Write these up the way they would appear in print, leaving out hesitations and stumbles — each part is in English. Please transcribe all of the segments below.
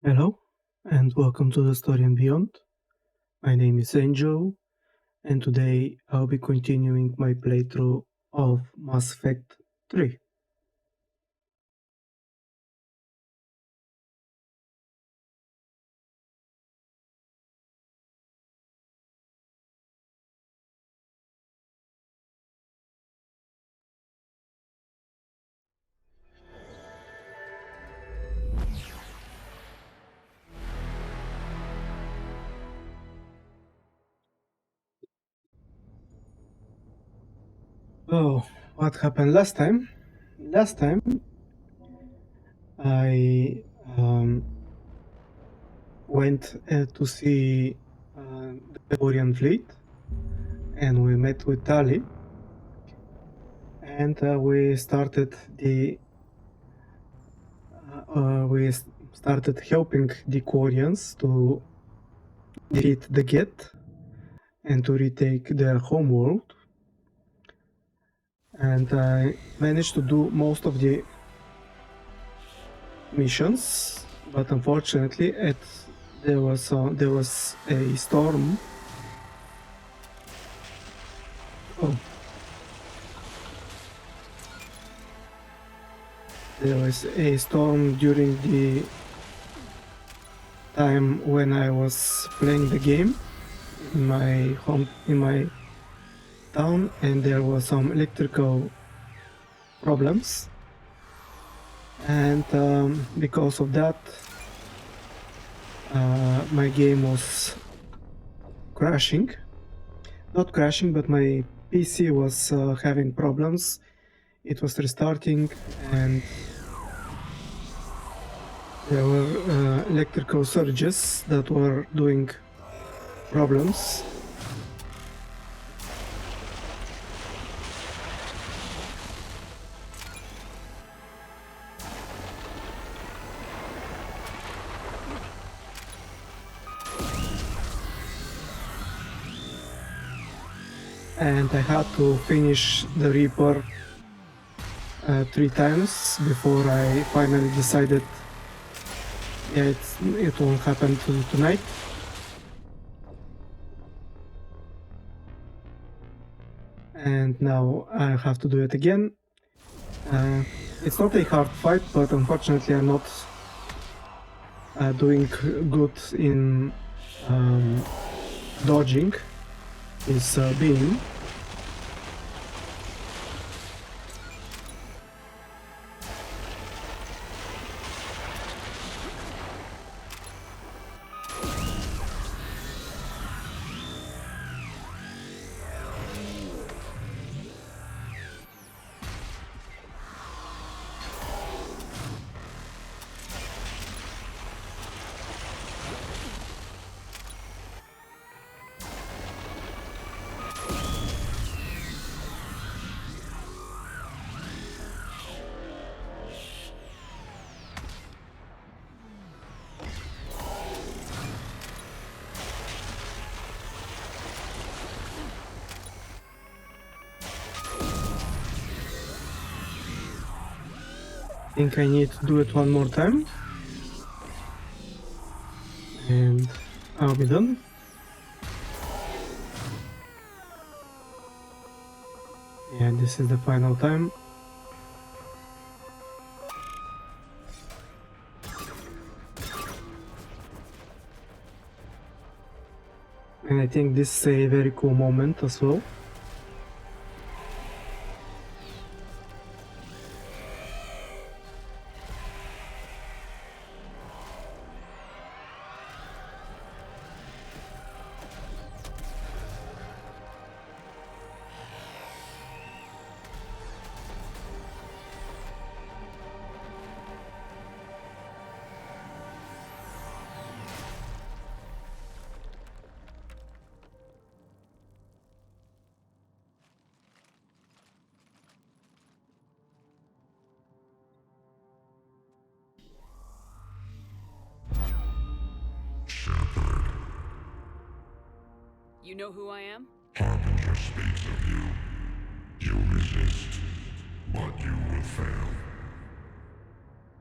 Hello, and welcome to the Story and Beyond. My name is Angel, and today I'll be continuing my playthrough of Mass Effect 3. Oh, what happened last time? Last time I went to see the Korean fleet, and we met with Tali, and we started helping the Koreans to defeat the Get and to retake their homeworld. And I managed to do most of the missions, but unfortunately there was a storm. Oh, there was a storm during the time when I was playing the game in my town, and there were some electrical problems, and because of that my game was crashing. Not crashing, but my PC was having problems. It was restarting, and there were electrical surges that were doing problems. And I had to finish the Reaper 3 times before I finally decided, yeah, it won't happen tonight. And now I have to do it again. It's not a hard fight, but unfortunately I'm not doing good in dodging his beam. I think I need to do it one more time, and I'll be done. Yeah, this is the final time. And I think this is a very cool moment as well. You know who I am? Harbinger speaks of you. You resist, but you will fail.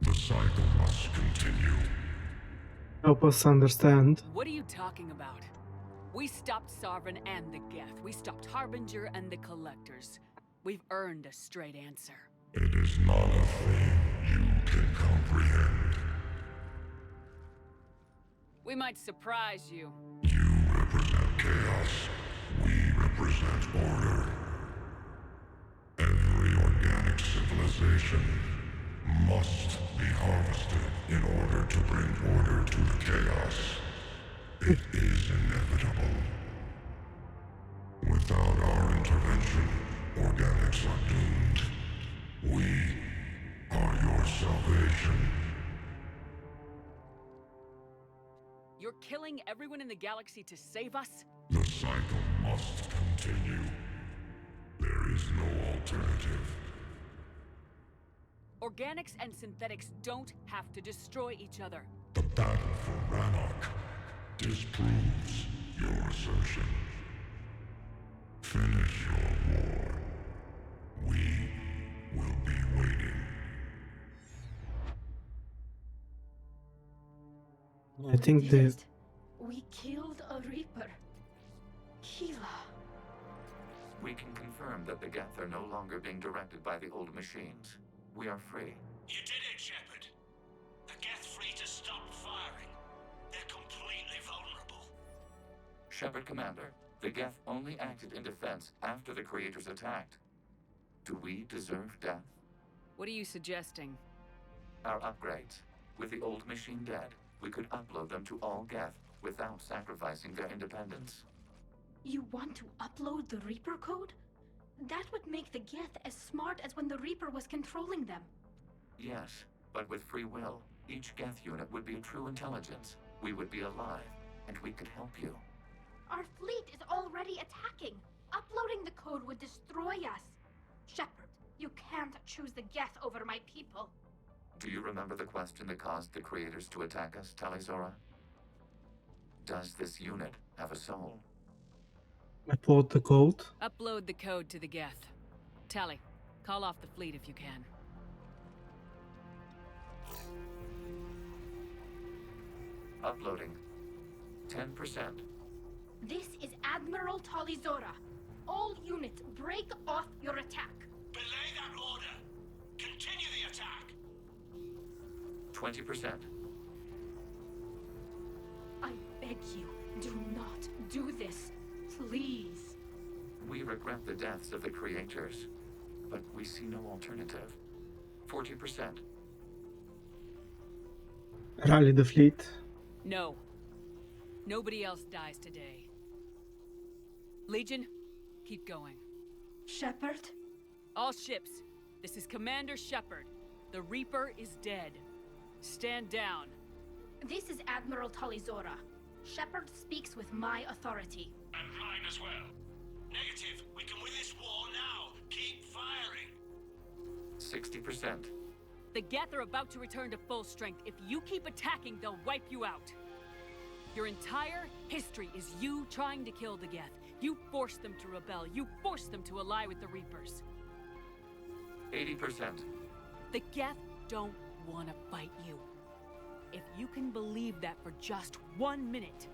The cycle must continue. help us understand. What are you talking about? We stopped Sovereign and the Geth. We stopped Harbinger and the Collectors. We've earned a straight answer. It is not a thing you can comprehend. We might surprise you. You represent chaos. We represent order. Every organic civilization must be harvested in order to bring order to the chaos. It is inevitable. Without our intervention, organics are doomed. We are your salvation. You're killing everyone in the galaxy to save us? The cycle must continue. There is no alternative. Organics and synthetics don't have to destroy each other. The battle for Rannoch disproves your assertion. Finish your war. We will be waiting. I think that We killed a Reaper. Keela. We can confirm that the Geth are no longer being directed by the old machines. We are free. You did it, Shepard. The Geth free to stop firing. They're completely vulnerable. Shepard Commander, the Geth only acted in defense after the Creators attacked. Do we deserve death? What are you suggesting? Our upgrades. With the old machine dead, we could upload them to all Geth without sacrificing their independence. You want to upload the Reaper code? That would make the Geth as smart as when the Reaper was controlling them. Yes, but with free will, each Geth unit would be a true intelligence. We would be alive, and we could help you. Our fleet is already attacking. Uploading the code would destroy us. Shepard, you can't choose the Geth over my people. Do you remember the question that caused the Creators to attack us, Talizora? Does this unit have a soul? upload the code. Upload the code to the Geth. Tally, call off the fleet if you can. Uploading. 10%. This is Admiral Talizora. All units, break off your attack. Belay that order. Continue the attack. 20%. I beg you, do not do this. Please. We regret the deaths of the Creators, but we see no alternative. 40%. Rally the fleet. No. Nobody else dies today. Legion, keep going. Shepard? All ships, this is Commander Shepard. The Reaper is dead. Stand down. This is Admiral Talizora. Shepard speaks with my authority. And mine as well. Negative. We can win this war now. Keep firing. 60%. The Geth are about to return to full strength. If you keep attacking, they'll wipe you out. Your entire history is you trying to kill the Geth. You forced them to rebel. You forced them to ally with the Reapers. 80%. The Geth don't want to fight you. If you can believe that for just 1 minute,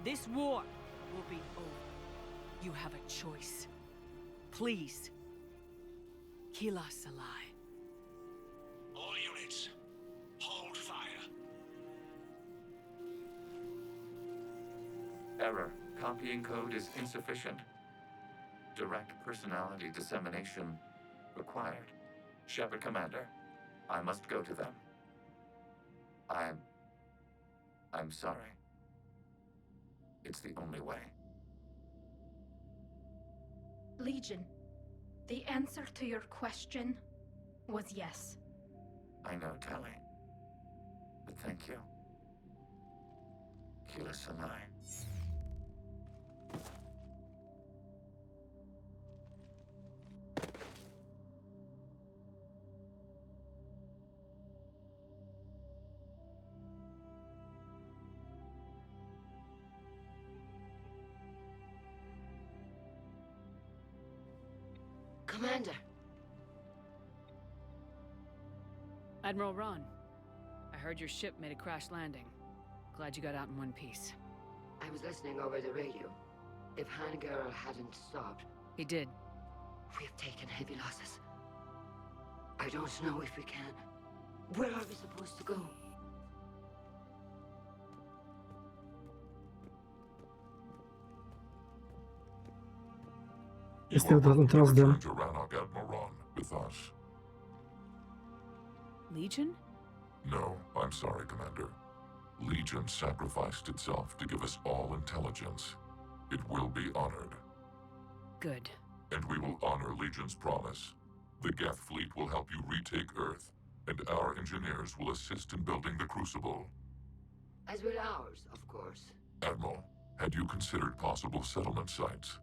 this war will be over. You have a choice. Please. Kila Salai. All units, hold fire. Error. Copying code is insufficient. Direct personality dissemination required. Shepard Commander, I must go to them. I'm sorry. It's the only way. Legion, the answer to your question was yes. I know, Tally. But thank you. Kila Salai. Commander. Admiral Ron, I heard your ship made a crash landing. Glad you got out in one piece. I was listening over the radio. If Hangirl hadn't stopped, He did. we have taken heavy losses. I don't know if we can. Where are we supposed to go? He still doesn't trust them. Return to Rannoch Admiral with us. Legion? No, I'm sorry, Commander. Legion sacrificed itself to give us all intelligence. It will be honored. Good. And we will honor Legion's promise. The Geth fleet will help you retake Earth, and our engineers will assist in building the Crucible. As will ours, of course. Admiral, had you considered possible settlement sites?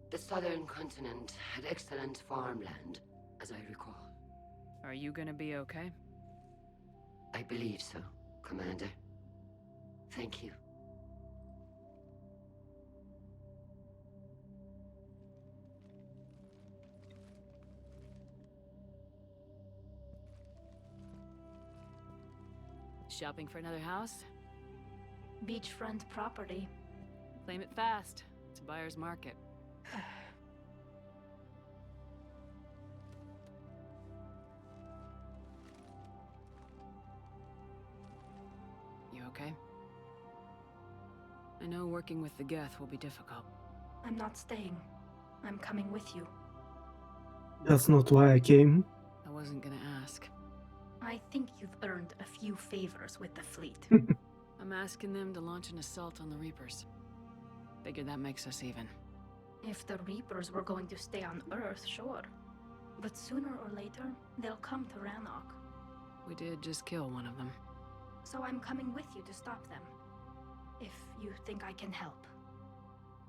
The southern continent had excellent farmland, as I recall. Are you gonna be okay? I believe so, Commander. Thank you. Shopping for another house? Beachfront property. Claim it fast. It's a buyer's market. You okay? I know working with the Geth will be difficult. I'm not staying. I'm coming with you. That's not why I came. I wasn't gonna ask. I think you've earned a few favors with the fleet. I'm asking them to launch an assault on the Reapers. Figure that makes us even. If the Reapers were going to stay on Earth, sure. But sooner or later, they'll come to Rannoch. We did just kill one of them. So I'm coming with you to stop them. If you think I can help.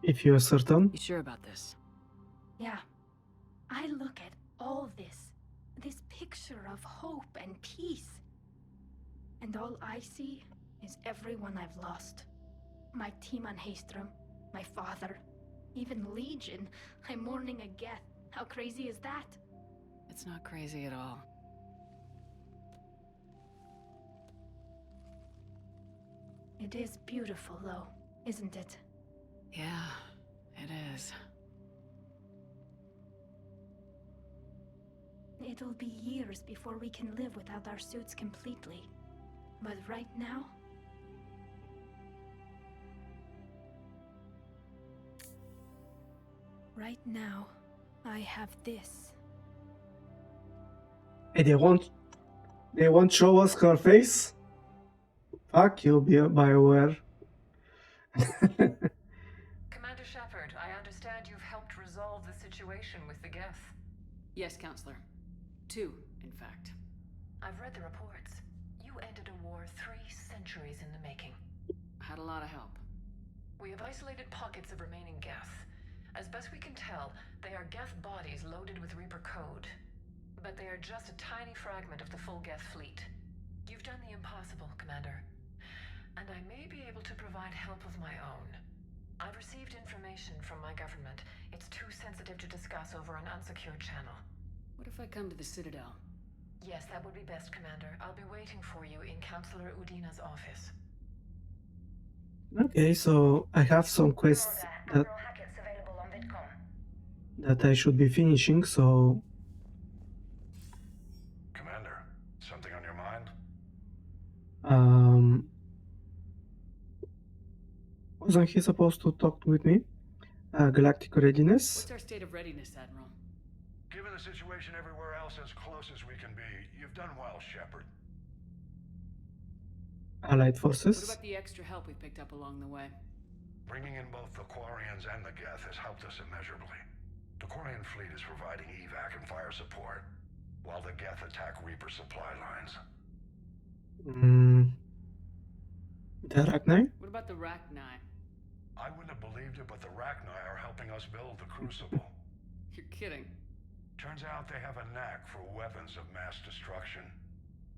If you're certain. You sure about this? Yeah. I look at all this picture of hope and peace. And all I see is everyone I've lost. My team on Haestrom, my father, even Legion. I'm mourning a Geth. How crazy is that? It's not crazy at all. It is beautiful, though, isn't it? Yeah, it is. It'll be years before we can live without our suits completely. But right now... Right now, I have this. Hey, they won't show us her face? Fuck you, BioWare. Commander Shepard, I understand you've helped resolve the situation with the Geth. Yes, Counselor. 2, in fact. I've read the reports. You ended a war 3 centuries in the making. Had a lot of help. We have isolated pockets of remaining Geth. As best we can tell, they are Geth bodies loaded with Reaper code. But they are just a tiny fragment of the full Geth fleet. You've done the impossible, Commander. And I may be able to provide help of my own. I've received information from my government. It's too sensitive to discuss over an unsecured channel. What if I come to the Citadel? Yes, that would be best, Commander. I'll be waiting for you in Counselor Udina's office. Okay, so I have some quests that I should be finishing, so... Commander, something on your mind? Wasn't he supposed to talk with me? Galactic readiness. What's our state of readiness, Admiral? Given the situation everywhere else, as close as we can be, you've done well, Shepard. Allied What forces. about the extra help we picked up along the way? Bringing in both the Quarians and the Geth has helped us immeasurably. The Quarian fleet is providing evac and fire support, while the Geth attack Reaper supply lines. The Arachni? What about the Rachni? I wouldn't have believed it, but the Rachni are helping us build the Crucible. You're kidding. Turns out they have a knack for weapons of mass destruction.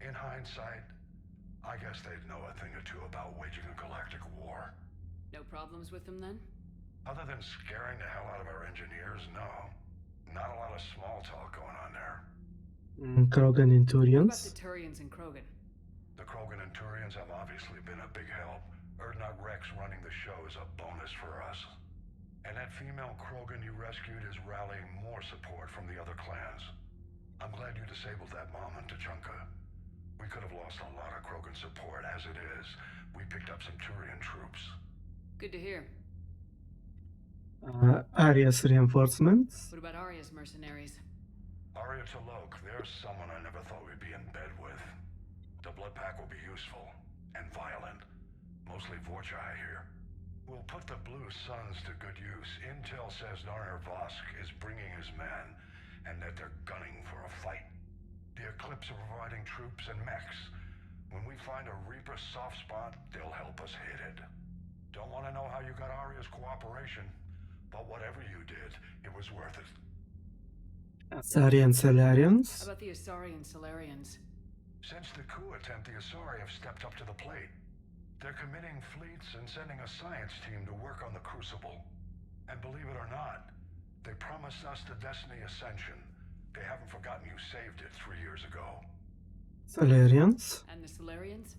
In hindsight, I guess they'd know a thing or two about waging a galactic war. No problems with them then? Other than scaring the hell out of our engineers, no. Not a lot of small talk going on there. Krogan and What about Turians. the Turians and Krogan? The Krogan and Turians have obviously been a big help. Erdnot Rex running the show is a bonus for us. And that female Krogan you rescued is rallying more support from the other clans. I'm glad you disabled that bomb on Tachanka. We could have lost a lot of Krogan support as it is. We picked up some Turian troops. Good to hear. Aria's reinforcements. What about Arya's mercenaries? Arya Talok, there's someone I never thought we'd be in bed with. The blood pack will be useful and violent. Mostly Vorcha, I hear. We'll put the Blue Suns to good use. Intel says Narner Vosk is bringing his men, and that they're gunning for a fight. The Eclipse are providing troops and mechs. When we find a Reaper soft spot, they'll help us hit it. Don't want to know how you got Arya's cooperation, but whatever you did, it was worth it. Asari and How Salarians. about the Asari and Solarians? Since the coup attempt, the Asari have stepped up to the plate. They're committing fleets and sending a science team to work on the Crucible. And believe it or not, they promised us the Destiny Ascension. They haven't forgotten you saved it 3 years ago. Salarians. And the Solarians?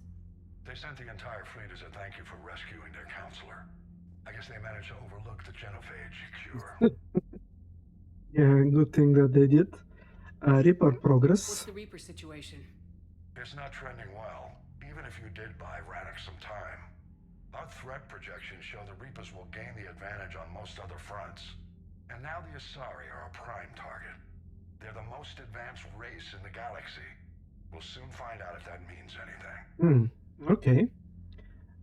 They sent the entire fleet as a thank you for rescuing their counselor. I guess they managed to overlook the genophage cure. Yeah, good thing that they did. Reaper What's progress. the Reaper situation? It's not trending well, even if you did buy Radix some time. Our threat projections show the Reapers will gain the advantage on most other fronts. And now the Asari are a prime target. They're the most advanced race in the galaxy. We'll soon find out if that means anything. Okay.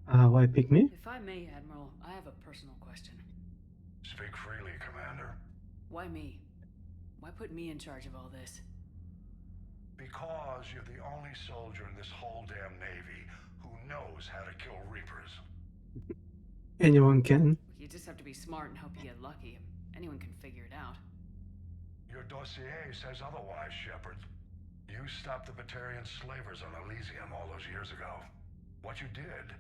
Why pick me? If I may, Admiral, I have a personal question. Speak freely, Commander. Why me? Why put me in charge of all this? Because you're the only soldier in this whole damn Navy who knows how to kill Reapers. Anyone can. You just have to be smart and hope you get lucky. Anyone can figure it out. Your dossier says otherwise, Shepard. You stopped the Batarian slavers on Elysium all those years ago. What you did,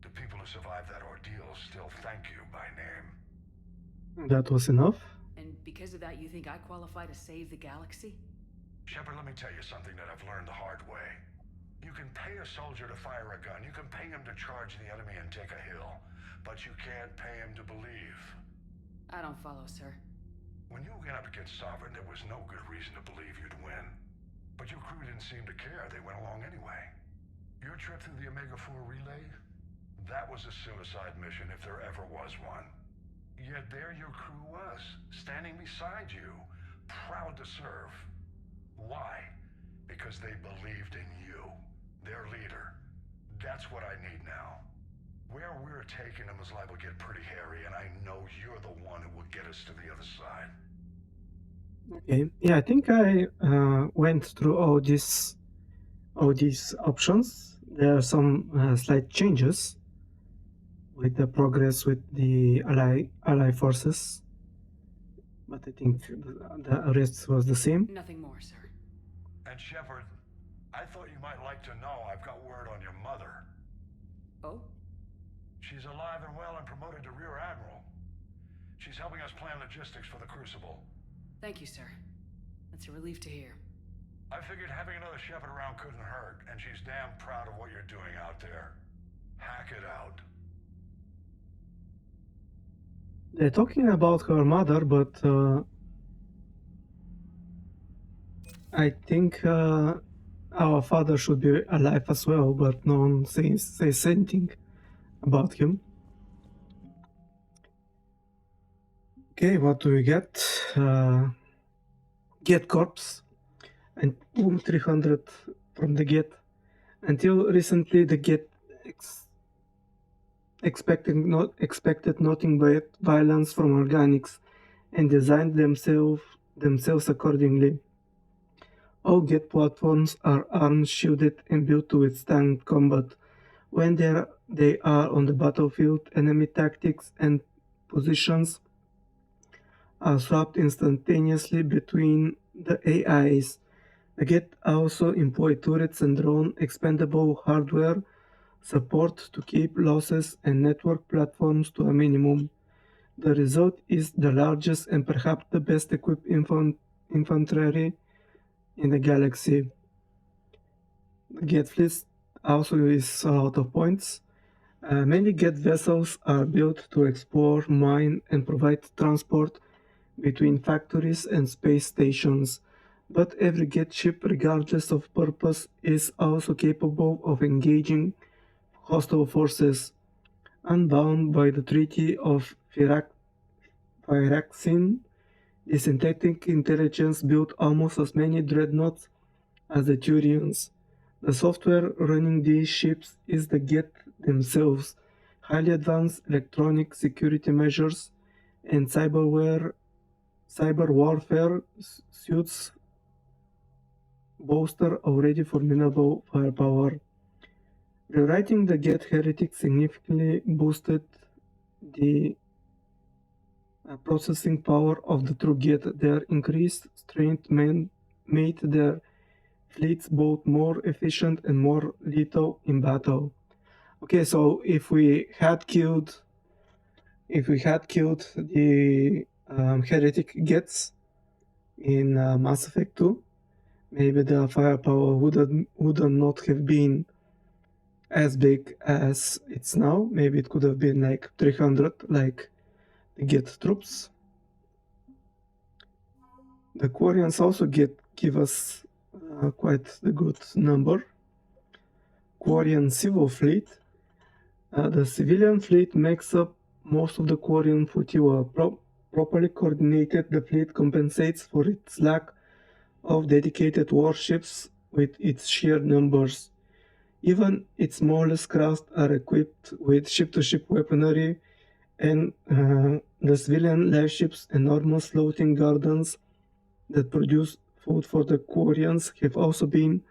the people who survived that ordeal still thank you by name. That was enough. And because of that, you think I qualify to save the galaxy? Shepard, let me tell you something that I've learned the hard way. You can pay a soldier to fire a gun, you can pay him to charge the enemy and take a hill, but you can't pay him to believe. I don't follow, sir. When you went up against Sovereign, there was no good reason to believe you'd win. But your crew didn't seem to care, they went along anyway. Your trip through the Omega-4 relay? That was a suicide mission if there ever was one. Yet there your crew was, standing beside you, proud to serve. Why? Because they believed in you, their leader. That's what I need now. Where we're taking them is liable to get pretty hairy, and I know you're the one who will get us to the other side. Okay. Yeah, I think I went through all these options. There are some slight changes with the progress with the ally forces, but I think the rest was the same. Nothing more, sir. And Shepard, I thought you might like to know I've got word on your mother. Oh? She's alive and well and promoted to Rear Admiral. She's helping us plan logistics for the Crucible. Thank you, sir. That's a relief to hear. I figured having another Shepard around couldn't hurt, and she's damn proud of what you're doing out there. Hack it out. They're talking about her mother, but I think our father should be alive as well, but no one says anything about him. Okay, what do we get? Get Corpse and 300 from the Get. Until recently, the Get expected nothing but violence from organics and designed themselves accordingly. All Get platforms are armed, shielded, and built to withstand combat. When they are on the battlefield, enemy tactics and positions are swapped instantaneously between the AIs. The Get also employ turrets and drone expendable hardware support to keep losses and network platforms to a minimum. The result is the largest and perhaps the best equipped infantry in the galaxy. The Get fleets also is a lot of points. Many Geth vessels are built to explore, mine, and provide transport between factories and space stations. But every Geth ship, regardless of purpose, is also capable of engaging hostile forces. Unbound by the Treaty of Phyraxin, the synthetic intelligence built almost as many dreadnoughts as the Turians. The software running these ships is the Geth themselves. Highly advanced electronic security measures and cyber warfare suits bolster already formidable firepower. Rewriting the Geth heretic significantly boosted the processing power of the true Geth. Their increased strength made their fleets both more efficient and more lethal in battle. Okay, so if we had killed the heretic Geths in Mass Effect 2, maybe the firepower would not have been as big as it's now. Maybe it could have been like 300, like the Geth troops. The Quarians also give us quite the good number. Quarian civil fleet. The civilian fleet makes up most of the Quarian flotilla. Properly coordinated, the fleet compensates for its lack of dedicated warships with its sheer numbers. Even its smallest craft are equipped with ship-to-ship weaponry, and the civilian live ships, enormous floating gardens that produce food for the Quarians, have also been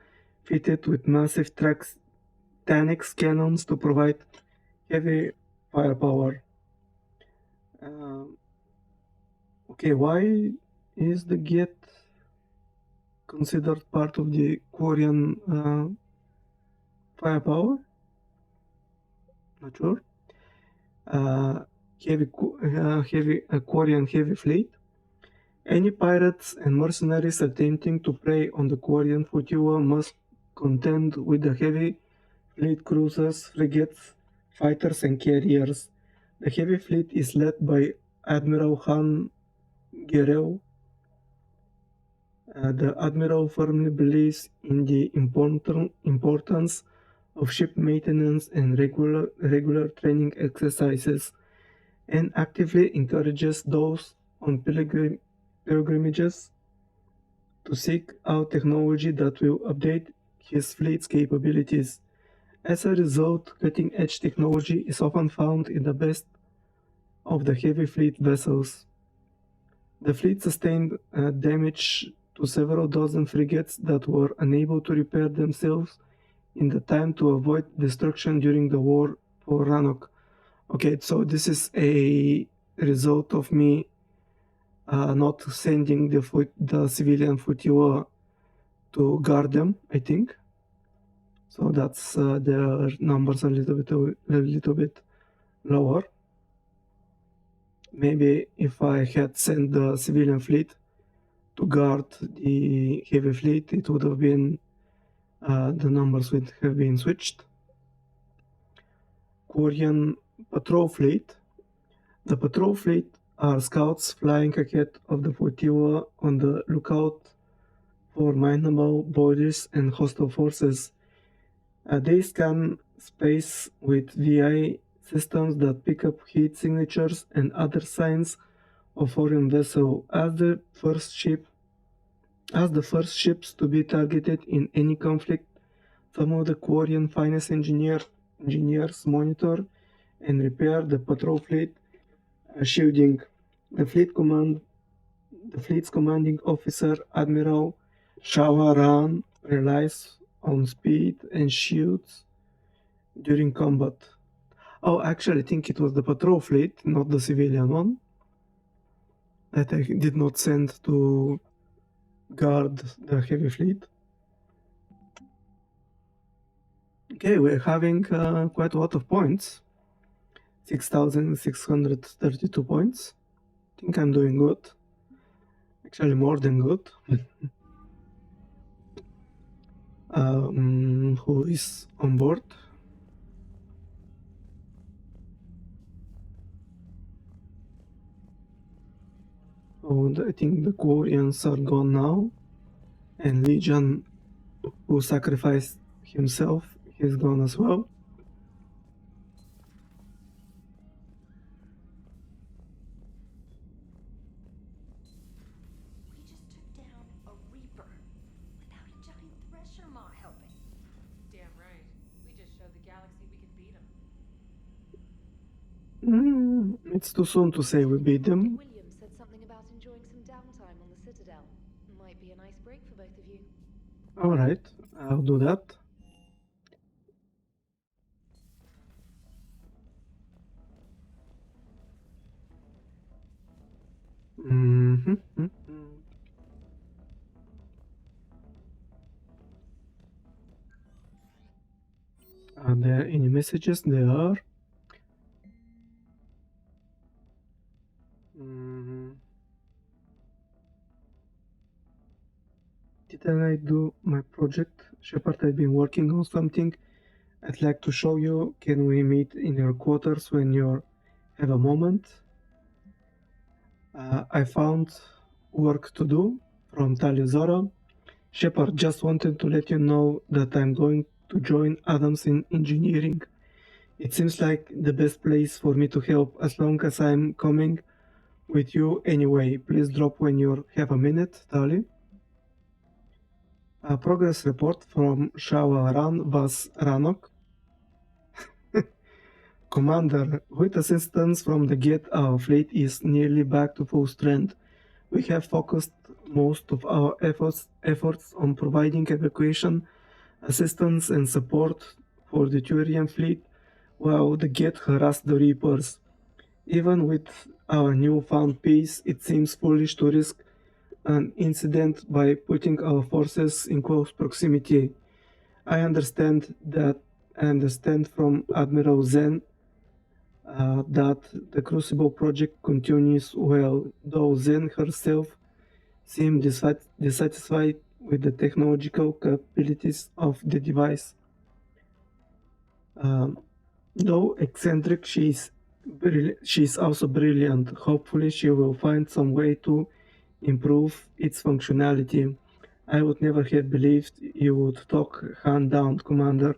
fitted with massive Tanix cannons to provide heavy firepower. Okay, why is the Geth considered part of the Quarian firepower? Not sure. Quarian heavy fleet. Any pirates and mercenaries attempting to prey on the Quarian flotilla must contend with the heavy fleet cruisers, frigates, fighters, and carriers. The heavy fleet is led by Admiral Han Gerel. The Admiral firmly believes in the importance of ship maintenance and regular training exercises, and actively encourages those on pilgrimages to seek out technology that will update his fleet's capabilities. As a result, cutting-edge technology is often found in the best of the heavy fleet vessels. The fleet sustained damage to several dozen frigates that were unable to repair themselves in the time to avoid destruction during the war for Rannoch. Okay, so this is a result of me not sending the civilian flotilla to guard them, I think. So that's their numbers are a little bit lower. Maybe if I had sent the civilian fleet to guard the heavy fleet, it would have been the numbers would have been switched. Quarian patrol fleet. The patrol fleet are scouts flying ahead of the flotilla on the lookout for mineable bodies and hostile forces. They scan space with VI systems that pick up heat signatures and other signs of foreign vessel. As the first ships to be targeted in any conflict, some of the Quarian finest engineers monitor and repair the patrol fleet shielding. The fleet's commanding officer, Admiral Shawaran, relies on speed and shields during combat. Oh, actually, I think it was the patrol fleet, not the civilian one, that I did not send to guard the heavy fleet. Okay, we're having quite a lot of points. 6,632 points. I think I'm doing good. Actually, more than good. Who is on board? Oh, I think the Quarians are gone now, and Legion, who sacrificed himself, is gone as well. We just took down a Reaper without a giant thresher maw helping. Damn right. We just showed the galaxy we could beat him. It's too soon to say we beat them. William said something about enjoying some downtime on the Citadel. Might be a nice break for both of you. Alright, I'll do that. Are there any messages? There are. Didn't I do my project? Shepard, I've been working on something I'd like to show you. Can we meet in your quarters when you have a moment? I found work to do from Talizora. Shepard, just wanted to let you know that I'm going to join Adams in engineering. It seems like the best place for me to help as long as I'm coming with you anyway. Please drop when you have a minute, Tali. A progress report from Shawaran Vas Ranok. Commander, with assistance from the Gate, our fleet is nearly back to full strength. We have focused most of our efforts on providing evacuation, assistance and support for the Turian fleet, while the Gate harassed the Reapers. Even with our newfound peace, it seems foolish to risk an incident by putting our forces in close proximity. I understand from Admiral Zen that the Crucible project continues well, though Zen herself seemed dissatisfied with the technological capabilities of the device. Though eccentric, she's also brilliant. Hopefully she will find some way to improve its functionality. I would never have believed you would talk hand down, Commander.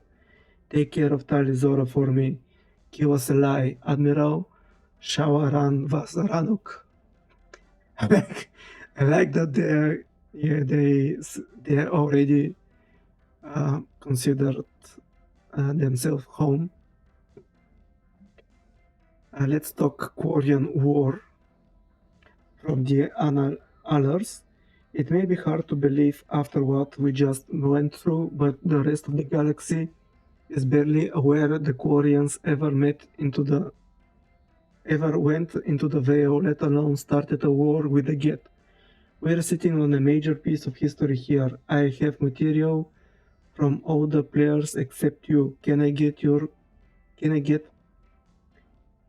Take care of Talizora for me. Give us a lie, Admiral Shawaran Vasaranuk. I like that they already considered themselves home. Let's talk Quarian War from the Annals. It may be hard to believe after what we just went through, but the rest of the galaxy is barely aware the Quarians ever went into the Veil, let alone started a war with the Geth. We're sitting on a major piece of history here. I have material from all the players except you. Can I get you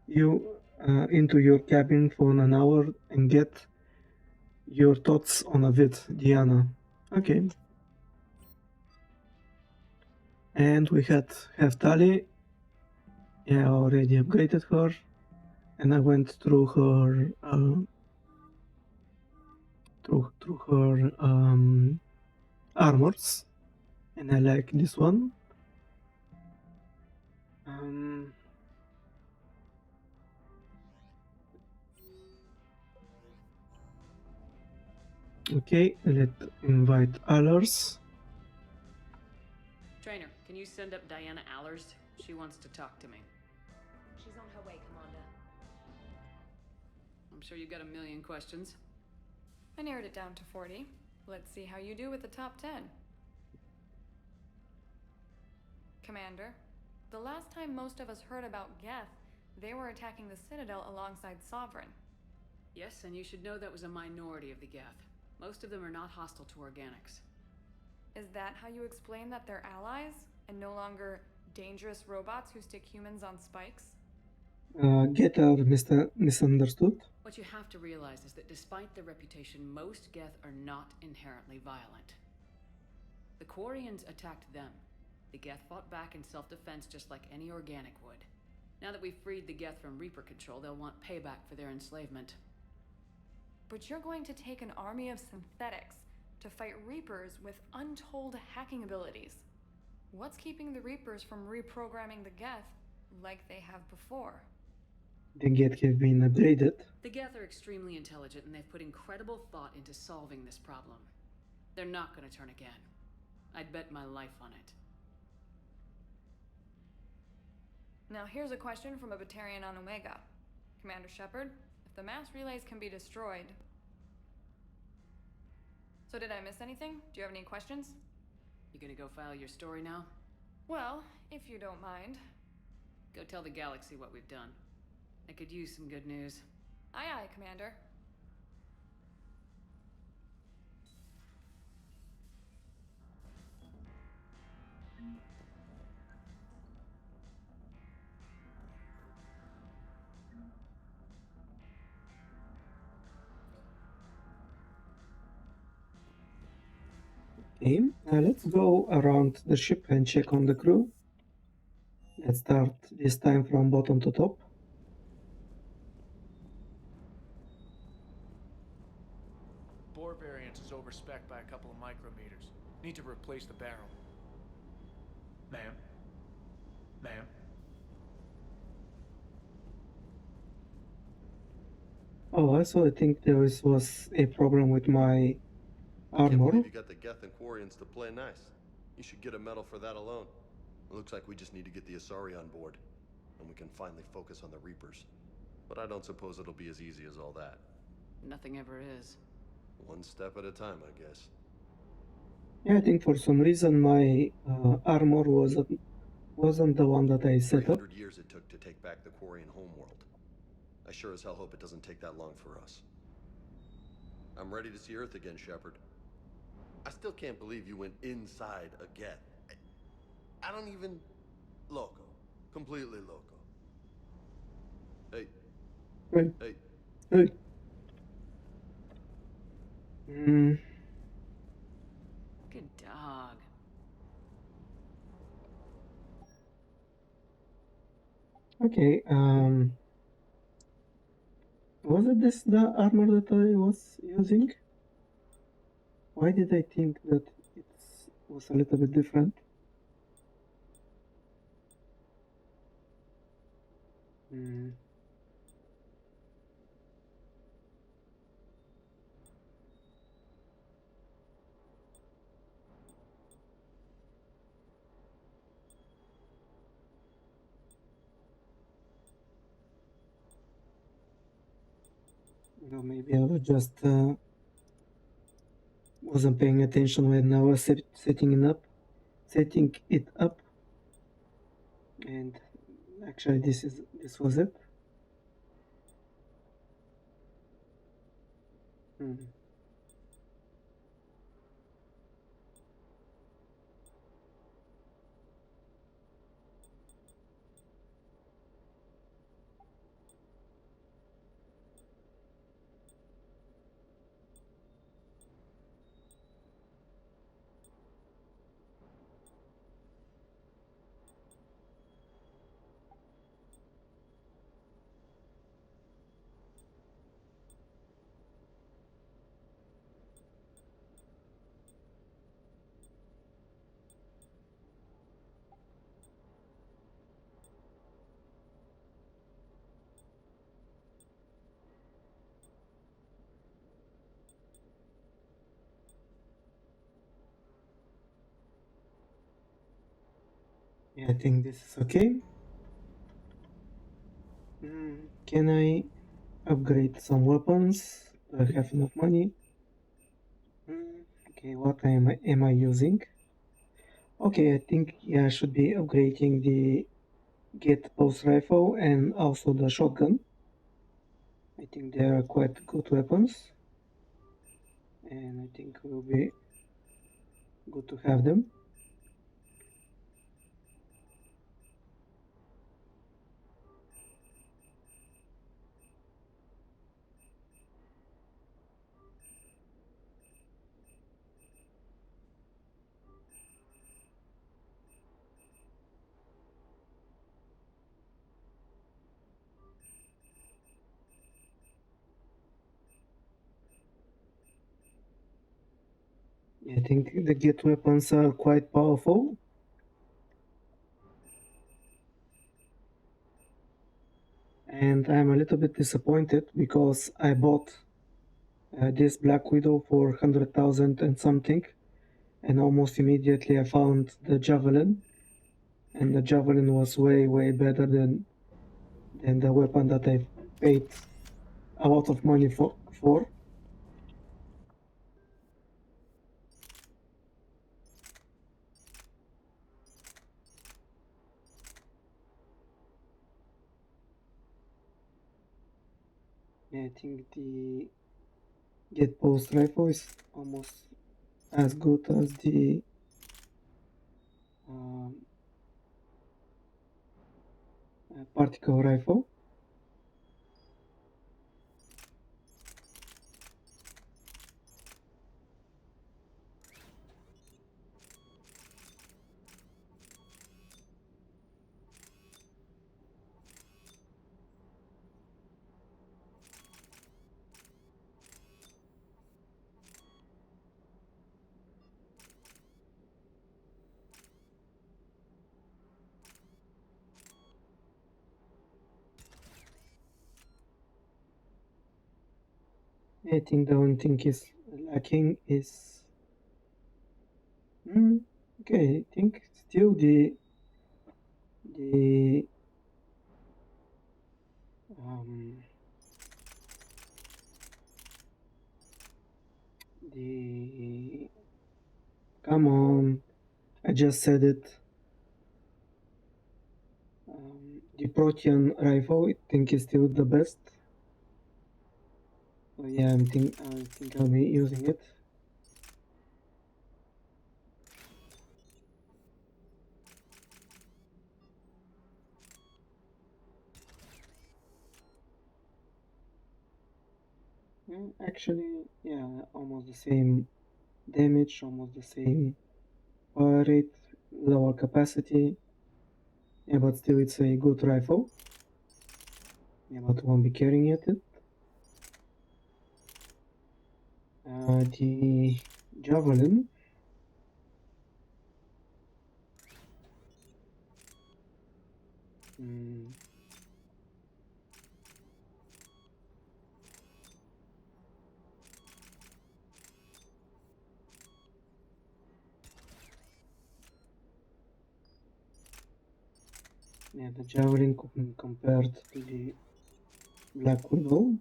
into your cabin for an hour and get your thoughts on a bit, Diana? Okay. And we have Tali. Yeah, I already upgraded her, and I went through her armors, and I like this one. Okay, let's invite others. Trainer, can you send up Diana Allers? She wants to talk to me. She's on her way, Commander. I'm sure you've got a million questions. I narrowed it down to 40. Let's see how you do with the top 10. Commander, the last time most of us heard about Geth, they were attacking the Citadel alongside Sovereign. Yes, and you should know that was a minority of the Geth. Most of them are not hostile to organics. Is that how you explain that they're allies, and no longer dangerous robots who stick humans on spikes? Geth are misunderstood. What you have to realize is that despite their reputation, most Geth are not inherently violent. The Quarians attacked them. The Geth fought back in self-defense just like any organic would. Now that we've freed the Geth from Reaper control, they'll want payback for their enslavement. But you're going to take an army of synthetics to fight Reapers with untold hacking abilities. What's keeping the Reapers from reprogramming the Geth like they have before? The Geth have been upgraded. The Geth are extremely intelligent, and they've put incredible thought into solving this problem. They're not going to turn again. I'd bet my life on it. Now here's a question from a Batarian on Omega. Commander Shepard, if the mass relays can be destroyed... So did I miss anything? Do you have any questions? You gonna go file your story now? Well, if you don't mind. Go tell the galaxy what we've done. I could use some good news. Aye aye, Commander. Okay, let's go around the ship and check on the crew. Let's start this time from bottom to top. Bore variance is over-spec by a couple of micrometers. Need to replace the barrel. Ma'am? Ma'am? Oh, also I think there was a problem with my Can't armor. believe you got the Geth and Quarians to play nice. You should get a medal for that alone. It looks like we just need to get the Asari on board, and we can finally focus on the Reapers. But I don't suppose it'll be as easy as all that. Nothing ever is. One step at a time, I guess. Yeah, I think for some reason my armor wasn't the one that I set up. 300 years it took to take back the Quarian homeworld. I sure as hell hope it doesn't take that long for us. I'm ready to see Earth again, Shepard. I still can't believe you went inside a Geth. I don't even... Loco. Completely loco. Hey. Hey. Hey. Hey. Good dog. Okay, wasn't this the armor that I was using? Why did I think that it was a little bit different? Well, maybe I was just wasn't paying attention when I was setting it up, and actually this was it. Yeah, I think this is okay. Can I upgrade some weapons? Do I have enough money? Okay, what am I using? Okay, I think yeah, I should be upgrading the Get Pulse Rifle and also the shotgun. I think they are quite good weapons, and I think it will be good to have them. I think the Git weapons are quite powerful. And I'm a little bit disappointed because I bought this Black Widow for 100,000 and something, and almost immediately I found the Javelin, and the Javelin was way better than the weapon that I paid a lot of money for. I think the Get Post rifle is almost as good as the particle rifle. I think the only thing is lacking is okay. I think still the come on, I just said it. The Protean rifle, I think, is still the best. So yeah, I think I'll be using it. Actually, yeah, almost the same damage, almost the same fire rate, lower capacity. Yeah, but still it's a good rifle. Yeah, but won't be carrying it. The Javelin. Yeah, the Javelin compared to the Black Widow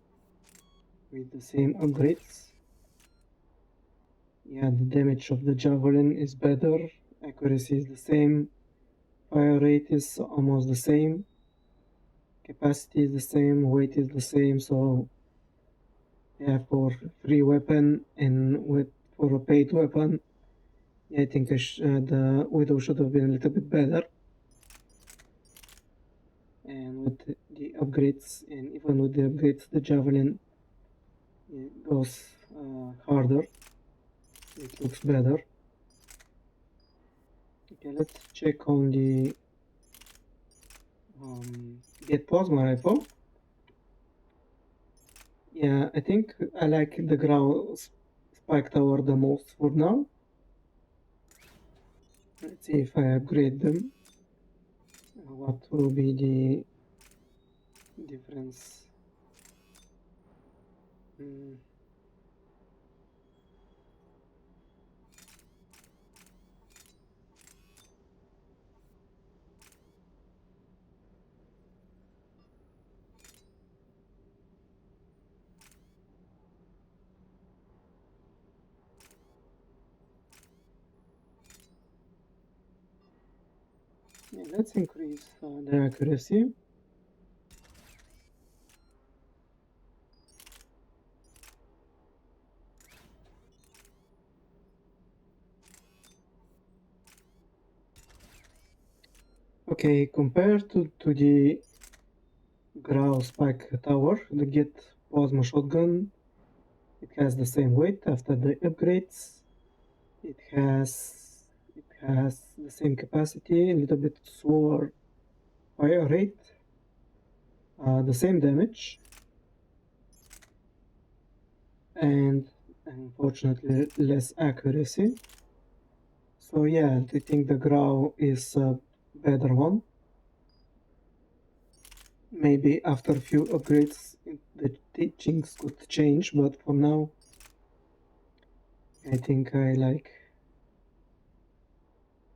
with the same upgrades. Yeah, the damage of the Javelin is better, accuracy is the same, fire rate is almost the same, capacity is the same, weight is the same, so yeah, for free weapon and for a paid weapon, yeah, I think the Widow should have been a little bit better. And with the upgrades, and even with the upgrades, the Javelin goes harder. It looks better. Okay, let's check on the Get Plasma rifle. Yeah, I think I like the ground spike tower the most for now. Let's see if I upgrade them. What will be the difference? Yeah, let's increase the accuracy. Okay, compared to the Grau Spike Tower, the Get Plasma Shotgun, it has the same weight after the upgrades. It has the same capacity, a little bit slower fire rate, the same damage, and unfortunately less accuracy. So yeah, I think the Grau is a better one. Maybe after a few upgrades the teachings could change, but for now I think I like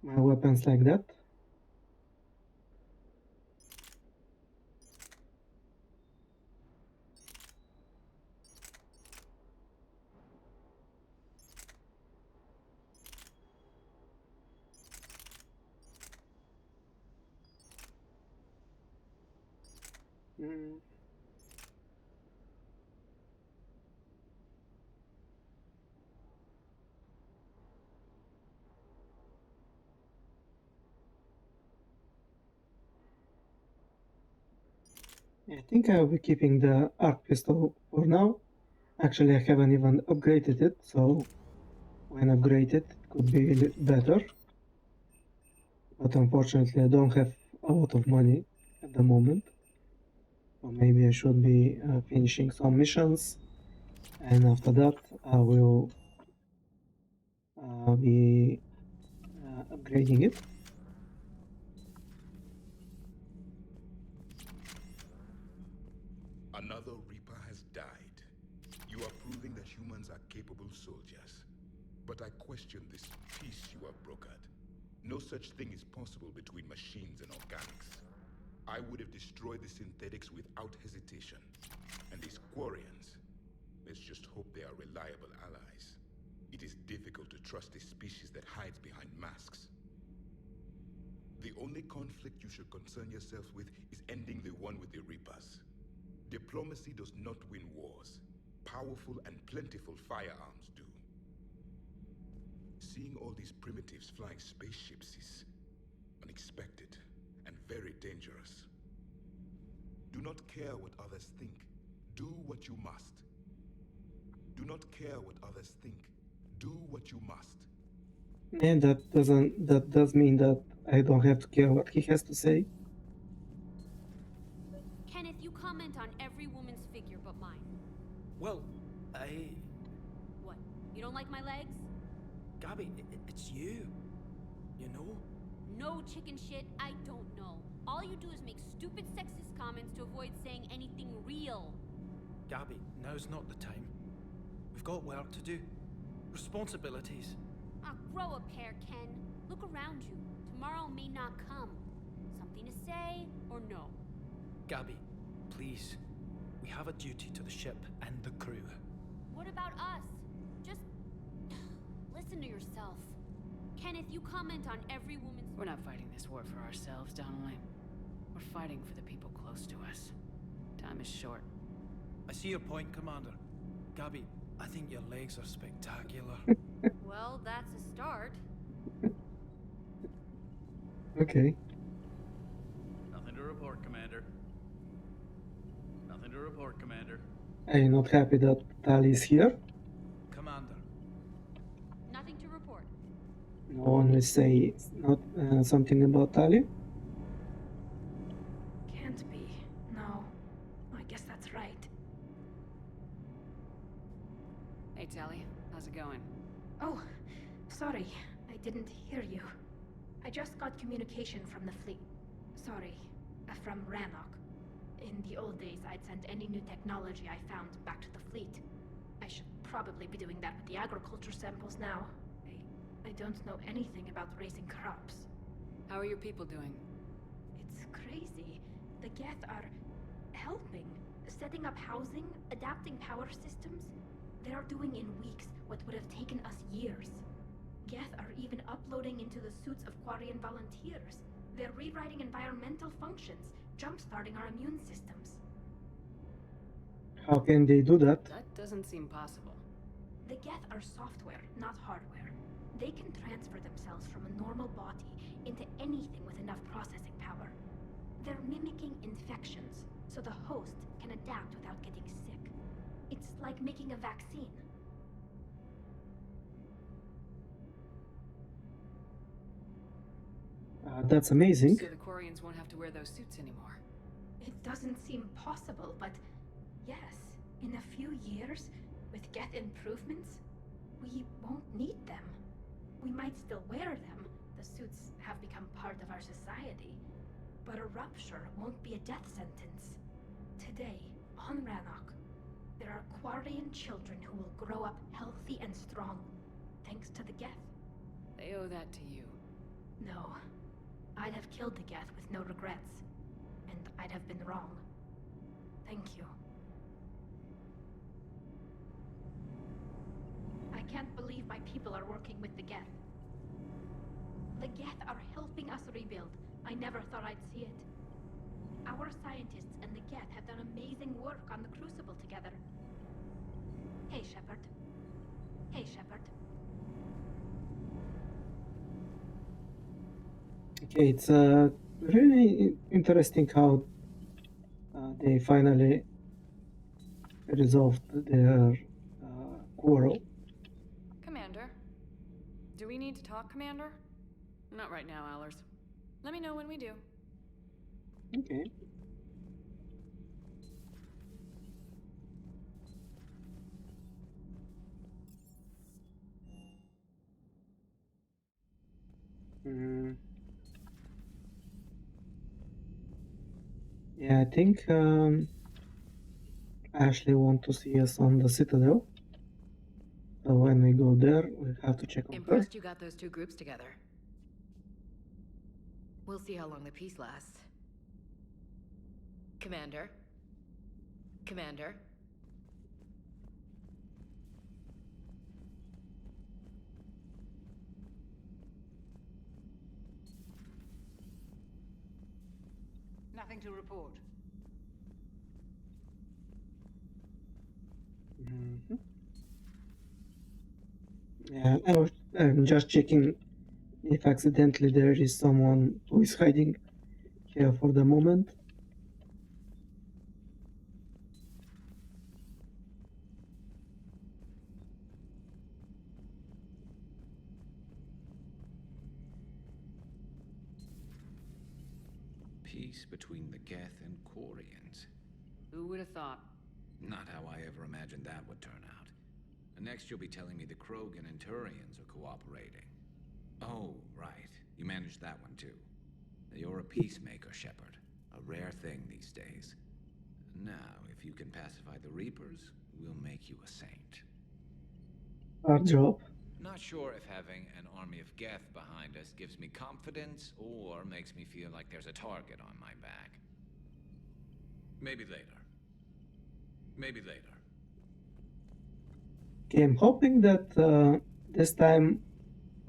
my weapons like that. Mm. I think I'll be keeping the arc pistol for now. Actually, I haven't even upgraded it, so when upgraded it could be better. But unfortunately I don't have a lot of money at the moment. So maybe I should be finishing some missions, and after that I will be upgrading it. Another Reaper has died. You are proving that humans are capable soldiers. But I question this peace you have brokered. No such thing is possible between machines and organics. I would have destroyed the synthetics without hesitation. And these Quarians, let's just hope they are reliable allies. It is difficult to trust a species that hides behind masks. The only conflict you should concern yourself with is ending the one with the Reapers. Diplomacy does not win wars. Powerful and plentiful firearms do. Seeing all these primitives flying spaceships is unexpected and very dangerous. Do not care what others think. Do what you must. Do not care what others think. Do what you must. And that does mean that I don't have to care what he has to say. Kenneth, you comment on every woman's figure but mine. Well, What? You don't like my legs? Gabby, it's you. You know? No chicken shit, I don't know. All you do is make stupid sexist comments to avoid saying anything real. Gabby, now's not the time. We've got work to do. Responsibilities. Ah, grow a pair, Ken. Look around you. Tomorrow may not come. Something to say or no? Gabby, please. We have a duty to the ship and the crew. What about us? Just listen to yourself. Kenneth, you comment on every woman's... We're not fighting this war for ourselves, Donnelly. We're fighting for the people close to us. Time is short. I see your point, Commander. Gabby, I think your legs are spectacular. Well, that's a start. Okay. Nothing to report, Commander. Nothing to report, Commander. Are you not happy that Tali is here? Commander. Nothing to report. No one will say not something about Tali? Can't be. No. I guess that's right. Hey, Tally. How's it going? Oh, sorry. I didn't hear you. I just got communication from the fleet. Sorry. From Rannoch. In the old days, I'd send any new technology I found back to the fleet. I should probably be doing that with the agriculture samples now. I don't know anything about raising crops. How are your people doing? It's crazy. The Geth are helping. Setting up housing, adapting power systems. They are doing in weeks what would have taken us years. Geth are even uploading into the suits of Quarian volunteers. They're rewriting environmental functions, jump-starting our immune systems. How can they do that? That doesn't seem possible. The Geth are software, not hardware. They can transfer themselves from a normal body into anything with enough processing power. They're mimicking infections, so the host can adapt without getting sick. It's like making a vaccine. That's amazing. So the Quarians won't have to wear those suits anymore. It doesn't seem possible, but yes, in a few years, With Geth improvements, we won't need them. We might still wear them. The suits have become part of our society. But a rupture won't be a death sentence. Today, on Rannoch, there are Quarian children who will grow up healthy and strong, thanks to the Geth. They owe that to you. No. I'd have killed the Geth with no regrets. And I'd have been wrong. Thank you. I can't believe my people are working with the Geth. The Geth are helping us rebuild. I never thought I'd see it. Our scientists and the Geth have done amazing work on the Crucible together. Hey, Shepard. Hey, Shepard. Okay, it's really interesting how they finally resolved their quarrel. Commander. Do we need to talk, Commander? Not right now, Allers. Let me know when we do. Okay. Yeah, I think Ashley want to see us on the Citadel. So when we go there, we have to check on her. Impressed you got those two groups together. We'll see how long the peace lasts. Commander? Commander? Nothing to report. Yeah, I'm just checking if accidentally there is someone who is hiding here for the moment. Peace between the Geth and Quarians. Who would have thought? Not how I ever imagined that would turn out. And next you'll be telling me the Krogan and Turians are cooperating. Oh, right. You managed that one too. You're a peacemaker, Shepard. A rare thing these days. Now, if you can pacify the Reapers, we'll make you a saint. Our job. Not sure if having an army of Geth behind us gives me confidence or makes me feel like there's a target on my back. Maybe later. Maybe later. Okay, I'm hoping that this time,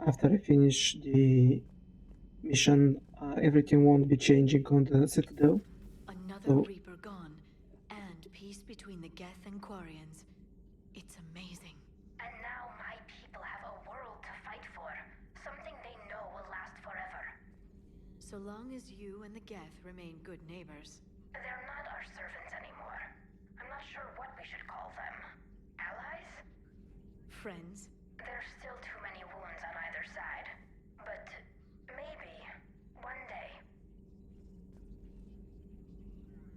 after I finish the mission, everything won't be changing on the Citadel. Another Reaper gone, and peace between the Geth and Quarians. It's amazing. And now my people have a world to fight for. Something they know will last forever. So long as you and the Geth remain good neighbors. They're not our servants anymore. I'm not sure what we should call them. Allies? Friends? There's still too many wounds on either side. But maybe one day.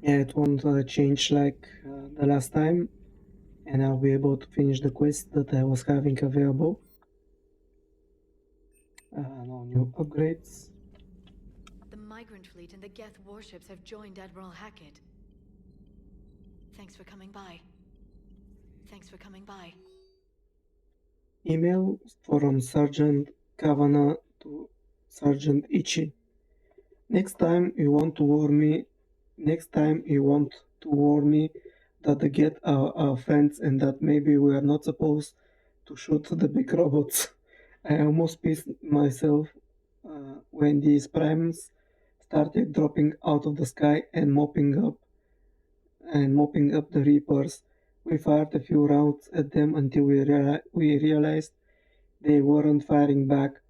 Yeah, it won't change like the last time, and I'll be able to finish the quest that I was having available. No new upgrades. The migrant fleet and the Geth warships have joined Admiral Hackett. Thanks for coming by. Thanks for coming by. Email from Sergeant Kavanagh to Sergeant Ichi. Next time you want to warn me that the Geth are our friends and that maybe we are not supposed to shoot the big robots. I almost pissed myself when these primes started dropping out of the sky and mopping up the Reapers. We fired a few rounds at them until we realized they weren't firing back.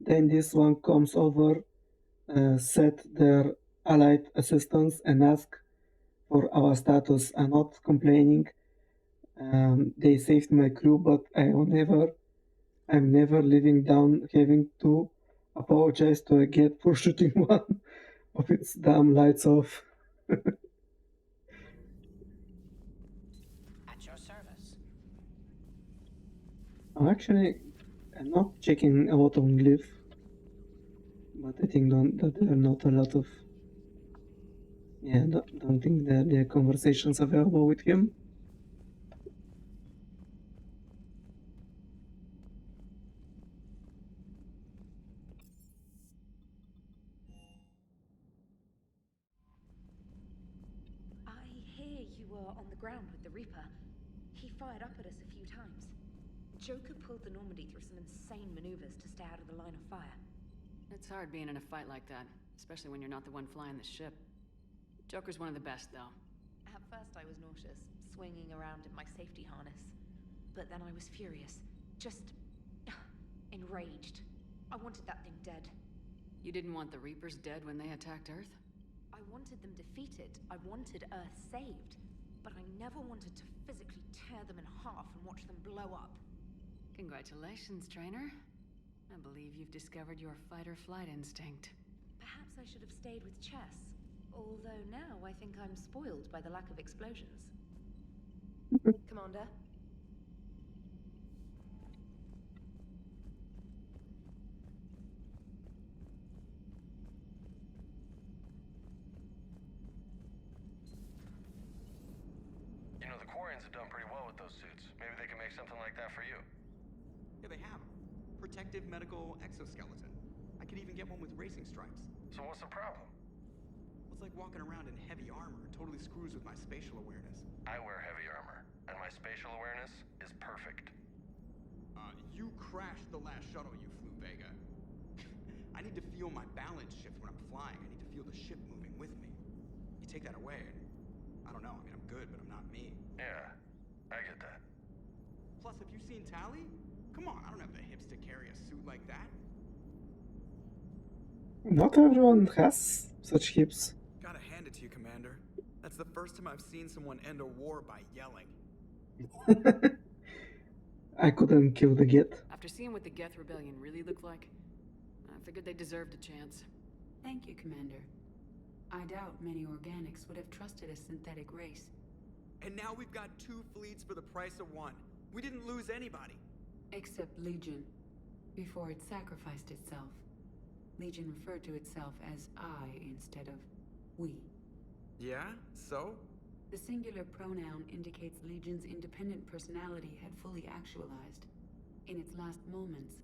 Then this one comes over, set their allied assistance and ask for our status. I'm not complaining. They saved my crew, but I'm never living down having to apologize to a Geth for shooting one of its damn lights off. At your service. Actually, I'm not checking a lot on Glyph, but I think that there are not a lot of. Yeah, don't think that there are conversations available with him. I hear you were on the ground with the Reaper. He fired up at us a few times. Joker pulled the Normandy through some insane maneuvers to stay out of the line of fire. It's hard being in a fight like that, especially when you're not the one flying the ship. Joker's one of the best, though. At first I was nauseous, swinging around in my safety harness. But then I was furious. Just enraged. I wanted that thing dead. You didn't want the Reapers dead when they attacked Earth? I wanted them defeated. I wanted Earth saved. But I never wanted to physically tear them in half and watch them blow up. Congratulations, trainer. I believe you've discovered your fight-or-flight instinct. Perhaps I should have stayed with chess. Although now I think I'm spoiled by the lack of explosions. Commander? You know, the Quarians have done pretty well with those suits. Maybe they can make something like that for you. Yeah, they have. Protective medical exoskeleton. I could even get one with racing stripes. So what's the problem? It's like walking around in heavy armor. It totally screws with my spatial awareness. I wear heavy armor, and my spatial awareness is perfect. You crashed the last shuttle you flew, Vega. I need to feel my balance shift when I'm flying. I need to feel the ship moving with me. You take that away, and I don't know. I mean, I'm good, but I'm not me. Yeah, I get that. Plus, have you seen Tally? Come on, I don't have the hips to carry a suit like that. Not everyone has such hips. Gotta hand it to you, Commander. That's the first time I've seen someone end a war by yelling. I couldn't kill the Geth. After seeing what the Geth Rebellion really looked like, I figured they deserved a chance. Thank you, Commander. I doubt many organics would have trusted a synthetic race. And now we've got 2 fleets for the price of 1. We didn't lose anybody. Except Legion, before it sacrificed itself. Legion referred to itself as I instead of we. Yeah? So? The singular pronoun indicates Legion's independent personality had fully actualized. In its last moments,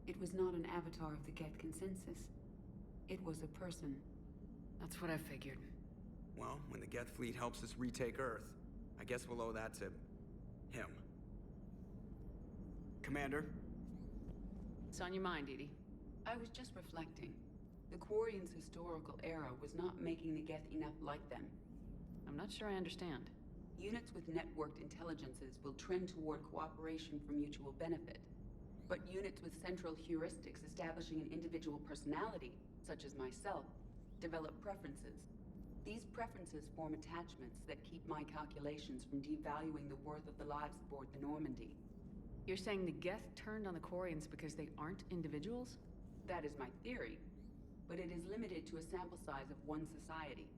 it was not an avatar of the Geth consensus. It was a person. That's what I figured. Well, when the Geth fleet helps us retake Earth, I guess we'll owe that to him. Commander? What's on your mind, Edie? I was just reflecting. The Quarians' historical era was not making the Geth enough like them. I'm not sure I understand. Units with networked intelligences will trend toward cooperation for mutual benefit. But units with central heuristics establishing an individual personality, such as myself, develop preferences. These preferences form attachments that keep my calculations from devaluing the worth of the lives aboard the Normandy. You're saying the Geth turned on the Quarians because they aren't individuals? That is my theory, but it is limited to a sample size of one society.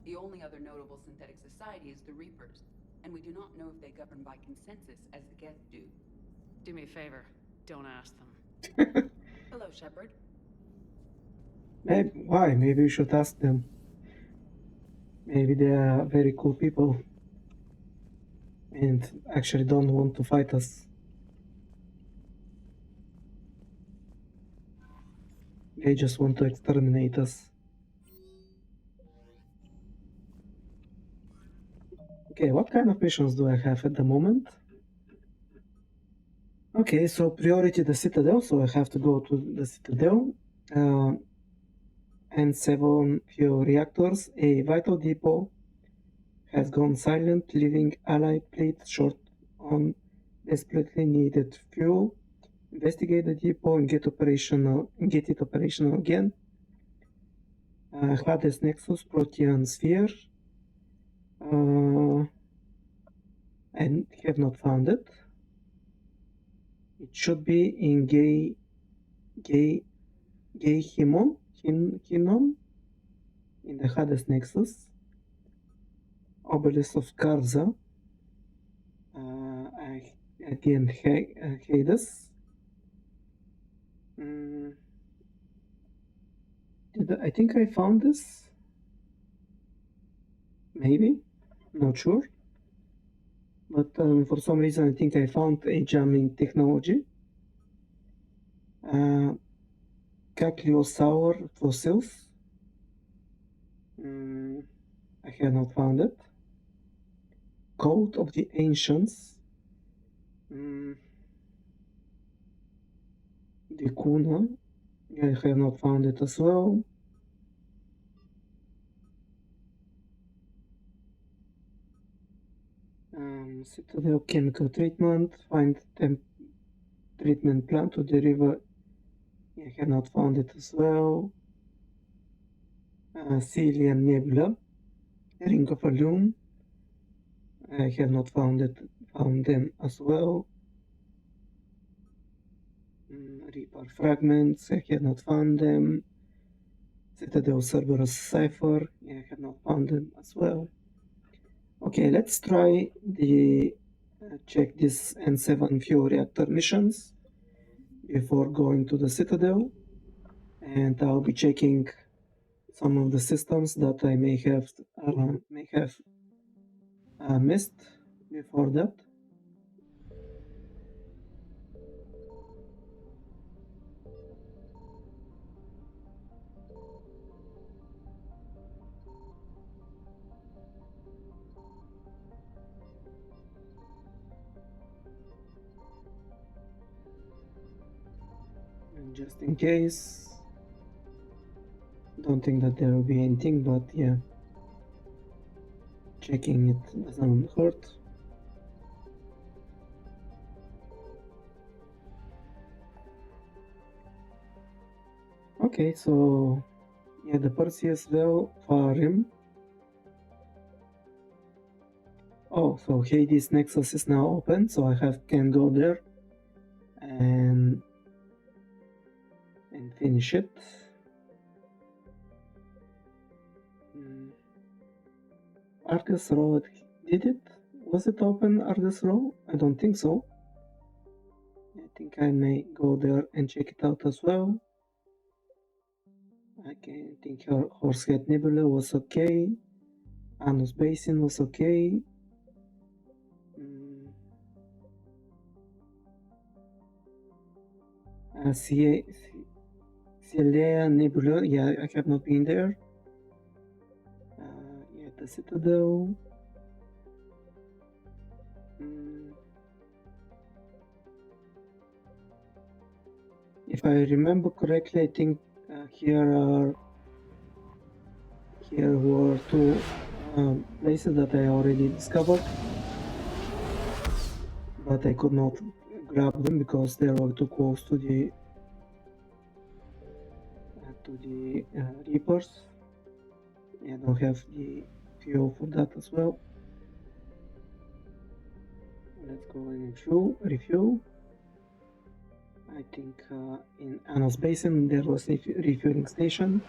The only other notable synthetic society is the Reapers, and we do not know if they govern by consensus as the Geth do. Do me a favor, don't ask them. Hello, Shepard. Why? Maybe we should ask them. Maybe they are very cool people and actually don't want to fight us. They just want to exterminate us. Okay, what kind of missions do I have at the moment? Okay, so priority the Citadel, so I have to go to the Citadel. And 7 fuel reactors. A vital depot has gone silent, leaving Allied fleet short on desperately needed fuel. Investigate the depot and get it operational again. Hades Nexus, Protean Sphere. And have not found it. It should be in Hinnom, in the Hades Nexus. Obelisk of Karza. again Hades. I think I found this? Maybe? Not sure. But for some reason I think I found a jamming technology. Cacciosaur fossils. I have not found it. Code of the Ancients. The Kuna. I have not found it as well. Citadel chemical treatment. Find treatment plant to the river. I have not found it as well. Celian Nebula. Ring of Alum. I have not found them as well. Reaper fragments, I have not found them. Citadel Cerberus cipher, I have not found them as well. Okay, let's try the check this N7 fuel reactor missions before going to the Citadel, and I'll be checking some of the systems that I may have missed before that. And just in case, don't think that there will be anything, but yeah, checking it doesn't hurt. Okay, so yeah, the Perseus Well Farim. Oh, so Hades Nexus is now open, so I can go there and finish it. Argus Row, did it? Was it open, Argus Row? I don't think so. I think I may go there and check it out as well. I think Horsehead Nebula was okay. Anus Basin was okay. Cielea Nebula, yeah, I have not been there. Yeah, the Citadel. If I remember correctly, I think here were two places that I already discovered, but I could not grab them because they were too close to the Reapers. I don't have the fuel for that as well. Let's go and refuel. I think in Anos Basin there was a refueling station.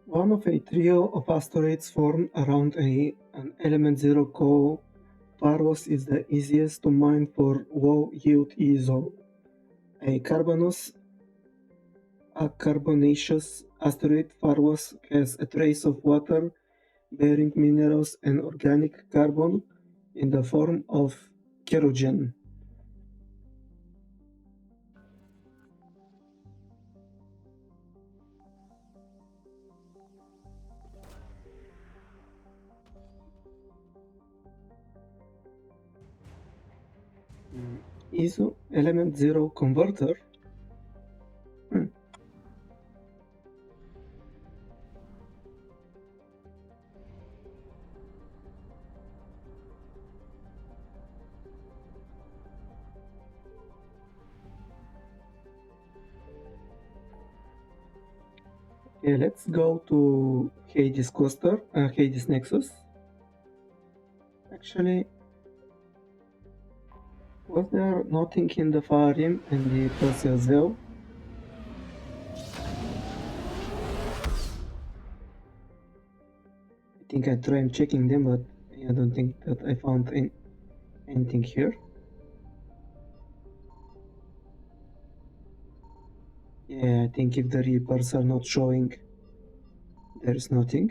One of a trio of asteroids formed around an element zero called Paros is the easiest to mine for low yield ESO. A carbonaceous asteroid, Paros has a trace of water bearing minerals and organic carbon in the form of kerogen. ISO element 0 converter. Okay, let's go to Hades cluster, Hades Nexus. Actually, was there nothing in the Farim and the Perseus Veil? I think I tried checking them, but I don't think that I found anything here. Yeah, I think if the Reapers are not showing, there is nothing.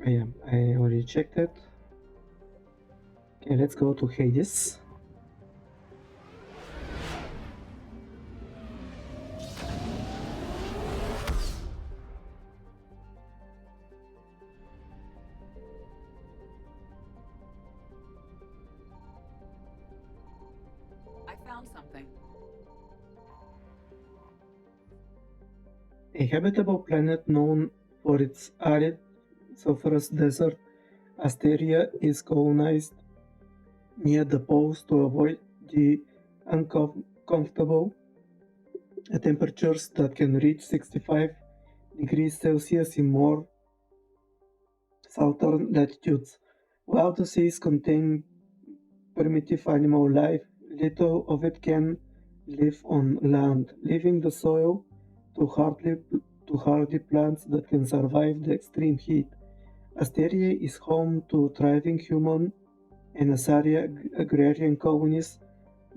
Yeah, I already checked it. Okay, let's go to Hades. I found something. A habitable planet known for its arid sulfurous desert, Asteria is colonized near the poles to avoid the uncomfortable temperatures that can reach 65 degrees Celsius in more southern latitudes. While the seas contain primitive animal life, little of it can live on land, leaving the soil to hardy plants that can survive the extreme heat. Asteria is home to thriving human and agrarian colonies,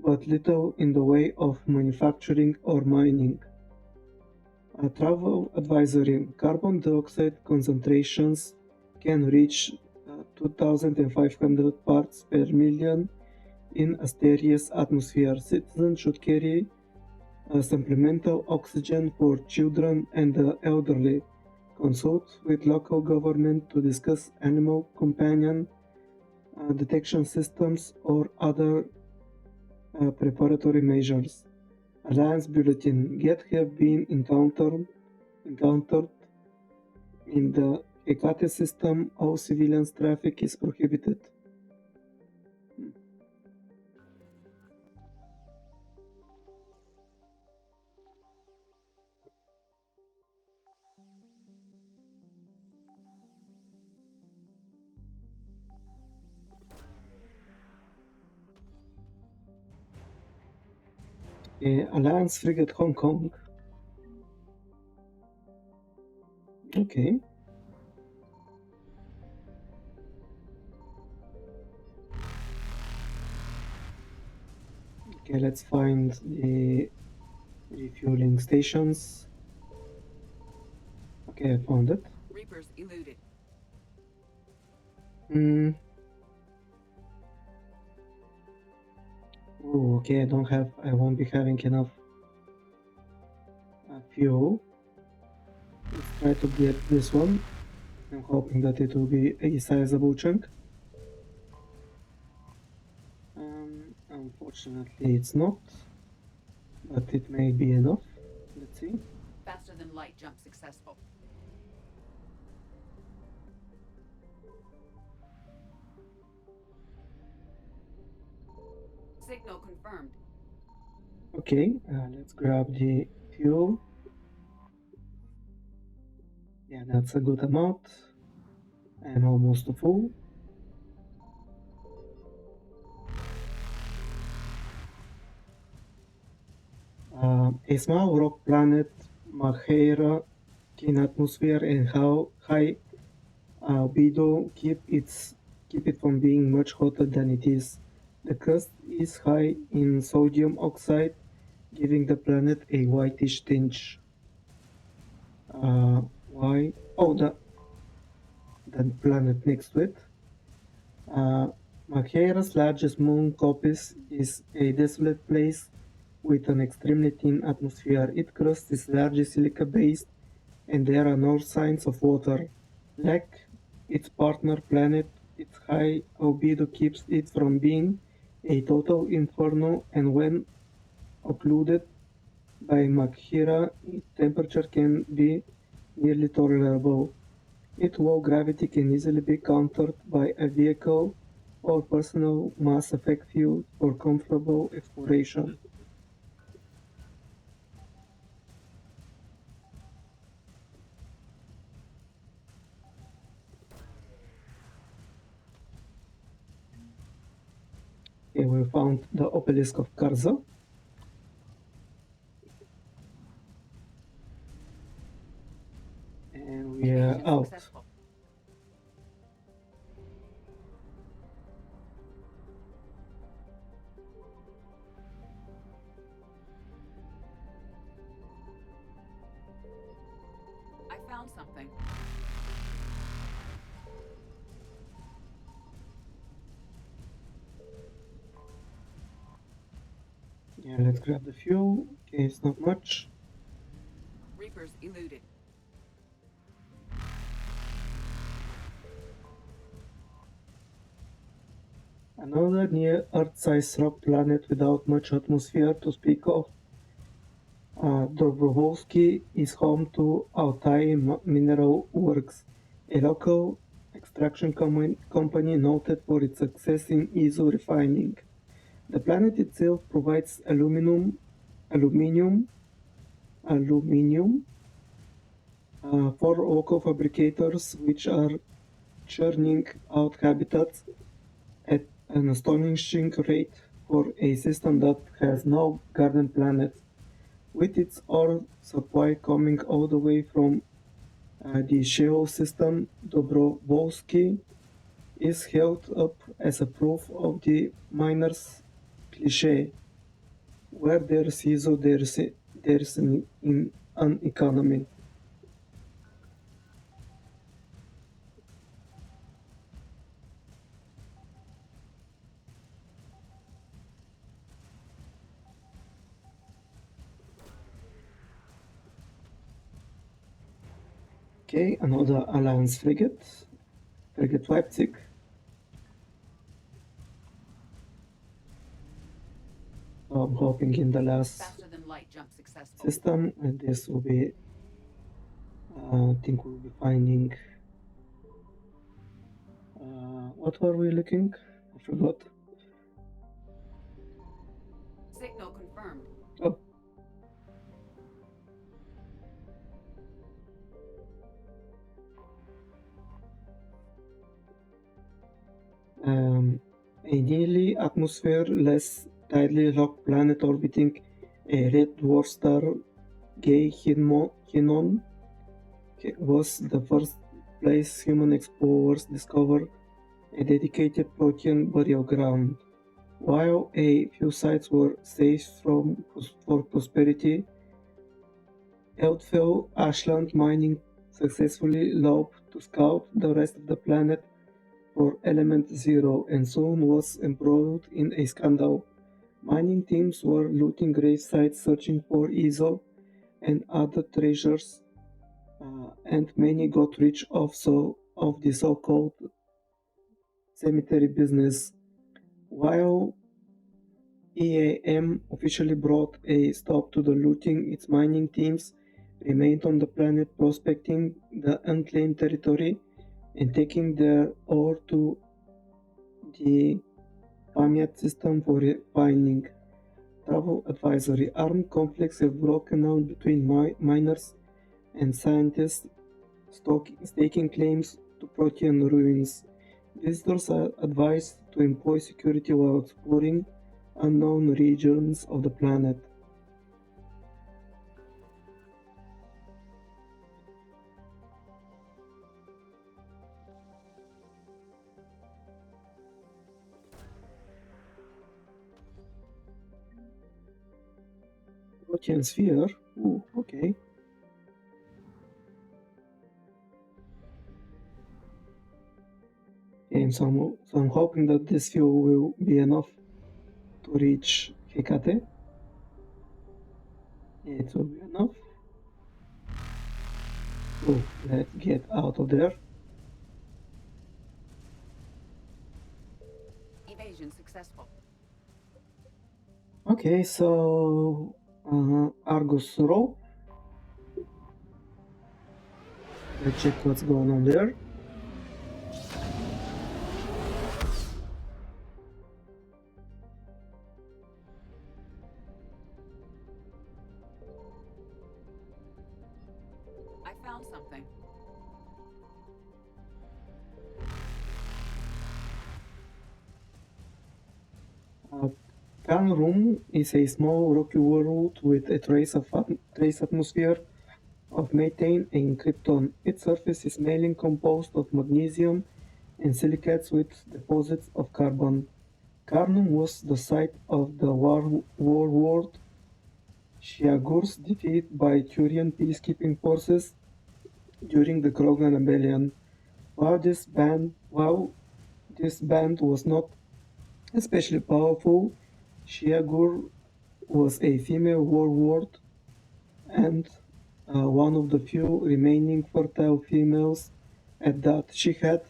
but little in the way of manufacturing or mining. A travel advisory: carbon dioxide concentrations can reach 2,500 parts per million in Asteria's atmosphere. Citizens should carry supplemental oxygen for children and the elderly. Consult with local government to discuss animal companion detection systems or other preparatory measures. Alliance Bulletin: Get have been encountered in the Hecate system. All civilians traffic is prohibited. Alliance Frigate Hong Kong. Okay. Okay, let's find the refueling stations. Okay, I found it. Reapers eluded. Oh, okay, I won't be having enough fuel. Let's try to get this one. I'm hoping that it will be a sizable chunk. Unfortunately, it's not, but it may be enough. Let's see. Faster than light jump successful. Signal confirmed. Okay, let's grab the fuel. Yeah, that's a good amount. I'm almost full. A small rock planet, Maheira, thin atmosphere and how high albedo keep it from being much hotter than it is. The crust is high in sodium oxide, giving the planet a whitish tinge. Why? Oh, the planet next to it. Uh, Maghera's largest moon Copis is a desolate place with an extremely thin atmosphere. Its crust is largely silica-based, and there are no signs of water. Like its partner planet, its high albedo keeps it from being a total inferno, and when occluded by Maghera, its temperature can be nearly tolerable. Its low gravity can easily be countered by a vehicle or personal Mass Effect fuel for comfortable exploration. Here we found the obelisk of Karza. And we are out. Successful. I found something. Yeah, let's grab the fuel. Okay, it's not much. Reapers eluded. Another near Earth-sized rock planet without much atmosphere to speak of. Dobrovolsky is home to Altai Mineral Works, a local extraction company noted for its success in ESO refining. The planet itself provides aluminium for local fabricators, which are churning out habitats at an astonishing rate for a system that has no garden planet. With its ore supply coming all the way from the shale system, Dobrovolsky is held up as a proof of the miner's cliché. Where there's ISO, there's an economy. Okay, another Alliance frigate Leipzig. So I'm hoping in the last Faster than light jump successful. system, and this will be, I think we'll be finding, what were we looking? I forgot. Signal confirmed. Oh. A nearly atmosphere-less tidally locked planet orbiting a red dwarf star, Gehinnon, was the first place human explorers discovered a dedicated Protean burial ground. While a few sites were safe for prosperity, Eldfell Ashland Mining successfully lobed to scout the rest of the planet for Element Zero and soon was embroiled in a scandal. Mining teams were looting grave sites searching for ESO and other treasures, and many got rich of the so-called cemetery business. While EAM officially brought a stop to the looting, its mining teams remained on the planet prospecting the unclaimed territory and taking their ore to the Pamiat system for refining. Travel advisory. Armed conflicts have broken out between miners and scientists staking claims to Protean ruins. Visitors are advised to employ security while exploring unknown regions of the planet. Protean sphere? Ooh, okay. And so I'm hoping that this fuel will be enough to reach Hecate. It will be enough. So let's get out of there. Evasion successful. Okay, so Argus Row. Let's check what's going on there. I found something. Khan Room is a small rocky world with a trace atmosphere of methane and krypton. Its surface is mainly composed of magnesium and silicates with deposits of carbon. Carnum was the site of the warlord Shiagur's defeat by Turian peacekeeping forces during the Krogan Rebellion. While this band was not especially powerful, Shiagur was a female warlord and one of the few remaining fertile females at that. She had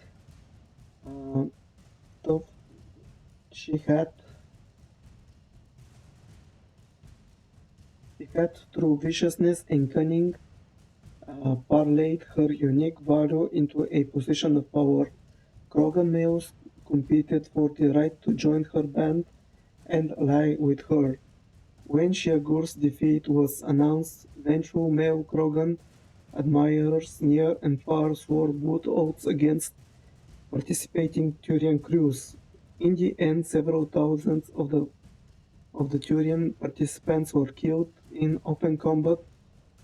through viciousness and cunning parlayed her unique value into a position of power. Krogan males competed for the right to join her band and ally with her. When Shiagur's defeat was announced, vengeful male Krogan admirers near and far swore both oaths against participating Turian crews. In the end, several thousands of the Turian participants were killed in open combat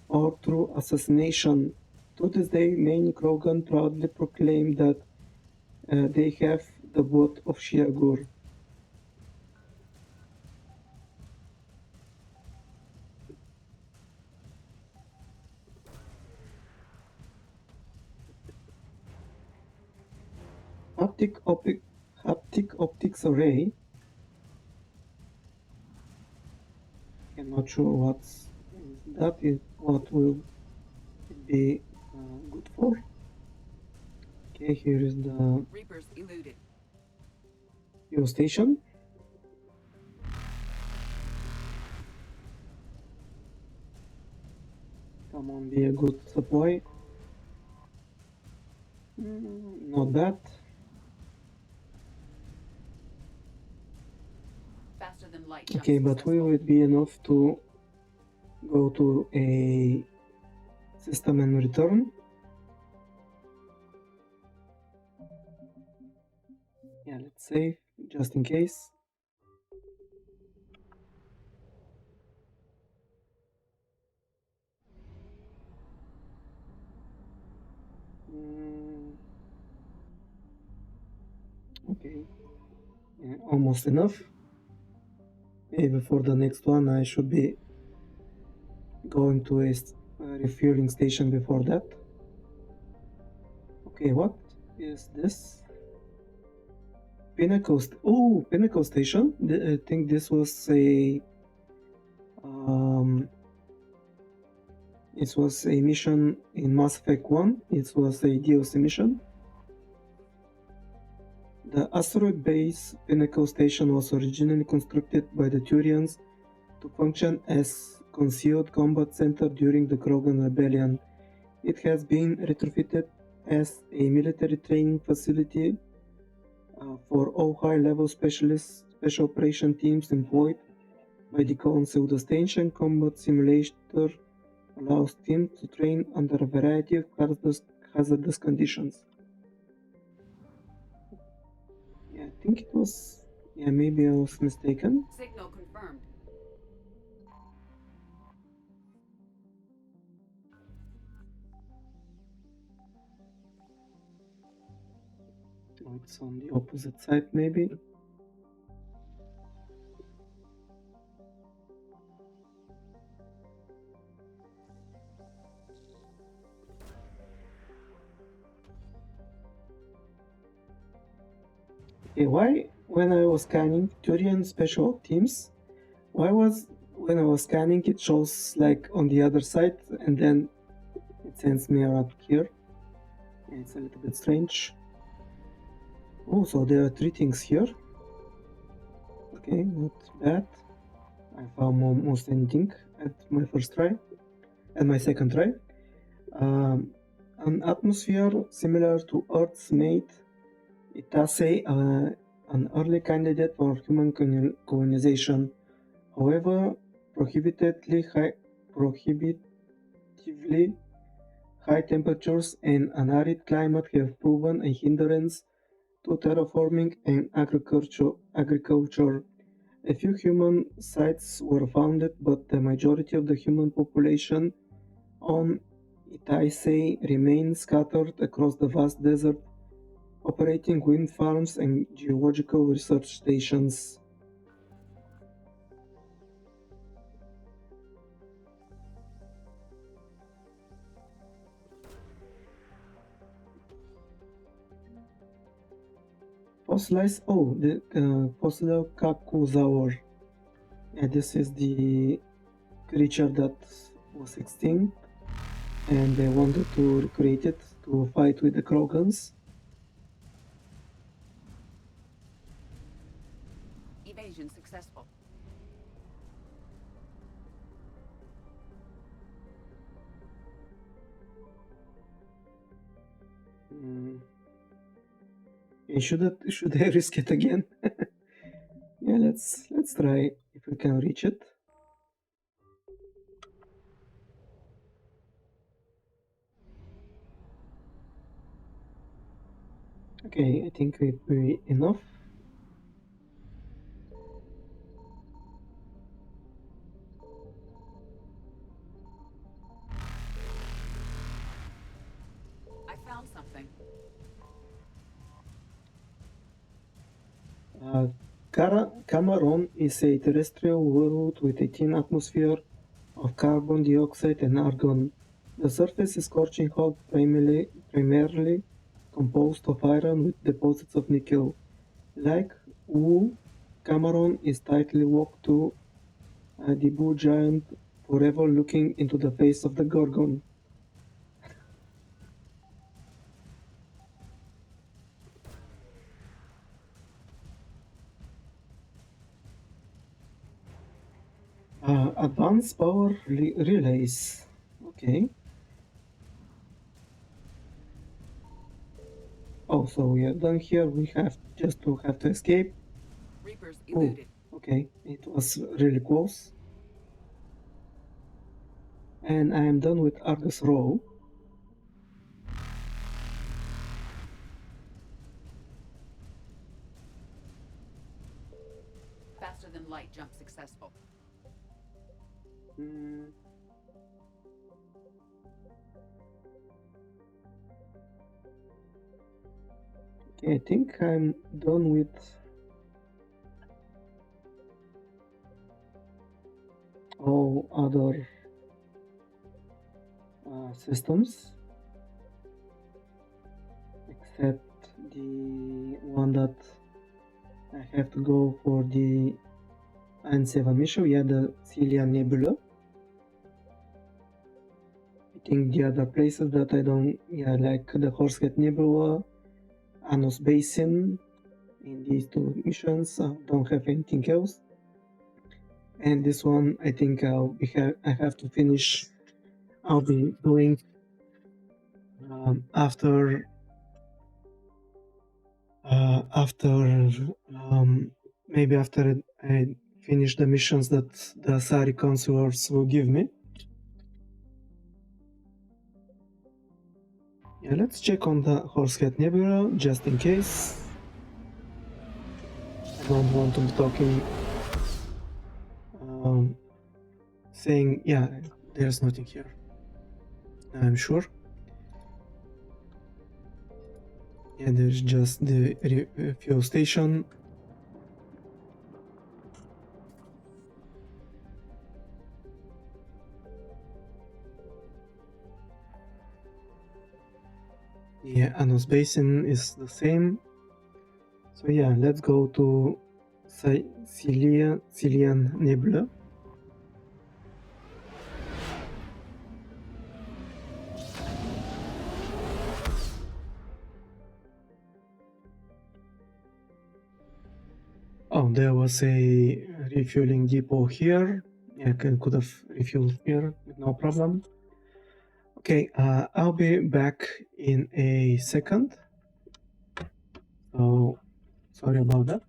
or through assassination. To this day, many Krogan proudly proclaim that they have the blood of Shiagur. Haptic optics array. I'm not sure what will it be good for. Okay, here is the Reapers eluded. fuel station. Come on, be a good supply. Not that. Faster than light. Okay, but will it be enough to go to a system and return? Yeah, let's save just in case. Okay, yeah, almost enough. Maybe for the next one I should be going to a refueling station before that. Okay, what is this? Pinnacle Station. I think this was a mission in Mass Effect 1. It was a DLC mission. The asteroid base Pinnacle Station was originally constructed by the Turians to function as concealed combat center during the Krogan Rebellion. It has been retrofitted as a military training facility for all high-level special operation teams employed by the Council. The station combat simulator allows teams to train under a variety of hazardous conditions. Yeah, I think it was. Yeah, maybe I was mistaken. Signal confirmed. Oh, it's on the opposite side, maybe. Okay, why when I was scanning Turian special teams, when I was scanning it shows like on the other side and then it sends me right here. It's a little bit strange. Oh, so there are 3 things here. Okay, not bad. I found almost anything at my first try, at my second try. An atmosphere similar to Earth's mate, it does say an early candidate for human colonization. However, prohibitively high temperatures and an arid climate have proven a hindrance to terraforming and agriculture. A few human sites were founded, but the majority of the human population on Itaisei remains scattered across the vast desert, operating wind farms and geological research stations. Fossilized, oh, the fossil Kakuzaur. Yeah, this is the creature that was extinct, and they wanted to recreate it to fight with the Krogans. Evasion successful. Should I risk it again? Yeah, let's try if we can reach it. Okay, I think it will be enough. I found something. Cameron is a terrestrial world with a thin atmosphere of carbon dioxide and argon. The surface is scorching hot, primarily composed of iron with deposits of nickel. Like Wu, Cameron is tightly locked to the blue giant, forever looking into the face of the Gorgon. Advanced power relays. Okay. Oh, so we are done here. We have to escape. Reapers Oh, eluded. okay. It was really close. And I am done with Argus Row. Faster than light jump successful. Okay, I think I'm done with all other systems except the one that I have to go for the N7 mission. Yeah, the Celia Nebula. I think the other places that I don't, yeah, like the Horsehead Nebula, Anos Basin. In these 2 missions, I don't have anything else. And this one, I think I have to finish. I'll be doing after maybe after I finish the missions that the Sari counselors will give me. Yeah, let's check on the Horsehead Nebula just in case. I don't want to be talking, saying, yeah, there's nothing here. I'm sure. Yeah, there's just the fuel station. Yeah, Anos Basin is the same. So yeah, let's go to Cillian Nebula. Oh, there was a refueling depot here. I could have refueled here with no problem. Okay, I'll be back in a second. So sorry about that.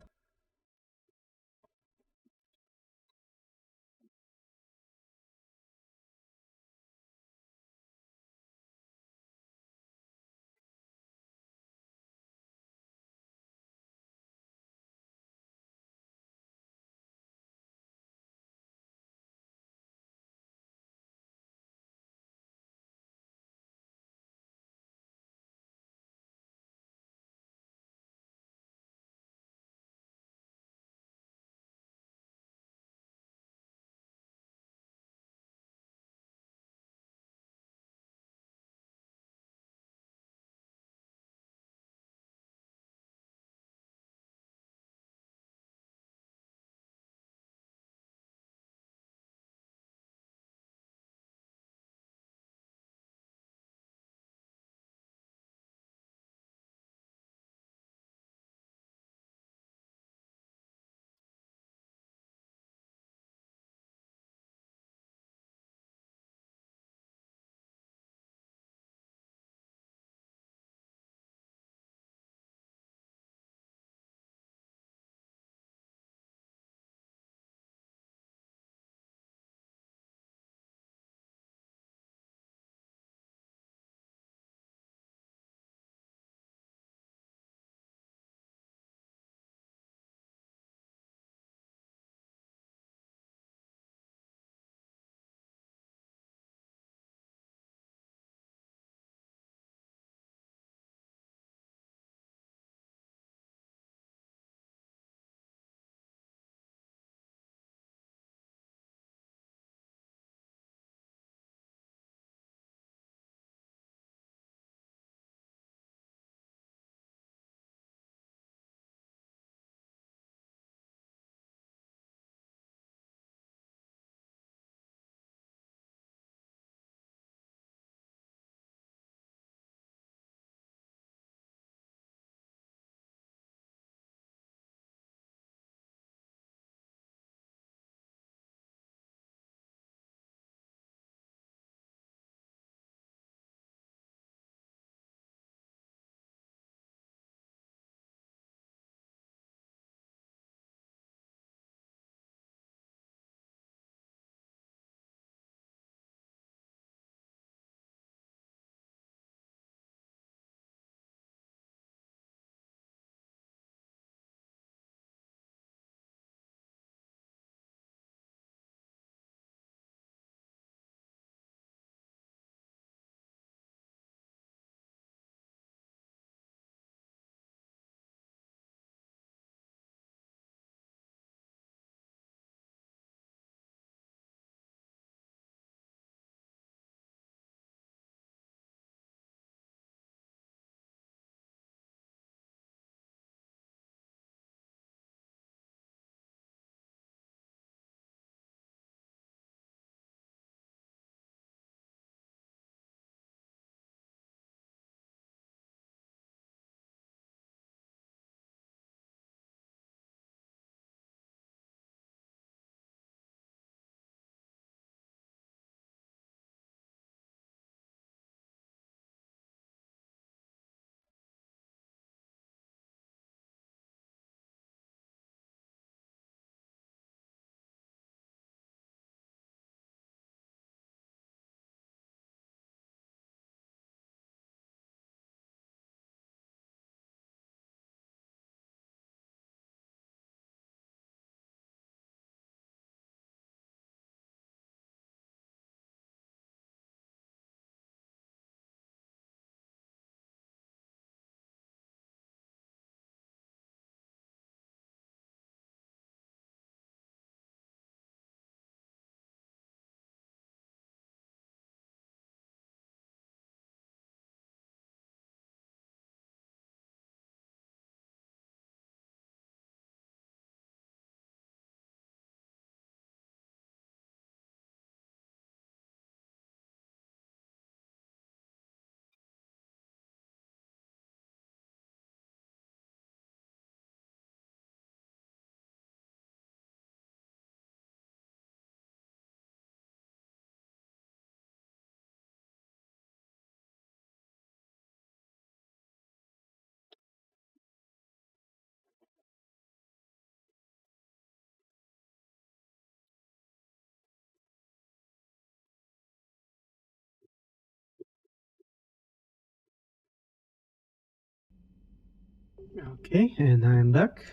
Okay, and I'm back.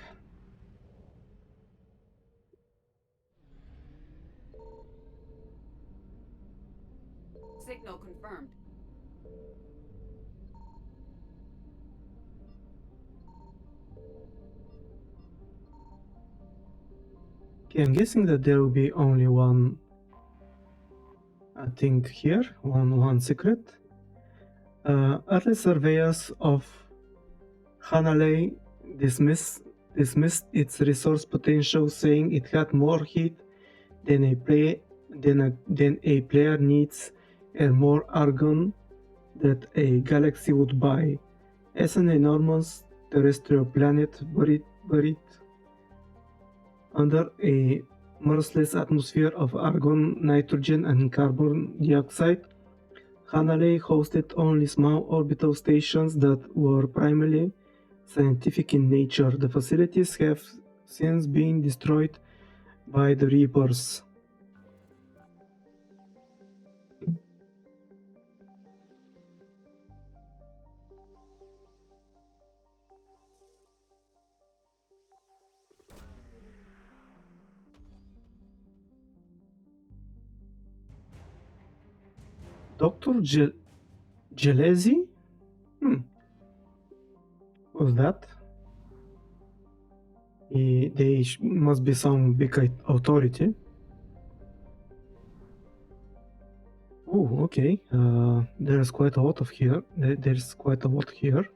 Signal confirmed. Okay, I'm guessing that there will be only one thing here, one secret. Early surveyors of Hanalei dismissed its resource potential, saying it had more heat than a player needs and more argon that a galaxy would buy. As an enormous terrestrial planet buried under a merciless atmosphere of argon, nitrogen, and carbon dioxide, Hanalei hosted only small orbital stations that were primarily scientific in nature. The facilities have since been destroyed by the Reapers. Dr. Gelezi? Who's that? They must be some big authority. Oh, okay. There's quite a lot of here. There's quite a lot here.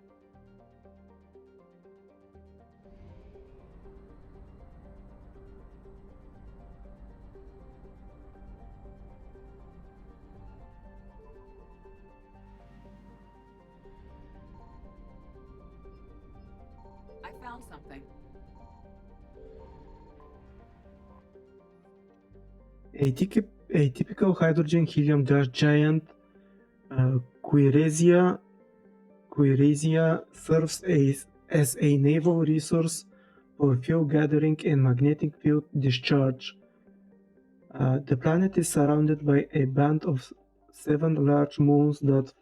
I found something. A typical hydrogen-helium gas giant, Quirezia serves as a naval resource for fuel gathering and magnetic field discharge. The planet is surrounded by a band of 7 large moons that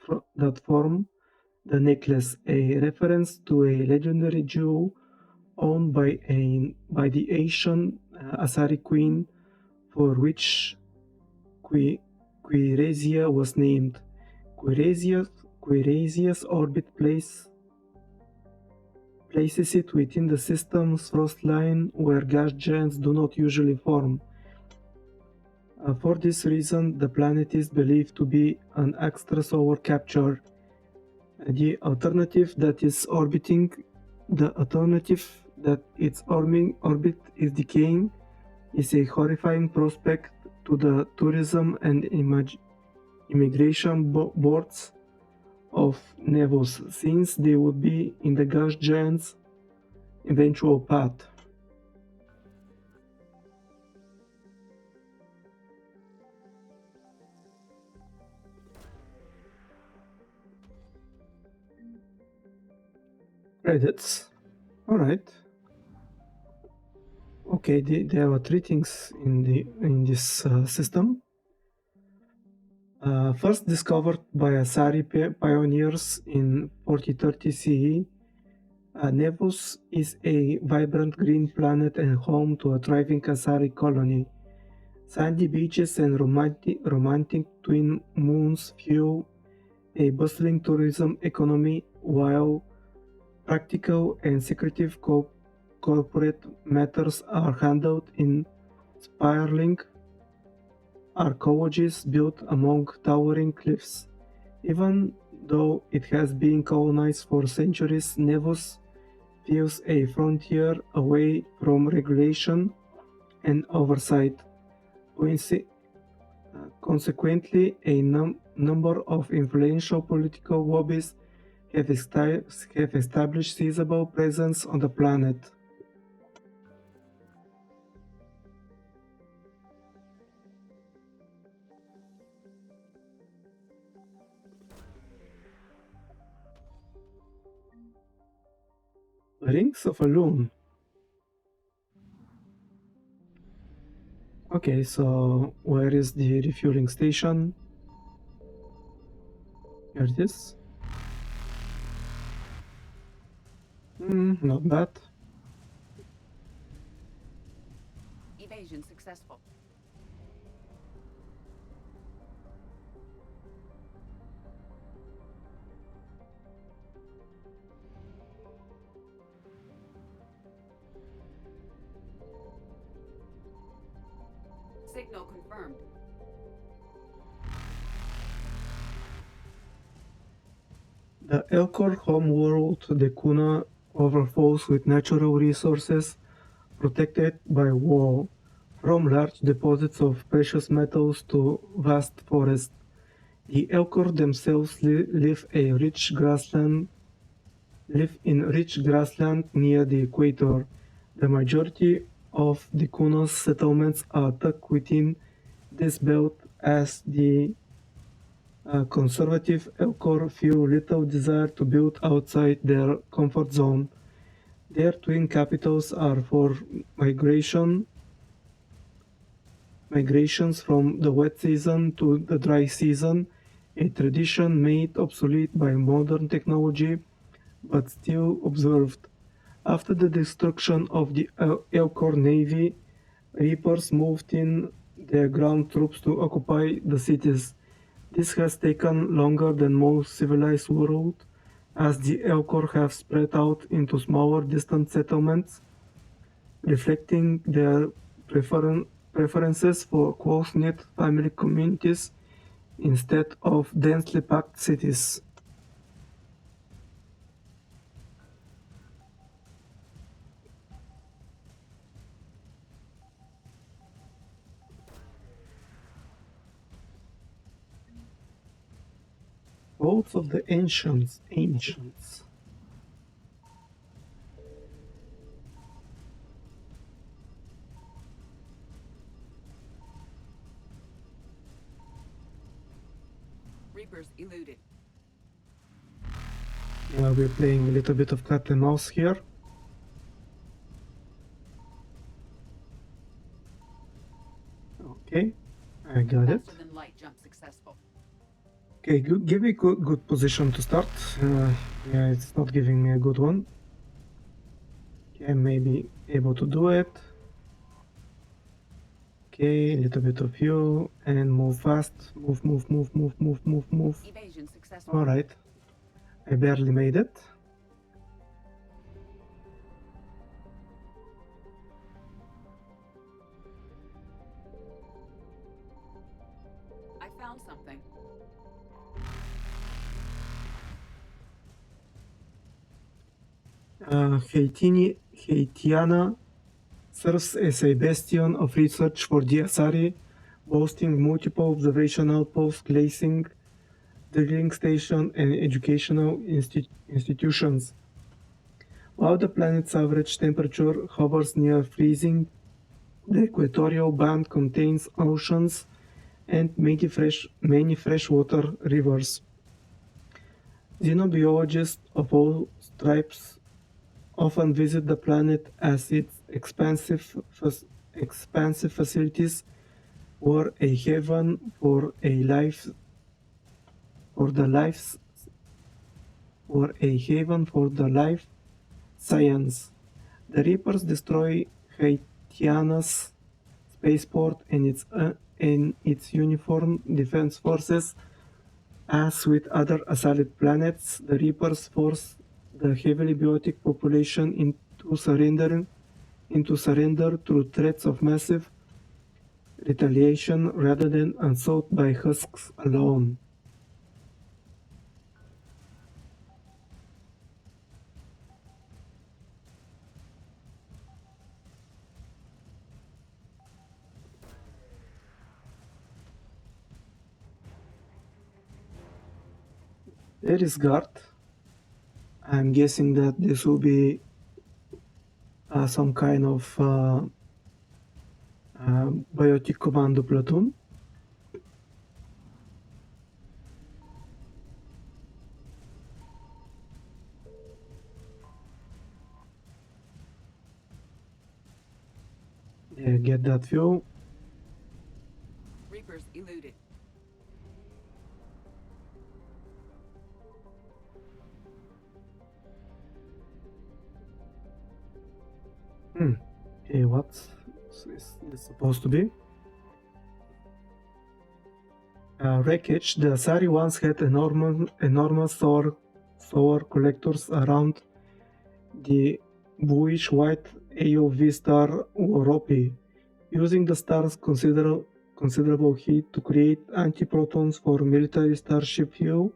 form the necklace, a reference to a legendary jewel owned by the Asian Asari queen, for which Quirezia was named. Quirezia's orbit places it within the system's frost line, where gas giants do not usually form. For this reason, the planet is believed to be an extrasolar capture. The alternative that its orbit is decaying is a horrifying prospect to the tourism and immigration boards of Nevos, since they would be in the gas giant's eventual path. Credits. Alright. Okay, there are 3 things in this system. First discovered by Asari pioneers in 4030 CE, Nevus is a vibrant green planet and home to a thriving Asari colony. Sandy beaches and romantic twin moons fuel a bustling tourism economy, while practical and secretive corporate matters are handled in spiraling arcologies built among towering cliffs. Even though it has been colonized for centuries, Nevus feels a frontier away from regulation and oversight. Consequently, a number of influential political lobbies have established sizable presence on the planet. Rings of a Loon. Okay, so where is the refueling station? Here it is. Not bad. Evasion successful. Signal confirmed. The Elcor homeworld, the Kuna, overflows with natural resources protected by wall, from large deposits of precious metals to vast forests. The Elcor themselves live in rich grassland near the equator. The majority of the Kuna's settlements are tucked within this belt as the conservative Elcor feel little desire to build outside their comfort zone. Their twin capitals are for migrations from the wet season to the dry season, a tradition made obsolete by modern technology but still observed. After the destruction of the Elcor Navy, Reapers moved in their ground troops to occupy the cities. This has taken longer than most civilized world, as the Elcor have spread out into smaller distant settlements, reflecting their preferences for close-knit family communities instead of densely packed cities. Votes of the ancients. Reapers eluded. We're playing a little bit of cat and mouse here. Okay, I got it. Faster than light jump successful. Okay, give me good position to start. Yeah, it's not giving me a good one. Okay, maybe able to do it. Okay, a little bit of you and move fast. Move. Evasion successful. All right, I barely made it. I found something. Haitiana serves as a bastion of research for the Asari, boasting multiple observation outposts, glazing, drilling station, and educational institutions. While the planet's average temperature hovers near freezing, the equatorial band contains oceans and many freshwater rivers. Xenobiologists of all stripes often visit the planet as its expansive facilities were a haven for life science. The Reapers destroy Haitiana's spaceport and its uniformed defense forces. As with other Assarid planets, the Reapers force the heavily biotic population into surrender through threats of massive retaliation rather than assault by husks alone. There is guard. I'm guessing that this will be some kind of biotic commando platoon. Yeah, get that fuel. Reapers eluded. Okay, what is this supposed to be? Wreckage. The Asari once had enormous solar collectors around the bluish white AOV star Oropi, using the star's considerable heat to create antiprotons for military starship fuel.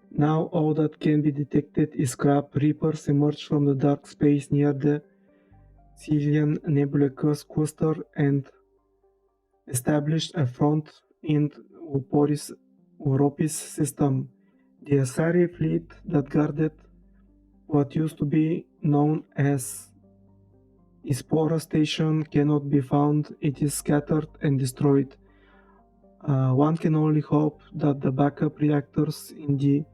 Now all that can be detected is scrap. Reapers emerged from the dark space near the Cillian Nebula cluster and established a front in Oropi's system. The Asari fleet that guarded what used to be known as Ispora Station cannot be found. It is scattered and destroyed. One can only hope that the backup reactors in the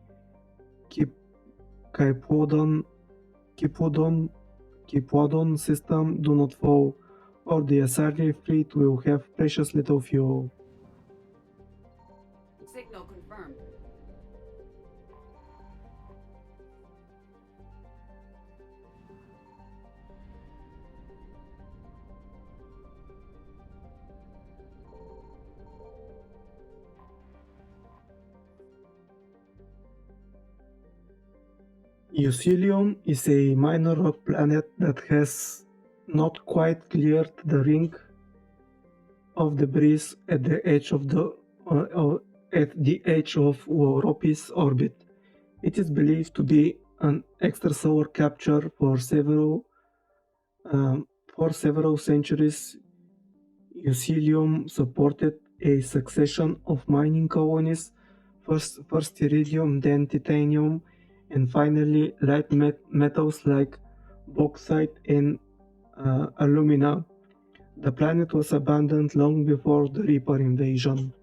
Kipodon system do not fall, or the Asari fleet will have precious little fuel. Signal confirmed. Eucelium is a minor rock planet that has not quite cleared the ring of debris at the edge of Oropi's orbit. It is believed to be an extrasolar capture for several centuries. Eucelium supported a succession of mining colonies, first iridium, then titanium, and finally light metals like bauxite and alumina. The planet was abandoned long before the Reaper invasion.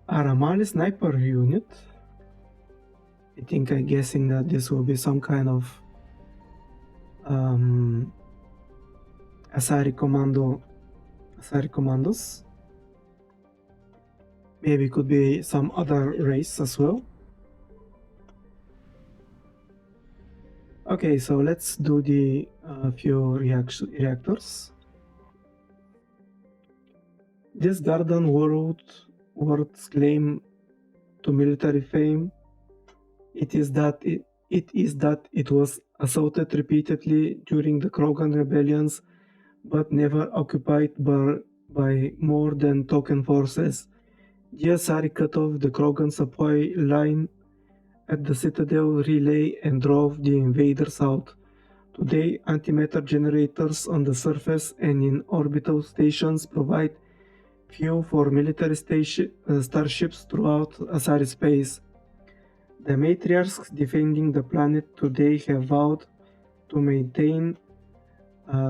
Aramali sniper unit. I think I'm guessing that this will be some kind of Asari commandos. Maybe it could be some other race as well. Okay, so let's do the few reactors. This garden world's claim to military fame it is that it was assaulted repeatedly during the Krogan rebellions, but never occupied by more than token forces. The Asari cut off the Krogan supply line at the Citadel relay and drove the invaders out. Today, antimatter generators on the surface and in orbital stations provide fuel for military starships throughout Asari space. The matriarchs defending the planet today have vowed to maintain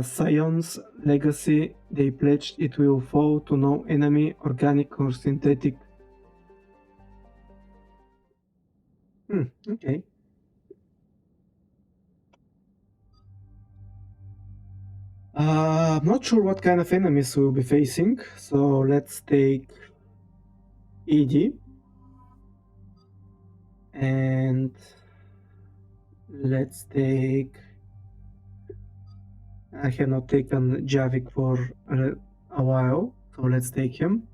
Sion's legacy. They pledged it will fall to no enemy, organic or synthetic. Okay. I'm not sure what kind of enemies we'll be facing, so let's take ED and let's take. I have not taken Javik for a while, so let's take him.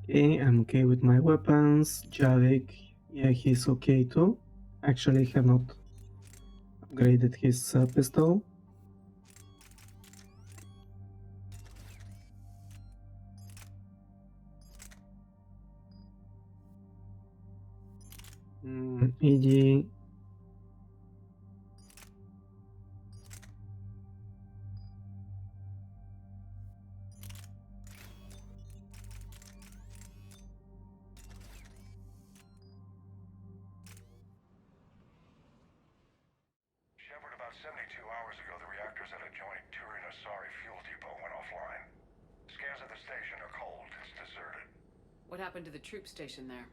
Okay, I'm okay with my weapons. Javik, yeah, he's okay too. Actually, have not upgraded his pistol. ED. Shepard, about 72 hours ago, the reactors at adjoining Turin Asari fuel depot went offline. Scans of the station are cold. It's deserted. What happened to the troop station there?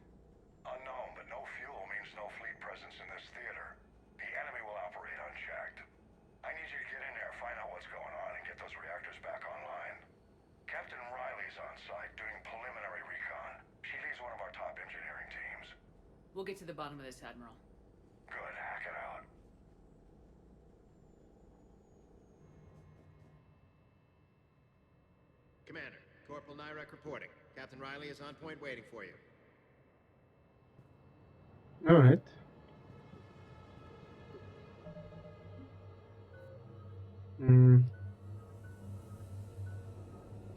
Unknown, but no fuel means no fleet presence in this theater. We'll get to the bottom of this, Admiral. Good, hack it out. Commander, Corporal Nyrek reporting. Captain Riley is on point waiting for you. Alright.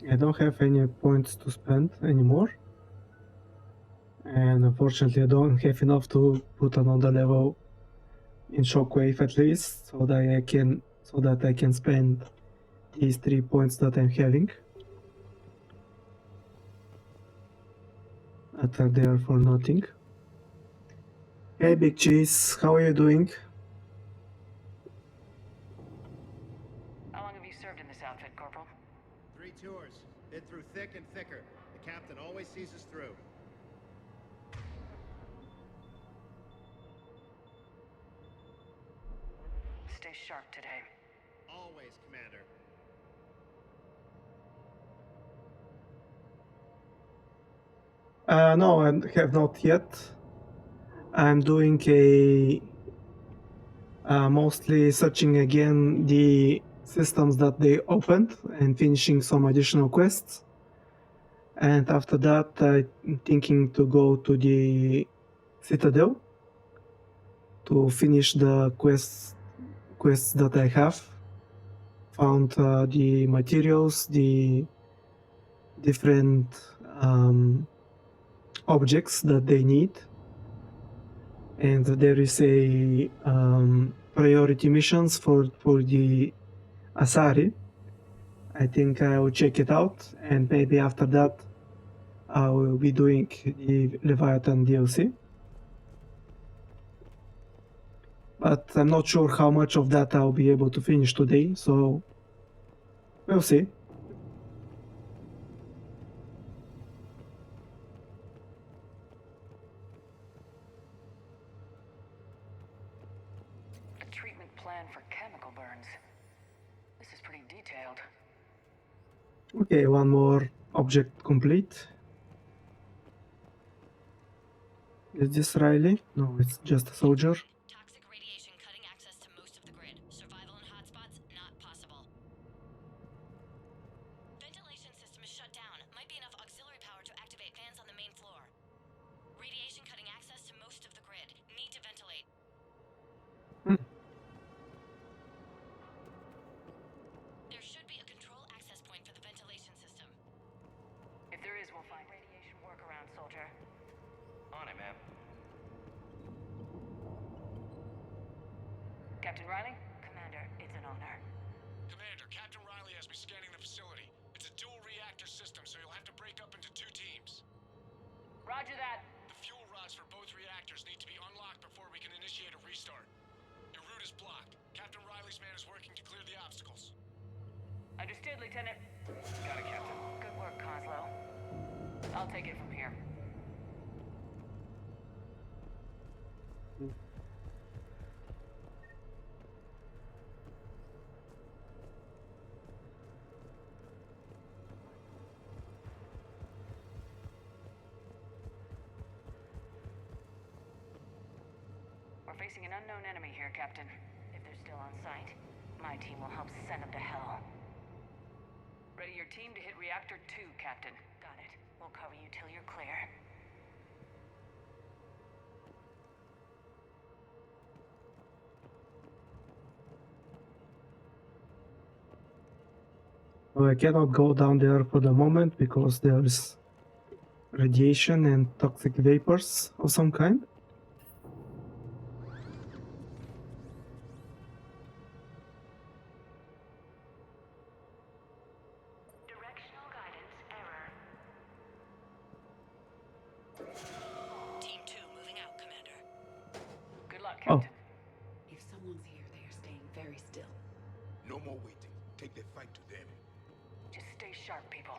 I don't have any points to spend anymore. And unfortunately I don't have enough to put another level in Shockwave at least, so that I can spend these 3 points that I'm having. That are there for nothing. Hey Big Cheese, how are you doing? How long have you served in this outfit, Corporal? 3 tours. Been through thick and thicker. The captain always sees us through. Stay sharp today. Always, Commander. No, I have not yet. I'm doing mostly searching again the systems that they opened and finishing some additional quests. And after that, I'm thinking to go to the Citadel to finish the quests that I have. Found the materials, the different objects that they need. And there is a priority missions for the Asari. I think I will check it out, and maybe after that I will be doing the Leviathan DLC. But I'm not sure how much of that I'll be able to finish today, so we'll see. A treatment plan for chemical burns. This is pretty detailed. Okay, one more object complete. Is this Riley? No, it's just a soldier. Toxic radiation cutting access to most of the grid. Survival in hotspots not possible. Ventilation system is shut down. Might be enough auxiliary power to activate fans on the main floor. Radiation cutting access to most of the grid. Need to ventilate. There should be a control access point for the ventilation system. If there is, we'll find radiation workaround, soldier. On it, ma'am. Captain Riley? Commander, it's an honor. Commander, Captain Riley has me scanning the facility. It's a dual reactor system, so you'll have to break up into 2 teams. Roger that. The fuel rods for both reactors need to be unlocked before we can initiate a restart. Your route is blocked. Captain Riley's man is working to clear the obstacles. Understood, Lieutenant. Got it, Captain. Good work, Coslow. I'll take it from here. We're facing an unknown enemy here, Captain. If they're still on site, my team will help send them to hell. Ready your team to hit Reactor 2, Captain. Got it. We'll cover you till you're clear. So I cannot go down there for the moment because there's radiation and toxic vapors of some kind. Directional guidance error. Team 2 moving out, Commander. Good luck, Oh, Captain. If someone's here, they are staying very still. No more waiting. Take the fight to them. Just stay sharp, people.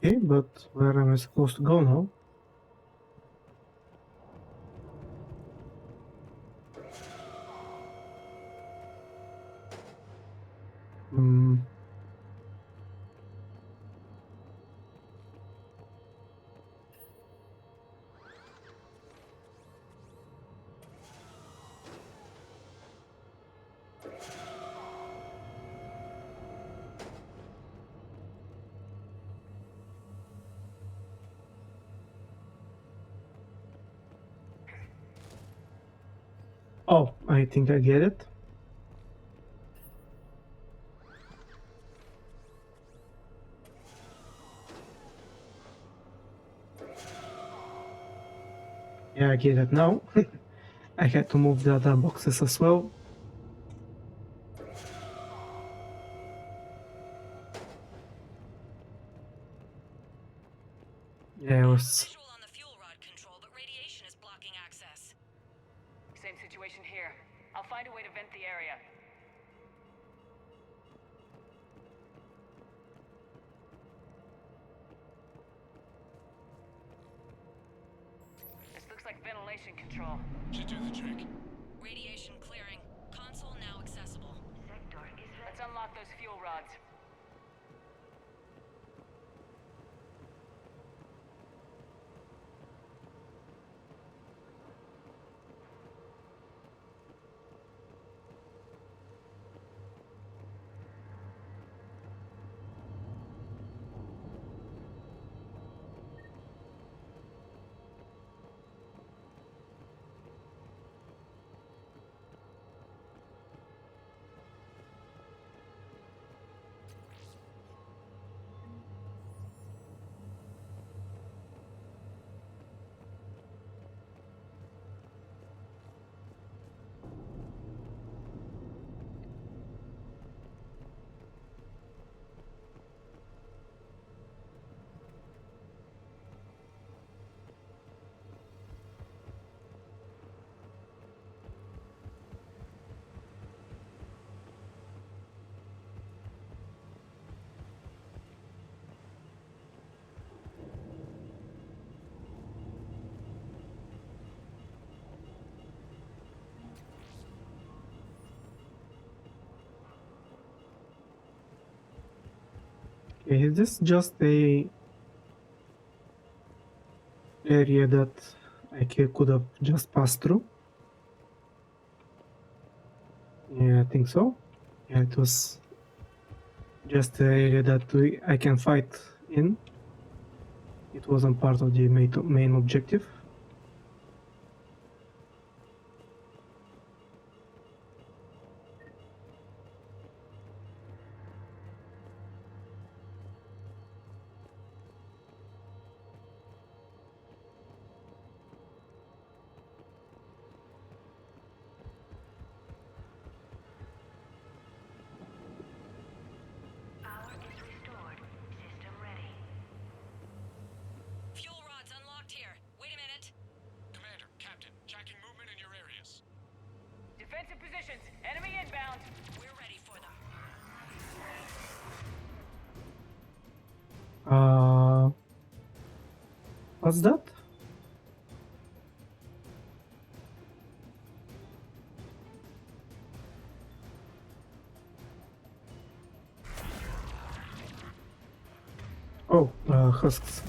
Okay, but where am I supposed to go now? Hmm. Oh, I think I get it. Yeah, I get it now. I had to move the other boxes as well. Yeah, I was... Same situation here. I'll find a way to vent the area. This looks like ventilation control. Should do the trick. Radiation clearing. Console now accessible. Let's unlock those fuel rods. Okay, is this just a area that I could have just passed through? Yeah, I think so. Yeah, it was just the area that I can fight in. It wasn't part of the main objective. Fuel rods unlocked here. Wait a minute. Commander, Captain, tracking movement in your areas. Defensive positions. Enemy inbound. We're ready for them. What's that? Oh, husks.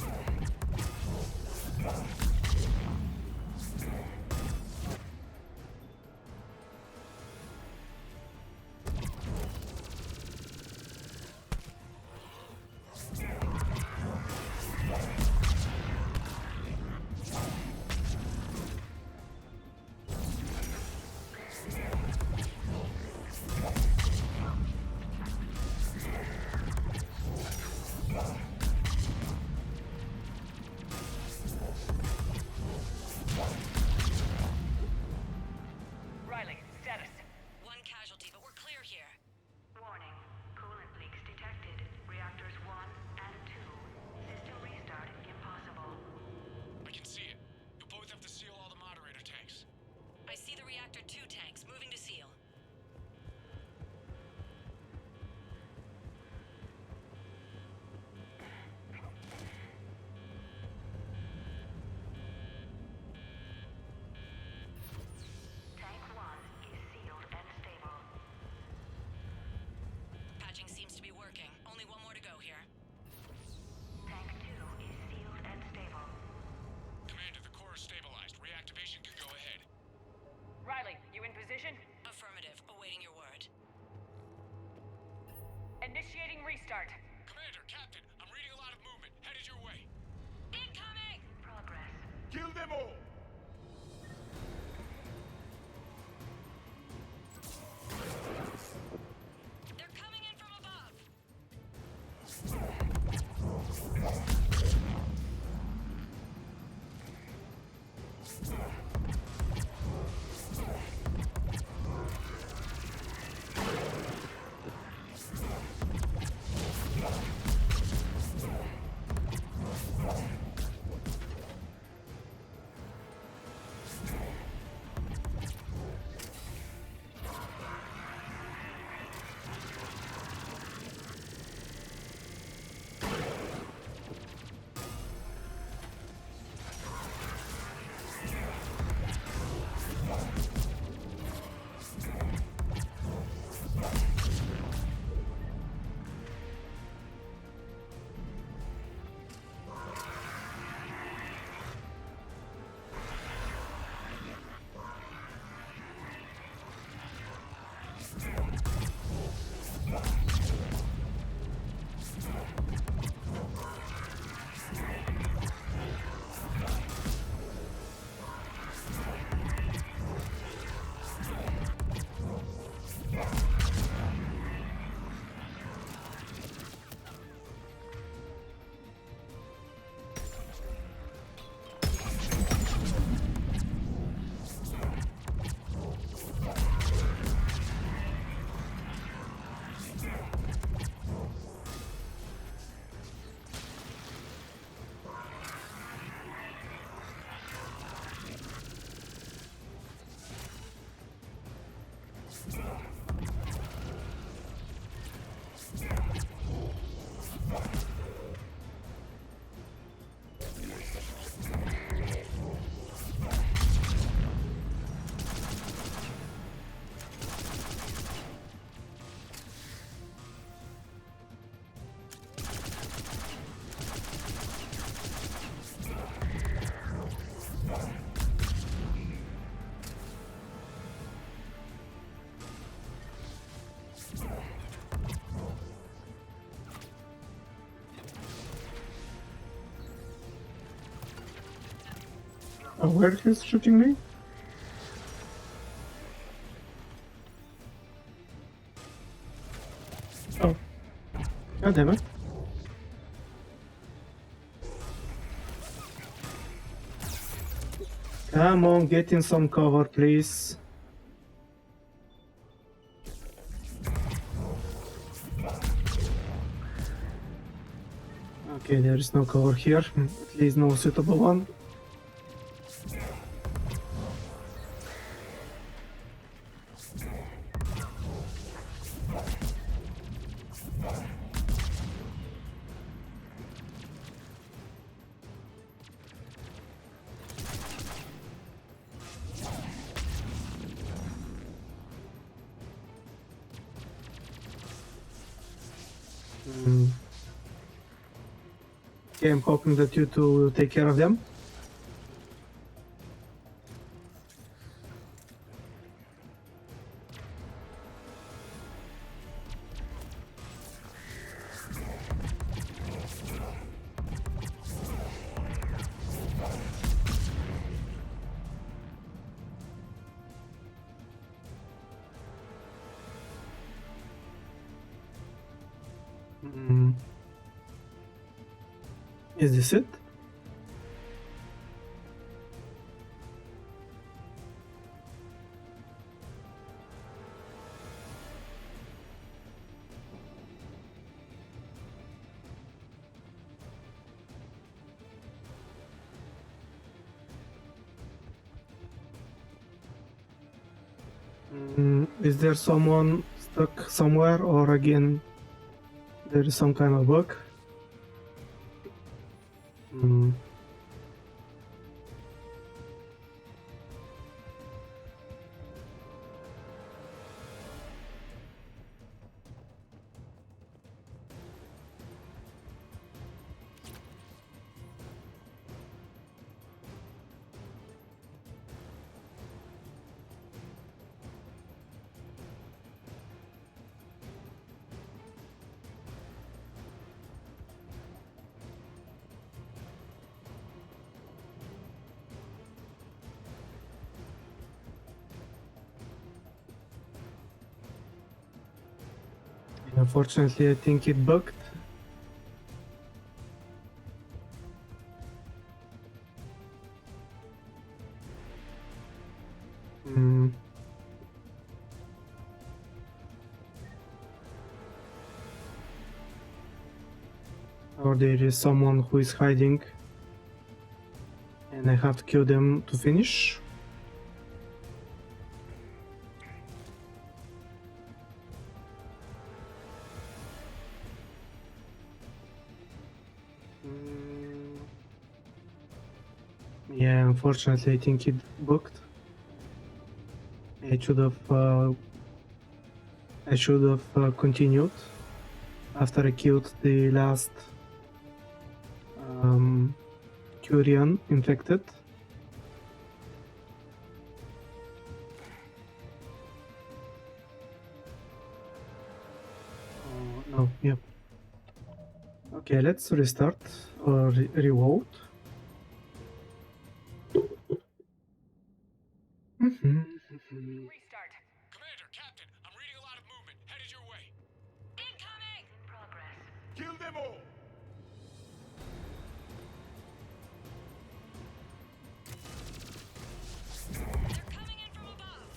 ammo! They're coming in from above. Oh, where he's shooting me? Oh. God damn it. Come on, get in some cover, please. Okay, there is no cover here. At least no suitable one. Okay, I'm hoping that you two will take care of them. Is this it? Is there someone stuck somewhere, or again there is some kind of bug? Unfortunately, I think it bugged. Or there is someone who is hiding and I have to kill them to finish. Yeah, unfortunately I think it bugged. I should have continued after I killed the last Curian infected. No, yeah. Okay, let's restart or reload. Restart. Commander, Captain, I'm reading a lot of movement. Headed your way. Incoming! Progress. Kill them all! They're coming in from above!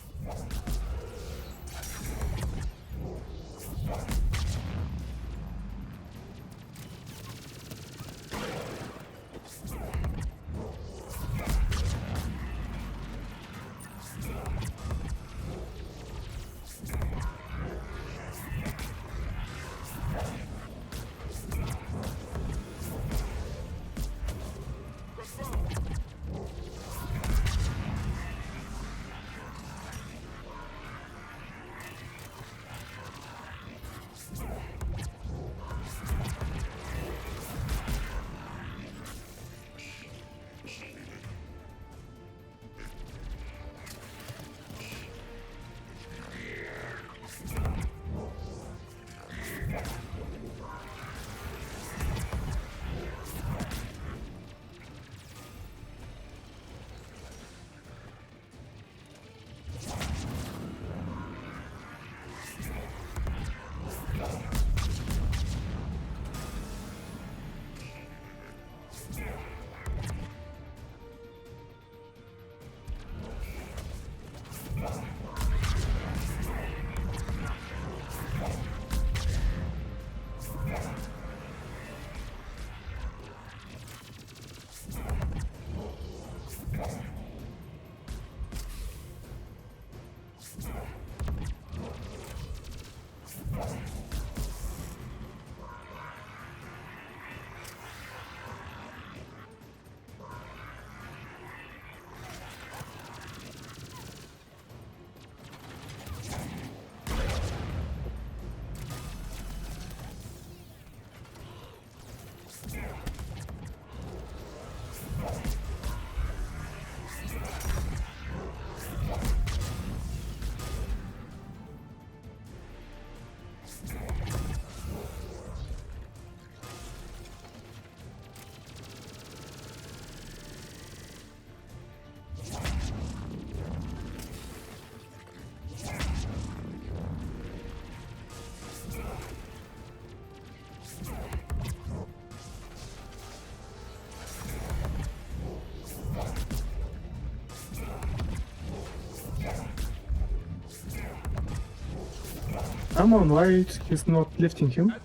Come on, why he's not lifting him?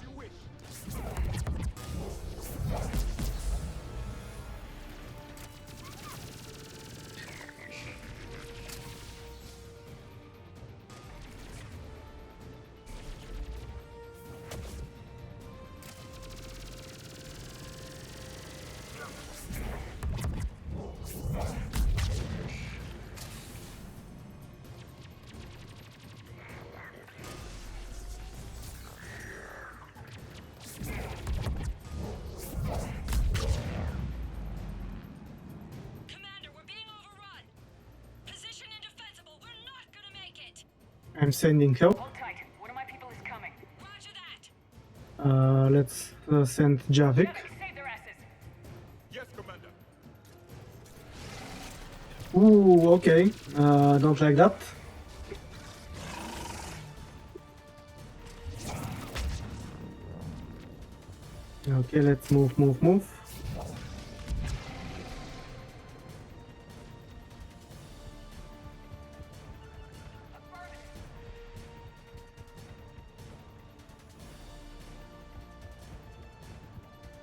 I'm sending help. Hold tight. One of my people is coming. Roger that. Let's send Javik. Save their asses. Yes, Commander. Ooh, okay. Don't like that. Okay, let's move.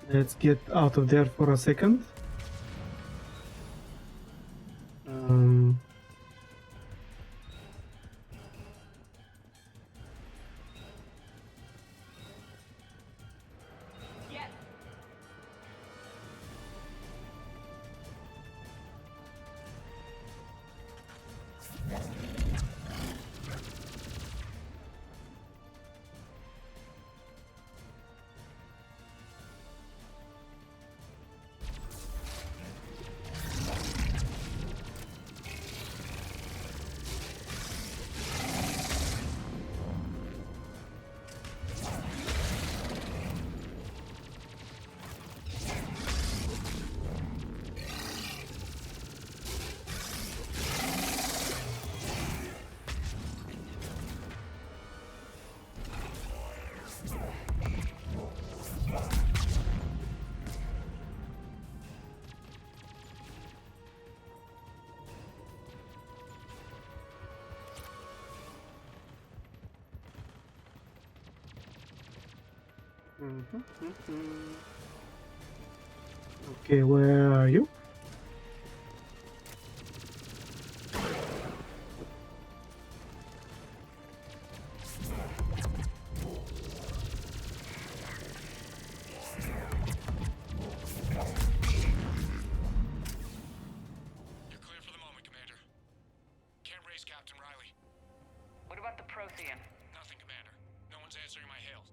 Let's get out of there for a second. Okay, where are you? You're clear for the moment, Commander. Can't raise Captain Riley. What about the Prothean? Nothing, Commander. No one's answering my hails.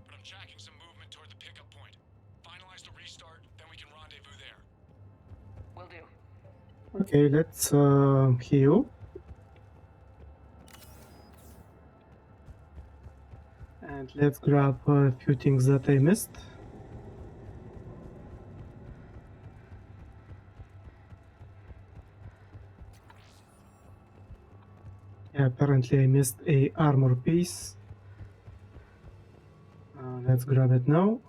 But I'm tracking some movement toward the pickup point. Finalize the restart, then we can rendezvous there. Will do. Okay, let's heal. And let's grab a few things that I missed. Yeah, apparently I missed a armor piece. Let's grab it now.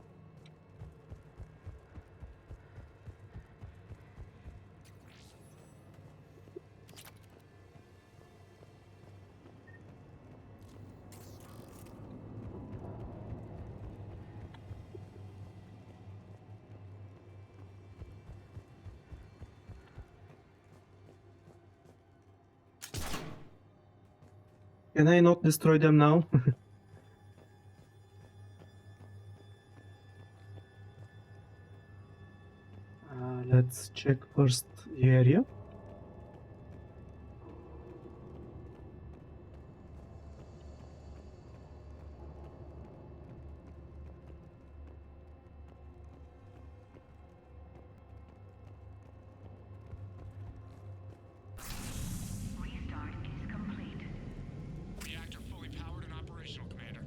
Can I not destroy them now? Let's check first the area. Restart is complete. Reactor fully powered and operational, Commander.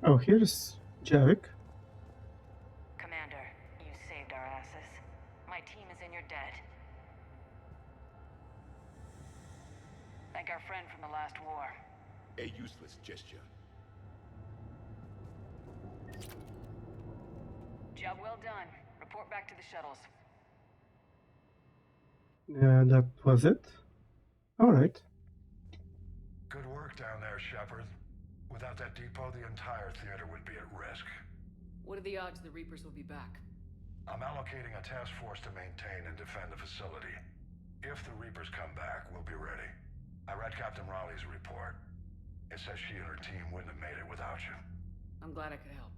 Oh, here's Javik. Commander, you saved our asses. My team is in your debt. Thank our friend from the last war. A useless gesture. Job well done. Report back to the shuttles. That was it. All right. Good work down there, Shepard. Without that depot, the entire theater would be at risk. What are the odds the Reapers will be back? I'm allocating a task force to maintain and defend the facility. If the Reapers come back, we'll be ready. I read Captain Raleigh's report. It says she and her team wouldn't have made it without you. I'm glad I could help.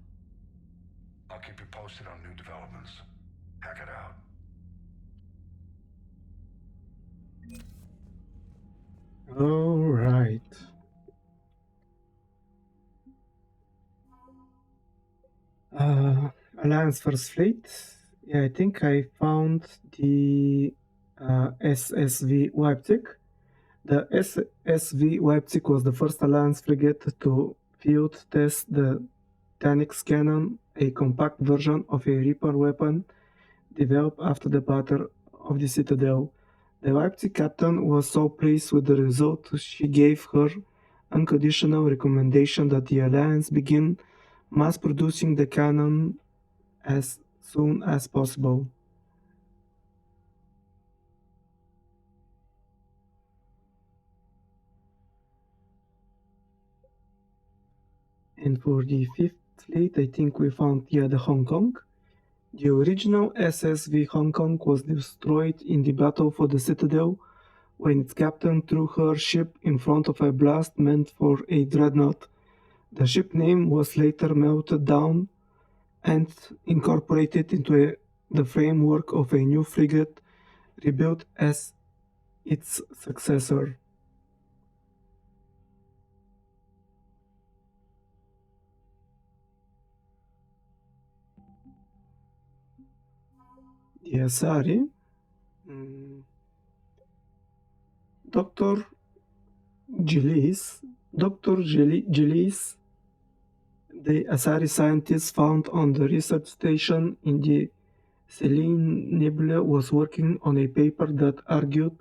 I'll keep you posted on new developments. Hack it out. All right. Alliance First Fleet. Yeah, I think I found the SSV Leipzig. The SSV Leipzig was the first Alliance frigate to field test the Tanix cannon, a compact version of a Reaper weapon developed after the Battle of the Citadel. The Leipzig captain was so pleased with the result she gave her unconditional recommendation that the Alliance begin mass producing the cannon as soon as possible. And for the fifth fleet, I think we found the Hong Kong. The original SSV Hong Kong was destroyed in the battle for the Citadel when its captain threw her ship in front of a blast meant for a dreadnought. The ship name was later melted down and incorporated into the framework of a new frigate rebuilt as its successor. The Asari, Dr. Gillies, the Asari scientist found on the research station in the Selene Nebula, was working on a paper that argued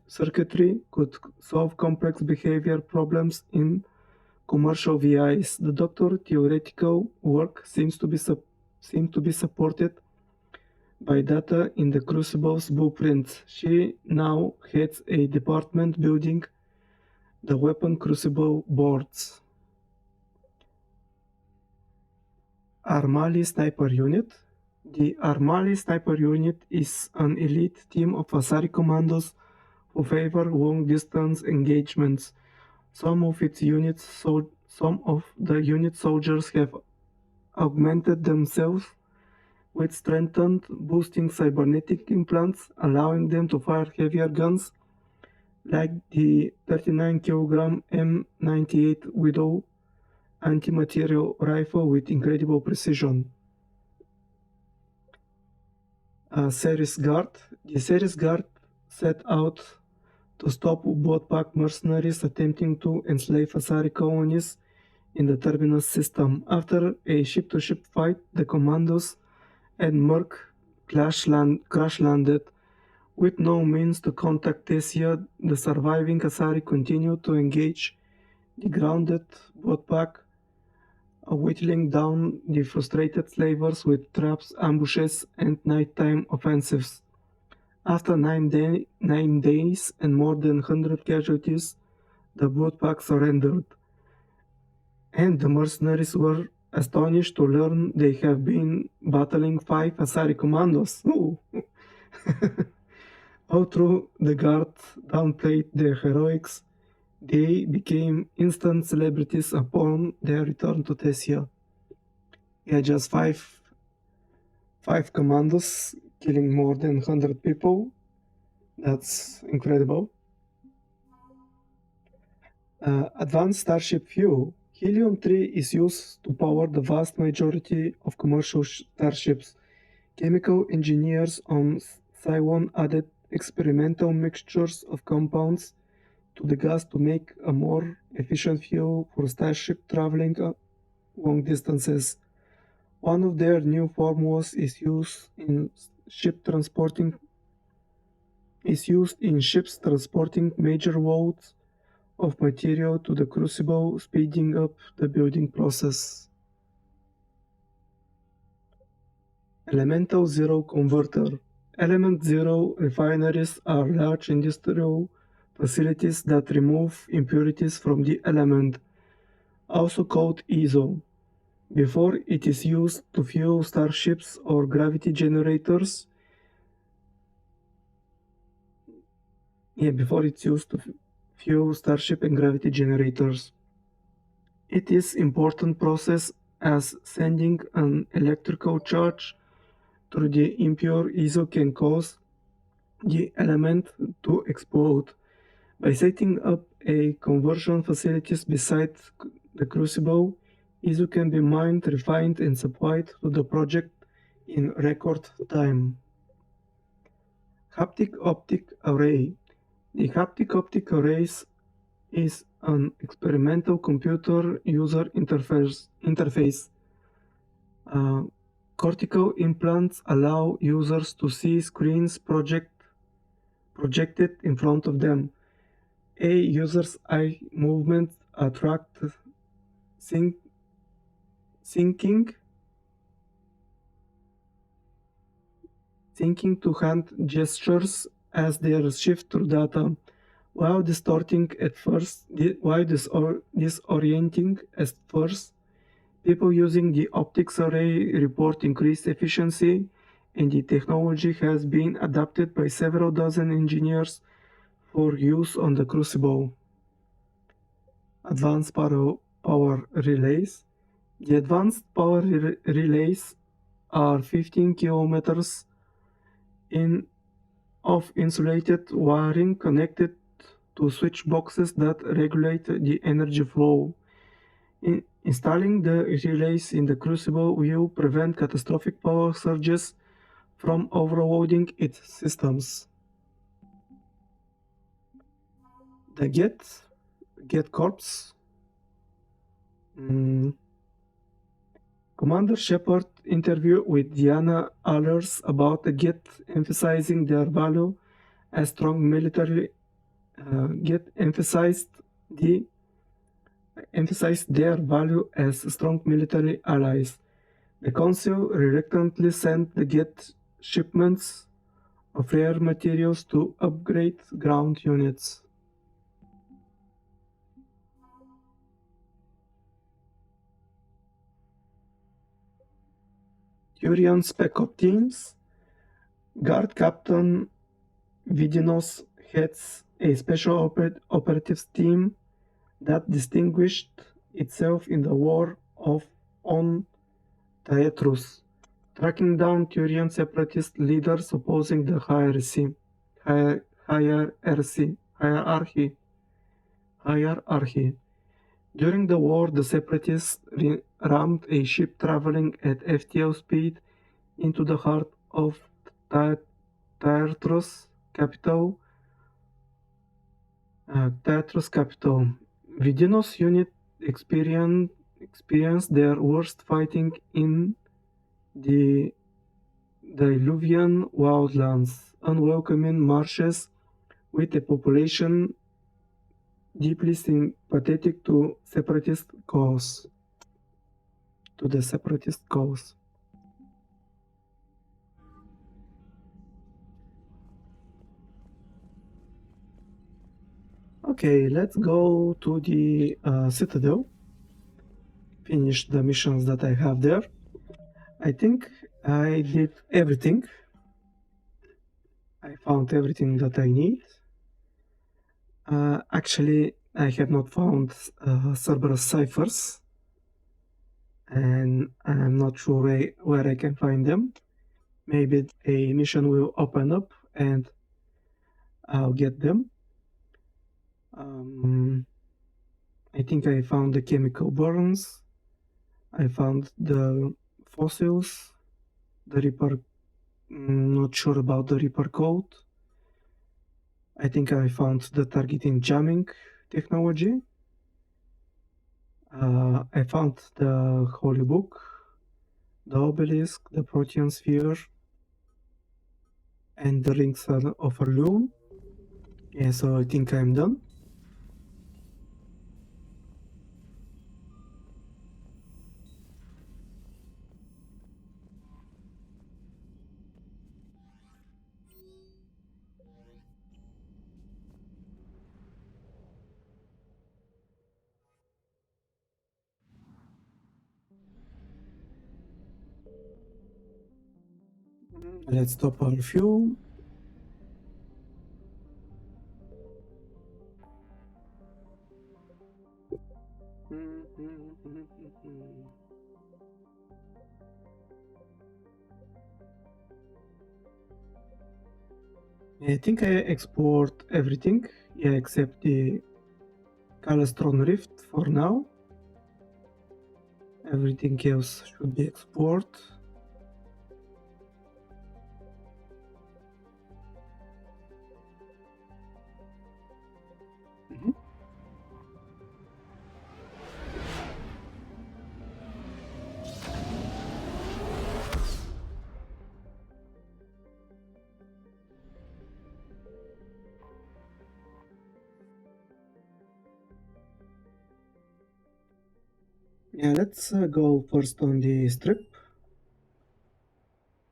circuitry could solve complex behavior problems in commercial VIs. The doctor's theoretical work seemed to be supported by data in the Crucible's blueprints. She now heads a department building the weapon Crucible boards. Armali Sniper Unit. The Armali Sniper Unit is an elite team of Asari commandos who favor long-distance engagements. Some of the unit soldiers have augmented themselves with strengthened, boosting cybernetic implants, allowing them to fire heavier guns like the 39 kg M98 Widow anti-material rifle with incredible precision. Series Guard. The Series Guard set out to stop both pack mercenaries attempting to enslave Asari colonies in the Terminus system. After a ship-to-ship fight, the commandos and Merc crash landed. With no means to contact Tessia, the surviving Asari continued to engage the grounded boat pack, whittling down the frustrated slavers with traps, ambushes, and nighttime offensives. After 9 days and more than 100 casualties, the boat pack surrendered, and the mercenaries were astonished to learn they have been battling 5 Asari commandos. Ooh. Although the guard downplayed their heroics, they became instant celebrities upon their return to Tessia. Yeah, just five commandos killing more than 100 people. That's incredible. Advanced Starship Fuel. Helium-3 is used to power the vast majority of commercial starships. Chemical engineers on Cylon added experimental mixtures of compounds to the gas to make a more efficient fuel for starship traveling long distances. One of their new formulas is used in ships transporting major loads of material to the crucible, speeding up the building process. Elemental Zero Converter. Element Zero refineries are large industrial facilities that remove impurities from the element, also called ESO, before it is used to fuel starships or gravity generators. Before it's used to fuel starship and gravity generators. It is important process as sending an electrical charge through the impure ESO can cause the element to explode. By setting up a conversion facilities beside the crucible, ESO can be mined, refined, and supplied to the project in record time. Haptic Optic Array. The Haptic Optic Array is an experimental computer user interface. Cortical implants allow users to see screens projected in front of them. A user's eye movement attract thinking to hand gestures as they shift through data. While distorting at first, while disorienting at first, people using the optics array report increased efficiency, and the technology has been adapted by several dozen engineers for use on the Crucible. Advanced power relays. The advanced power relays are 15 kilometers of insulated wiring connected to switch boxes that regulate the energy flow. Installing the relays in the Crucible will prevent catastrophic power surges from overloading its systems. The Get Corps. Commander Shepard interview with Diana Allers about the Get emphasizing their value as strong military Get emphasized their value as strong military allies. The Council reluctantly sent the Get shipments of rare materials to upgrade ground units. Turian Spec Op teams. Guard Captain Vidinos heads a special operatives team that distinguished itself in the war on Taetrus, tracking down Turian separatist leaders opposing the hierarchy. During the war, the separatists rammed a ship traveling at FTL speed into the heart of Taetrus capital. Vidinos unit experienced their worst fighting in the Diluvian wildlands, unwelcoming marshes with a population deeply sympathetic to the separatist cause. Okay, let's go to the Citadel. Finish the missions that I have there. I think I did everything. I found everything that I need. Actually, I have not found Cerberus ciphers, and I'm not sure where I can find them. Maybe a mission will open up and I'll get them. I think I found the chemical burns. I found the fossils, the Reaper. Not sure about the Reaper code. I think I found the targeting jamming technology. I found the Holy Book, the Obelisk, the Protean Sphere, and the Rings of Arlune. Yeah, so I think I'm done. Let's stop our fuel. I think I export everything, yeah, except the Calastron Rift for now. Everything else should be export. Yeah, let's go first on the strip.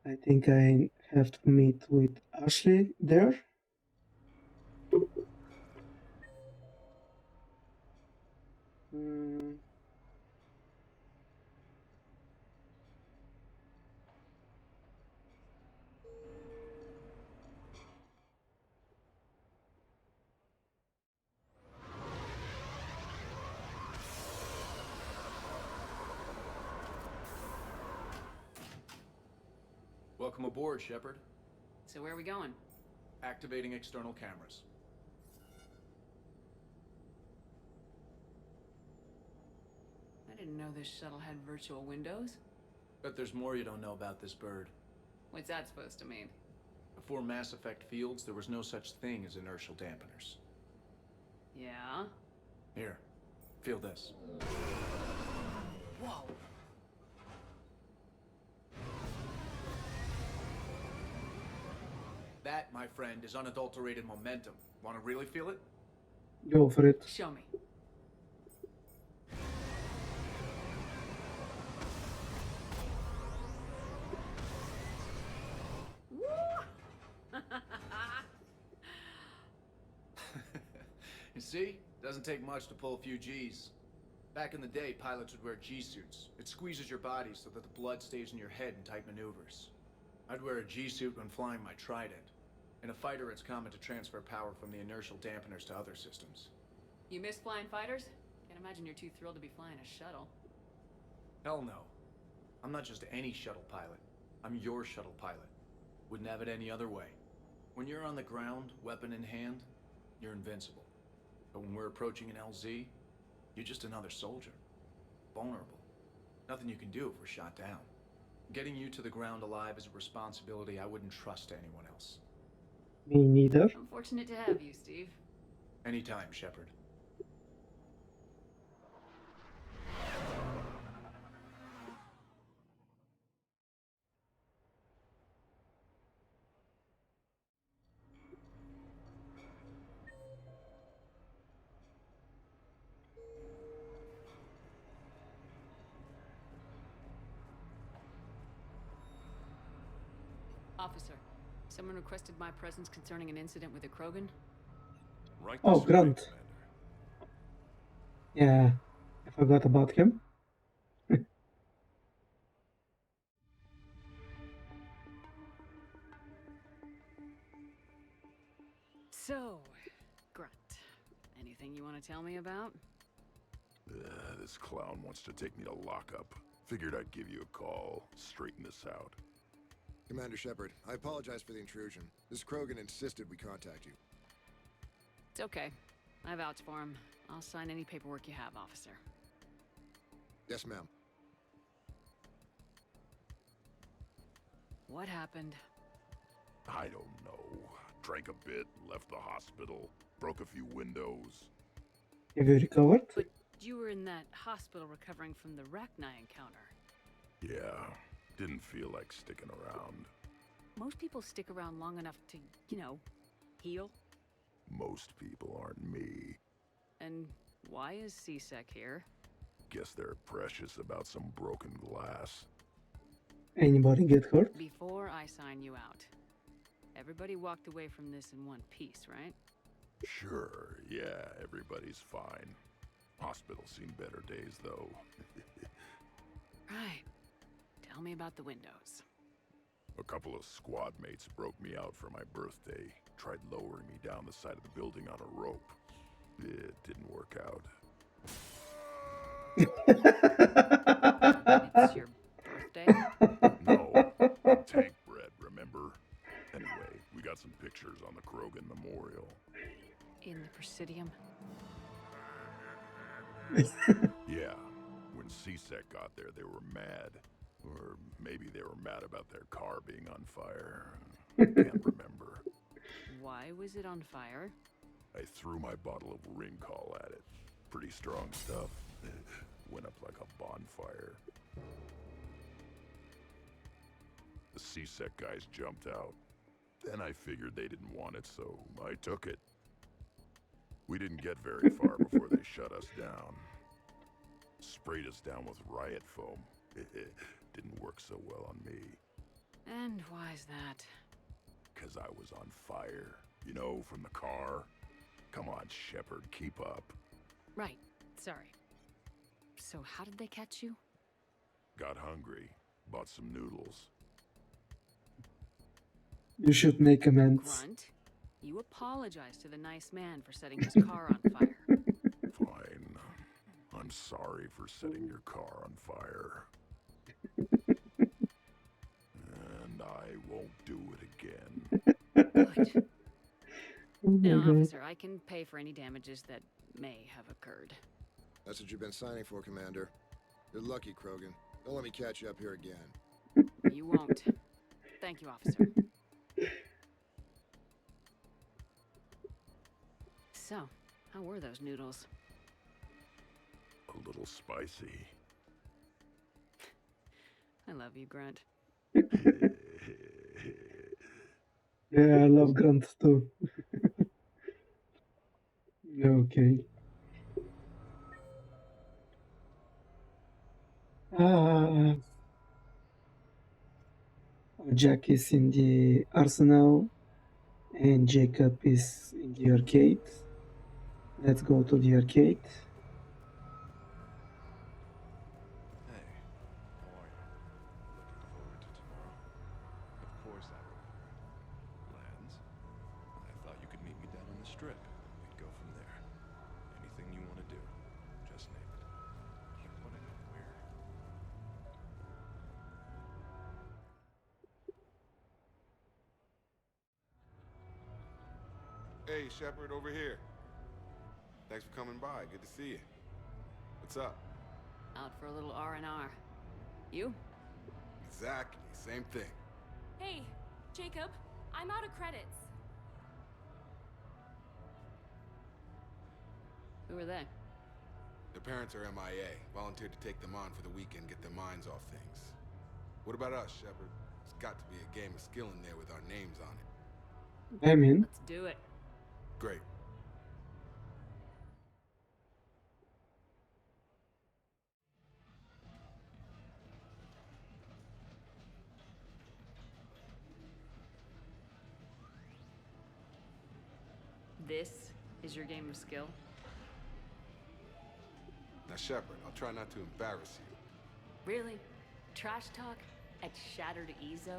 I think I have to meet with Ashley there. Mm, Welcome aboard, Shepard. So where are we going? Activating external cameras. I didn't know this shuttle had virtual windows. Bet there's more you don't know about this bird. What's that supposed to mean? Before Mass Effect fields, there was no such thing as inertial dampeners. Yeah? Here, feel this. Whoa! That, my friend, is unadulterated momentum. Want to really feel it? Go for it. Show me. You see? Doesn't take much to pull a few G's. Back in the day, pilots would wear G-suits. It squeezes your body so that the blood stays in your head in tight maneuvers. I'd wear a G-suit when flying my Trident. In a fighter, it's common to transfer power from the inertial dampeners to other systems. You miss flying fighters? Can't imagine you're too thrilled to be flying a shuttle. Hell no. I'm not just any shuttle pilot. I'm your shuttle pilot. Wouldn't have it any other way. When you're on the ground, weapon in hand, you're invincible. But when we're approaching an LZ, you're just another soldier. Vulnerable. Nothing you can do if we're shot down. Getting you to the ground alive is a responsibility I wouldn't trust to anyone else. Me neither. I'm fortunate to have you, Steve. Anytime, Shepard. Officer, someone requested my presence concerning an incident with a Krogan. Right Oh, this way, Grant. Yeah, I forgot about him. So, Grunt, anything you want to tell me about? This clown wants to take me to lockup. Figured I'd give you a call, straighten this out. Commander Shepard, I apologize for the intrusion. This Krogan insisted we contact you. It's okay. I vouch for him. I'll sign any paperwork you have, officer. Yes, ma'am. What happened? I don't know. Drank a bit, left the hospital, broke a few windows. Have you recovered? But you were in that hospital recovering from the Rachni encounter. Yeah, didn't feel like sticking around. Most people stick around long enough to, you know, heal. Most people aren't me. And why is C-Sec here? Guess they're precious about some broken glass. Anybody get hurt? Before I sign you out, everybody walked away from this in one piece, right? Sure, yeah, everybody's fine. Hospital's seen better days, though. Right. Tell me about the windows. A couple of squad mates broke me out for my birthday. Tried lowering me down the side of the building on a rope. It didn't work out. It's your birthday? No, tank bread, remember? Anyway, we got some pictures on the Krogan Memorial. In the Presidium? Yeah, when C-Sec got there, they were mad. Or maybe they were mad about their car being on fire. Can't remember. Why was it on fire? I threw my bottle of Ringcall at it. Pretty strong stuff. Went up like a bonfire. The C-Sec guys jumped out. Then I figured they didn't want it, so I took it. We didn't get very far before they shut us down. sprayed us down with riot foam. Didn't work so well on me. And why's that? 'Cause I was on fire. You know, from the car. Come on, Shepard, keep up. Right. Sorry. So how did they catch you? Got hungry. Bought some noodles. You should make amends. Grunt, you apologize to the nice man for setting his car on fire. Fine. I'm sorry for setting your car on fire. And I won't do it again. Good. Oh my Now, God. officer, I can pay for any damages that may have occurred. That's what you've been signing for, Commander. You're lucky, Krogan. Don't let me catch you up here again. You won't. Thank you, officer. So, how were those noodles? A little spicy. I love you, Grunt. Yeah, I love Grunt too. Okay. Ah, Jack is in the arsenal and Jacob is in the arcade. Let's go to the arcade. Hey, how are you? Looking forward to tomorrow? Of course I remembered. Plans? I thought you could meet me down on the strip. We'd go from there. Anything you want to do, just name it. You want to know where? Hey, Shepard, over here. Thanks for coming by. Good to see you. What's up? Out for a little R&R. You? Exactly. Same thing. Hey, Jacob, I'm out of credits. Who are they? Their parents are MIA. Volunteered to take them on for the weekend, get their minds off things. What about us, Shepard? There's got to be a game of skill in there with our names on it. I'm in. Let's do it. Great. This is your game of skill? Now, Shepard, I'll try not to embarrass you. Really? Trash talk at Shattered Ezo?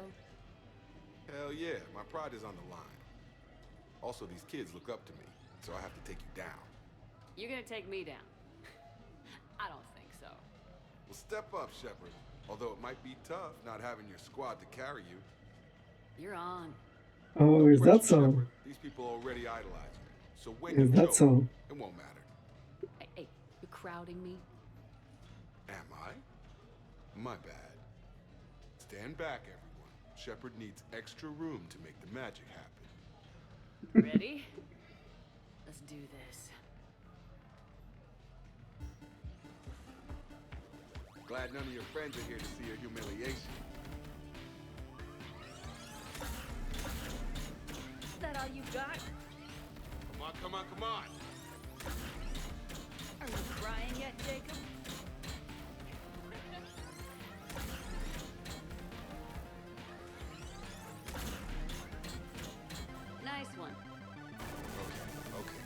Hell yeah, my pride is on the line. Also, these kids look up to me, so I have to take you down. You're gonna take me down? I don't think so. Well, step up, Shepard. Although it might be tough not having your squad to carry you. You're on. Oh, is that so? Shepard. These people already idolize you. So when Is you that choke, so? it won't matter. Hey, you're crowding me? Am I? My bad. Stand back, everyone. Shepard needs extra room to make the magic happen. Ready? Let's do this. Glad none of your friends are here to see your humiliation. Is that all you got? Come on, come on, come on! Are you crying yet, Jacob? Nice one. Okay.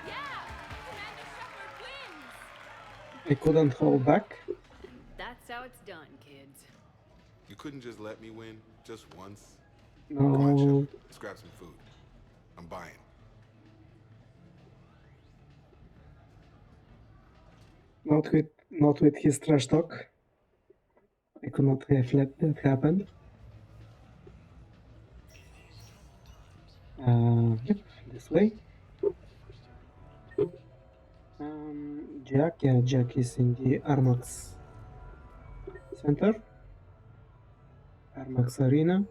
Yeah! Commander Shepard wins! I couldn't hold back. That's how it's done, kids. You couldn't just let me win, just once? No. Let's grab some food. I'm buying. Not with his trash talk. I could not have let that happen. Yep, this way. Jack, yeah, Jack is in the Armax Center. Armax Arena.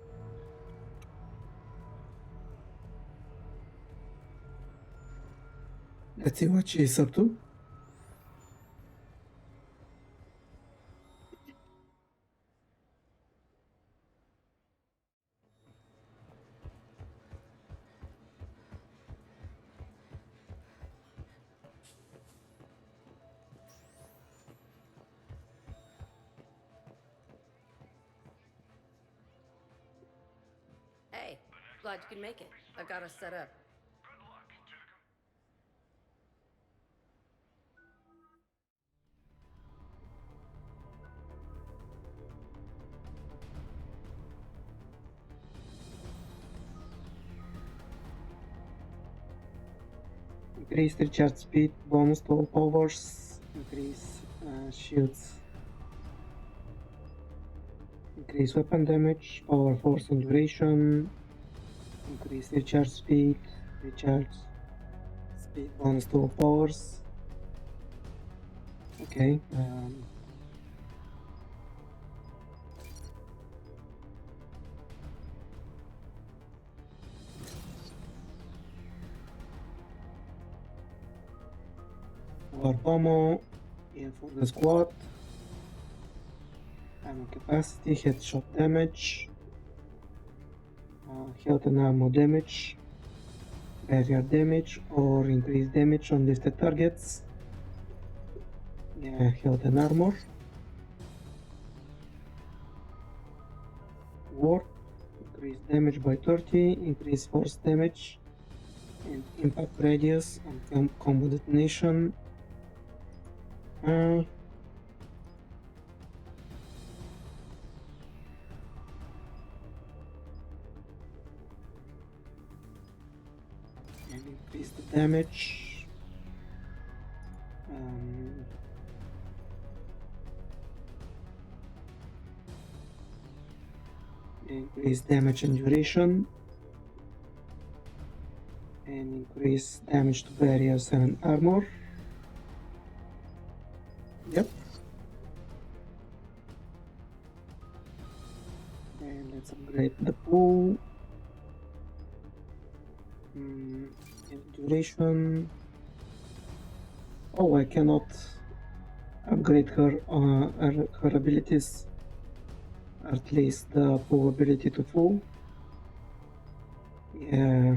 Let's see what she's up to. Glad you can make it. I've got us set up. Increase recharge speed, bonus to all powers, increase shields, increase weapon damage, power, force, and duration, increase recharge speed, bonus to all powers. Okay. Warp ammo, for the squad, ammo capacity, headshot damage, health and ammo damage, barrier damage, or increased damage on listed targets. Yeah, health and armor. Warp, increase damage by 30, increase force damage, and impact radius on combo detonation. And increase the damage. Increase damage and duration. And increase damage to barriers and armor. Yep. And let's upgrade the pool. And duration. Oh, I cannot upgrade her abilities. At least the pool ability to full. Yeah.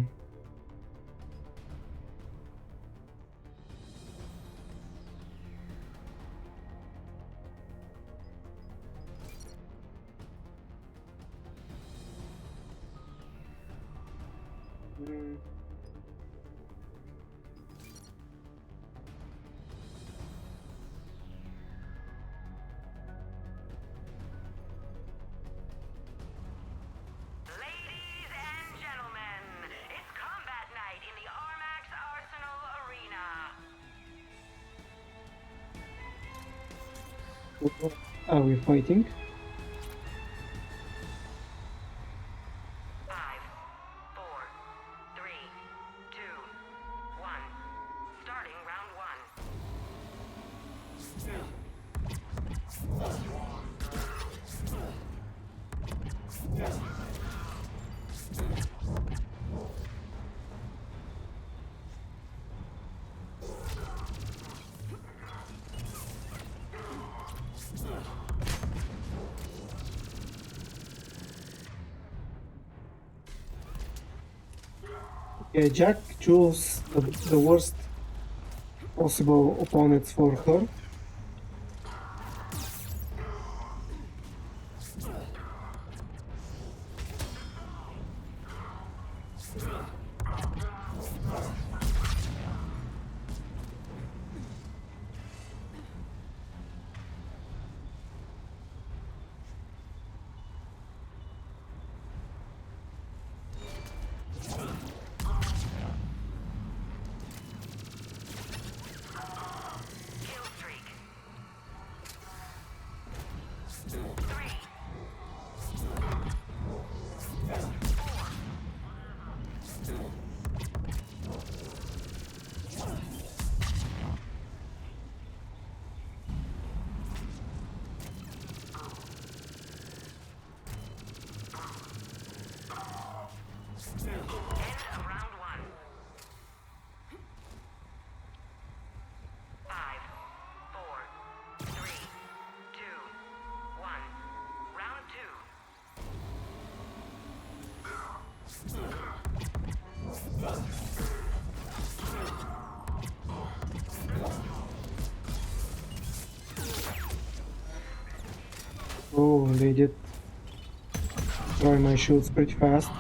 What are we fighting? Okay, Jack chose the worst possible opponents for her. Oh, they did destroy my shields pretty fast.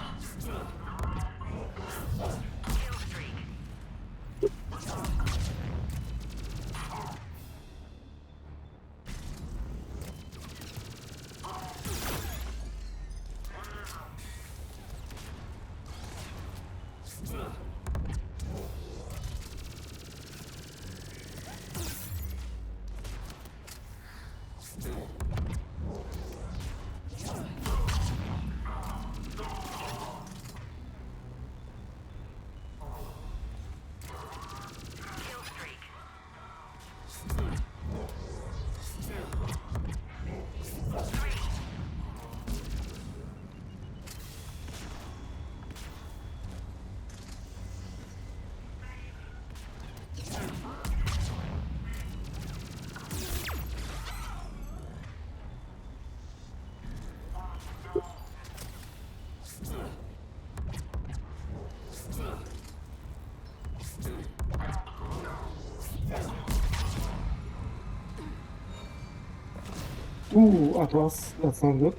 Ooh, Atlas, that's not good.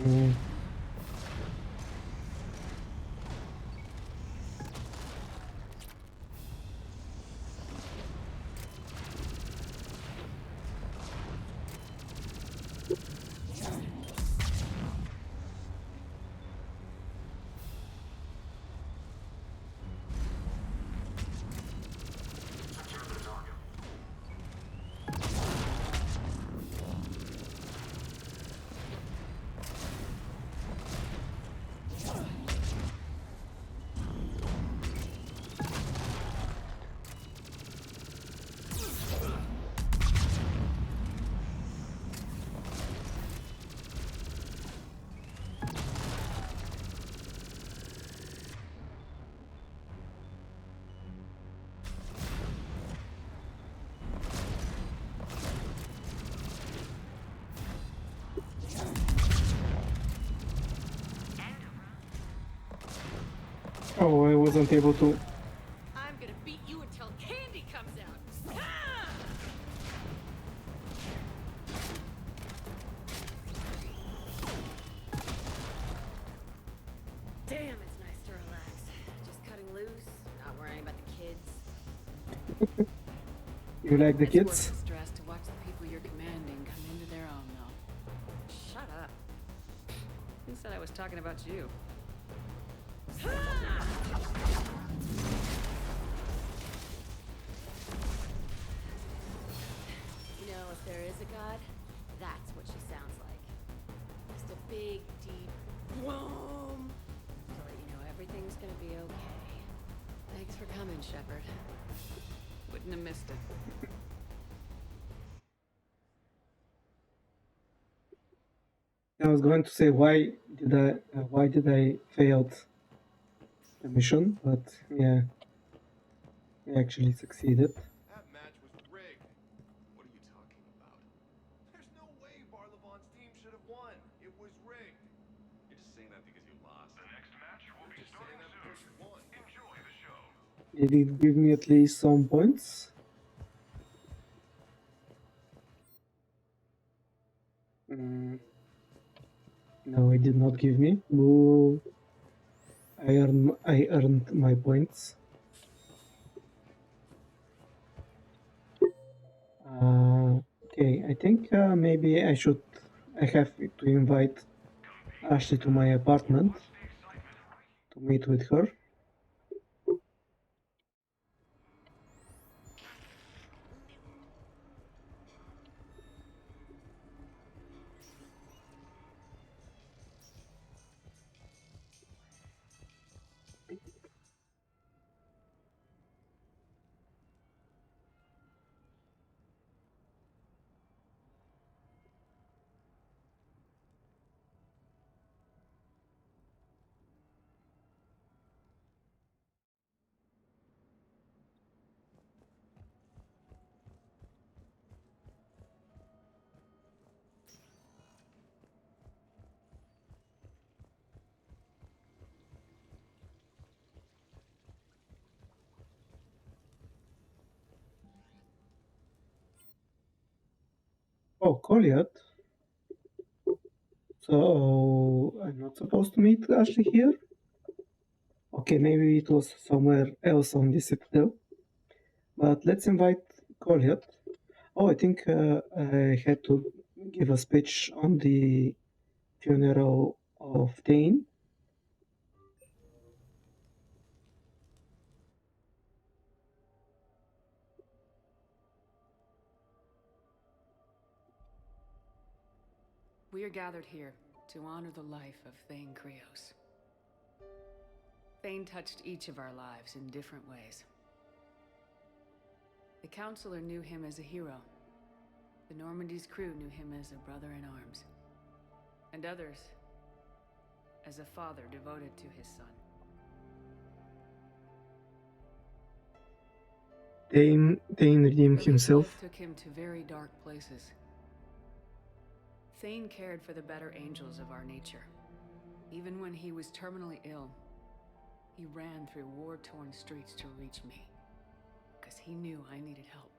Mm. Oh, I wasn't able to. I'm gonna beat you until candy comes out. Ah! Damn, it's nice to relax. Just cutting loose, not worrying about the kids. You like the It's kids? worth the stress to watch the people you're commanding come into their own, though. Shut up. Who said I was talking about you? You know, if there is a god, that's what she sounds like. Just a big, deep boom to let you know everything's gonna be okay. Thanks for coming, Shepard. Wouldn't have missed it. I was going to say why did I failed the mission, but yeah, I actually succeeded. That match was rigged. What are you talking about? There's no way Barlavon's team should have won. It was rigged. You're just saying that because you lost. The next match will be starting soon. You won. Enjoy the show. Did it give me at least some points? No, it did not give me. Boo. I earned my points. Okay, I think maybe I have to invite Ashley to my apartment to meet with her. Oh, Colliot. So I'm not supposed to meet Ashley here? Okay, maybe it was somewhere else on the Citadel. But let's invite Colliot. Oh, I think I had to give a speech on the funeral of Dane. We are gathered here to honor the life of Thane Krios. Thane touched each of our lives in different ways. The Counselor knew him as a hero. The Normandy's crew knew him as a brother in arms. And others as a father devoted to his son. Dane redeemed But his himself. life took him to very dark places. Thane cared for the better angels of our nature. Even when he was terminally ill, he ran through war-torn streets to reach me. because he knew I needed help.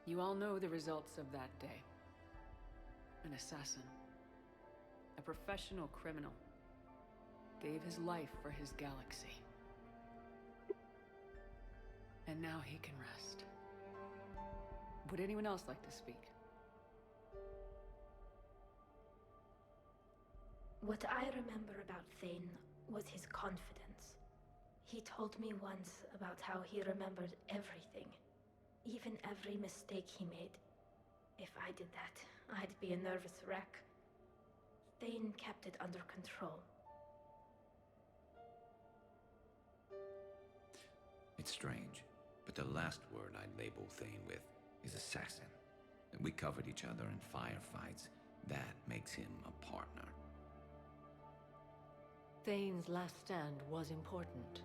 You all know the results of that day. An assassin. A professional criminal. Gave his life for his galaxy. And now he can rest. Would anyone else like to speak? What I remember about Thane was his confidence. He told me once about how he remembered everything, even every mistake he made. If I did that, I'd be a nervous wreck. Thane kept it under control. It's strange, but the last word I'd label Thane with is assassin. And we covered each other in firefights. That makes him a partner. Thane's last stand was important.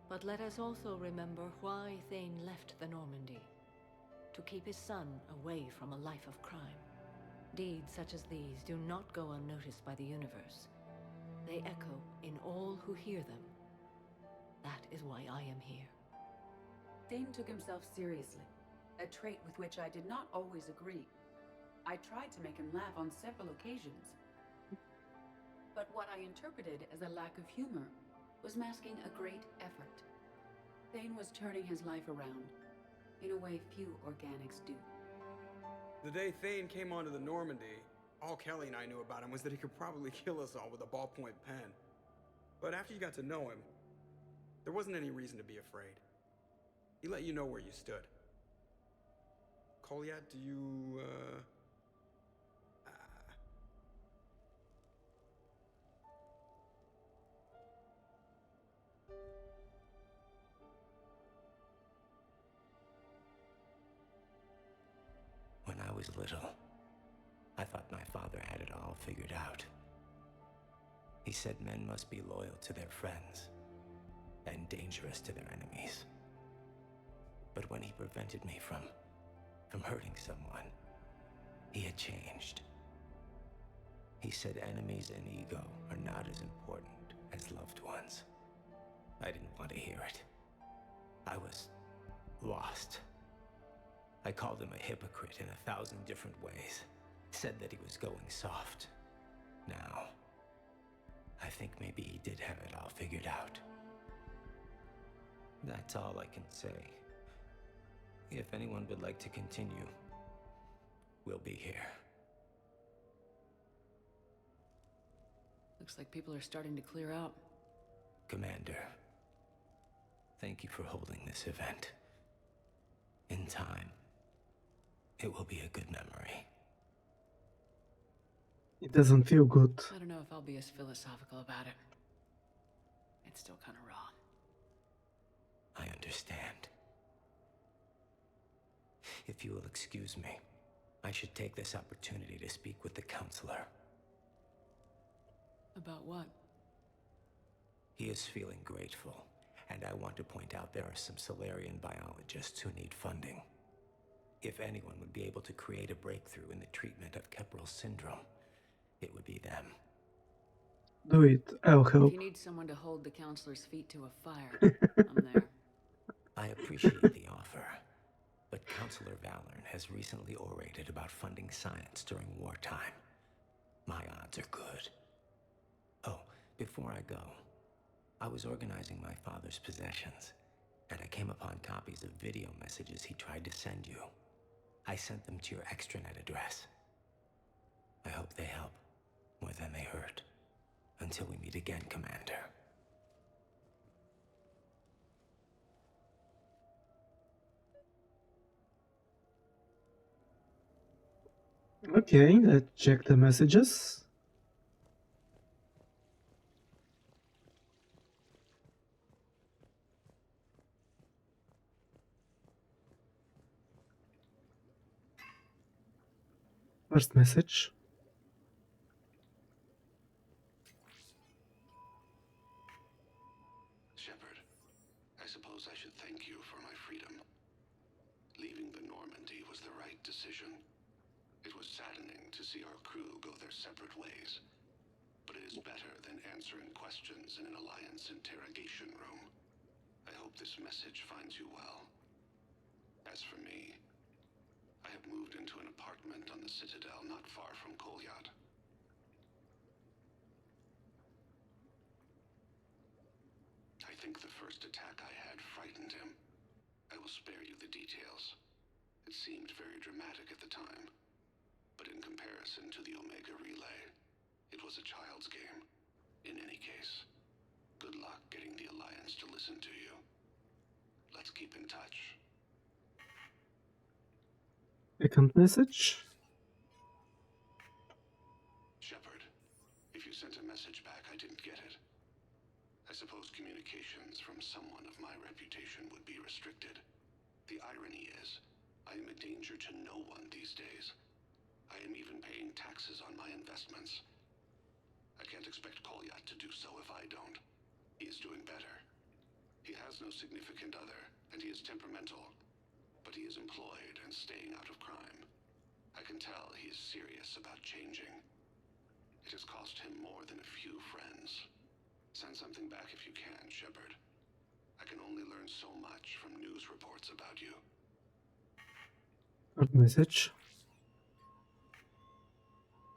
But let us also remember why Thane left the Normandy. To keep his son away from a life of crime. Deeds such as these do not go unnoticed by the universe. They echo in all who hear them. That is why I am here. Thane took himself seriously, a trait with which I did not always agree. I tried to make him laugh on several occasions. But what I interpreted as a lack of humor was masking a great effort. Thane was turning his life around, in a way few organics do. The day Thane came onto the Normandy, all Kelly and I knew about him was that he could probably kill us all with a ballpoint pen. But after you got to know him, there wasn't any reason to be afraid. He let you know where you stood. Kolyat, do you, When I was little, I thought my father had it all figured out. He said men must be loyal to their friends and dangerous to their enemies. But when he prevented me from hurting someone, he had changed. He said enemies and ego are not as important as loved ones. I didn't want to hear it. I was lost. I called him a hypocrite in 1,000 different ways. Said that he was going soft. Now, I think maybe he did have it all figured out. That's all I can say. If anyone would like to continue, we'll be here. Looks like people are starting to clear out. Commander, thank you for holding this event. In time, it will be a good memory. It doesn't feel good. I don't know if I'll be as philosophical about it. It's still kind of raw. I understand. If you will excuse me, I should take this opportunity to speak with the counselor. About what? He is feeling grateful, and I want to point out there are some Solarian biologists who need funding. If anyone would be able to create a breakthrough in the treatment of Kepral syndrome, it would be them. Do it, I'll help. If you need someone to hold the counselor's feet to a fire, I'm there. I appreciate the offer, but Counselor Valorn has recently orated about funding science during wartime. My odds are good. Oh, before I go, I was organizing my father's possessions, and I came upon copies of video messages he tried to send you. I sent them to your extranet address. I hope they help more than they hurt. Until we meet again, Commander. Okay, let's check the messages. First message. Shepard, I suppose I should thank you for my freedom. Leaving the Normandy was the right decision. It was saddening to see our crew go their separate ways. But it is better than answering questions in an Alliance interrogation room. I hope this message finds you well. As for me, I have moved into an apartment on the Citadel not far from Kolyat. I think the first attack I had frightened him. I will spare you the details. It seemed very dramatic at the time, but in comparison to the Omega Relay, it was a child's game. In any case, good luck getting the Alliance to listen to you. Let's keep in touch. Second message. Shepard, if you sent a message back, I didn't get it. I suppose communications from someone of my reputation would be restricted. The irony is, I am a danger to no one these days. I am even paying taxes on my investments. I can't expect Kolyat to do so if I don't. He is doing better. He has no significant other, and he is temperamental. But he is employed and staying out of crime. I can tell he is serious about changing. It has cost him more than a few friends. Send something back if you can, Shepard. I can only learn so much from news reports about you. Third message.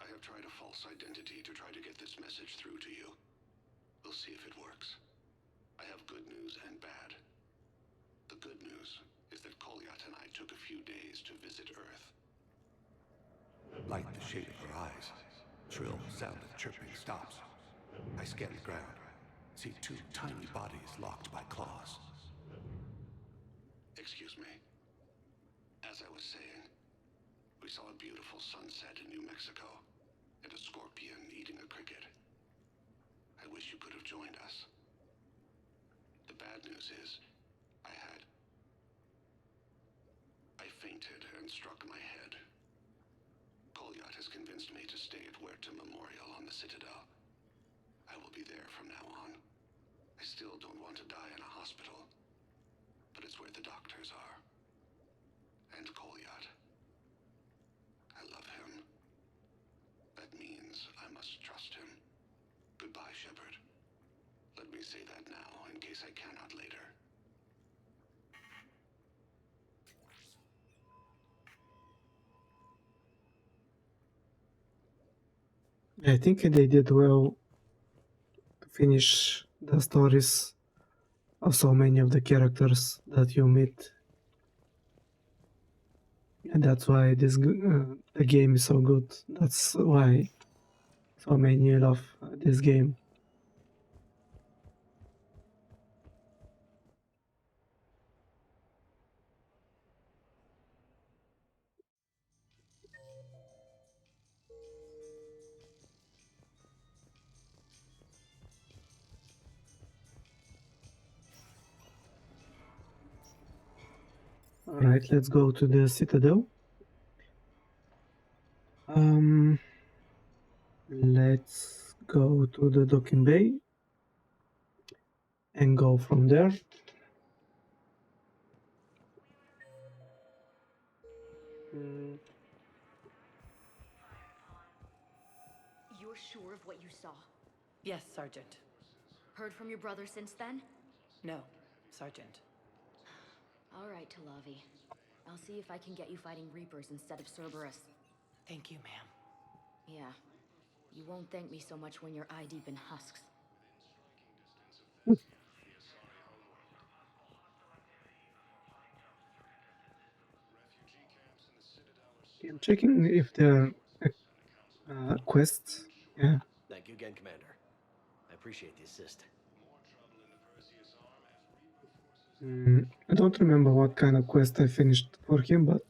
I have tried a false identity to try to get this message through to you. We'll see if it works. I have good news and bad. The good news is that Kolyat and I took a few days to visit Earth. Light the shade of her eyes. Shrill sound of chirping stops. I scan the ground. See two tiny bodies locked by claws. Excuse me. As I was saying, we saw a beautiful sunset in New Mexico, and a scorpion eating a cricket. I wish you could have joined us. The bad news is, I fainted and struck my head. Kolyat has convinced me to stay at Huerta Memorial on the Citadel. I will be there from now on. I still don't want to die in a hospital, but it's where the doctors are. And Kolyat. I love him. That means I must trust him. Goodbye, Shepard. Let me say that now, in case I cannot later. I think they did well to finish the stories of so many of the characters that you meet, and that's why the game is so good. That's why so many love this game. Alright, let's go to the Citadel. Let's go to the docking bay and go from there. You're sure of what you saw? Yes, Sergeant. Heard from your brother since then? No, Sergeant. All right, Talavi. I'll see if I can get you fighting Reapers instead of Cerberus. Thank you, ma'am. Yeah. You won't thank me so much when you're eye-deep in husks. I'm checking if there are quests. Yeah. Thank you again, Commander. I appreciate the assist. I don't remember what kind of quest I finished for him, but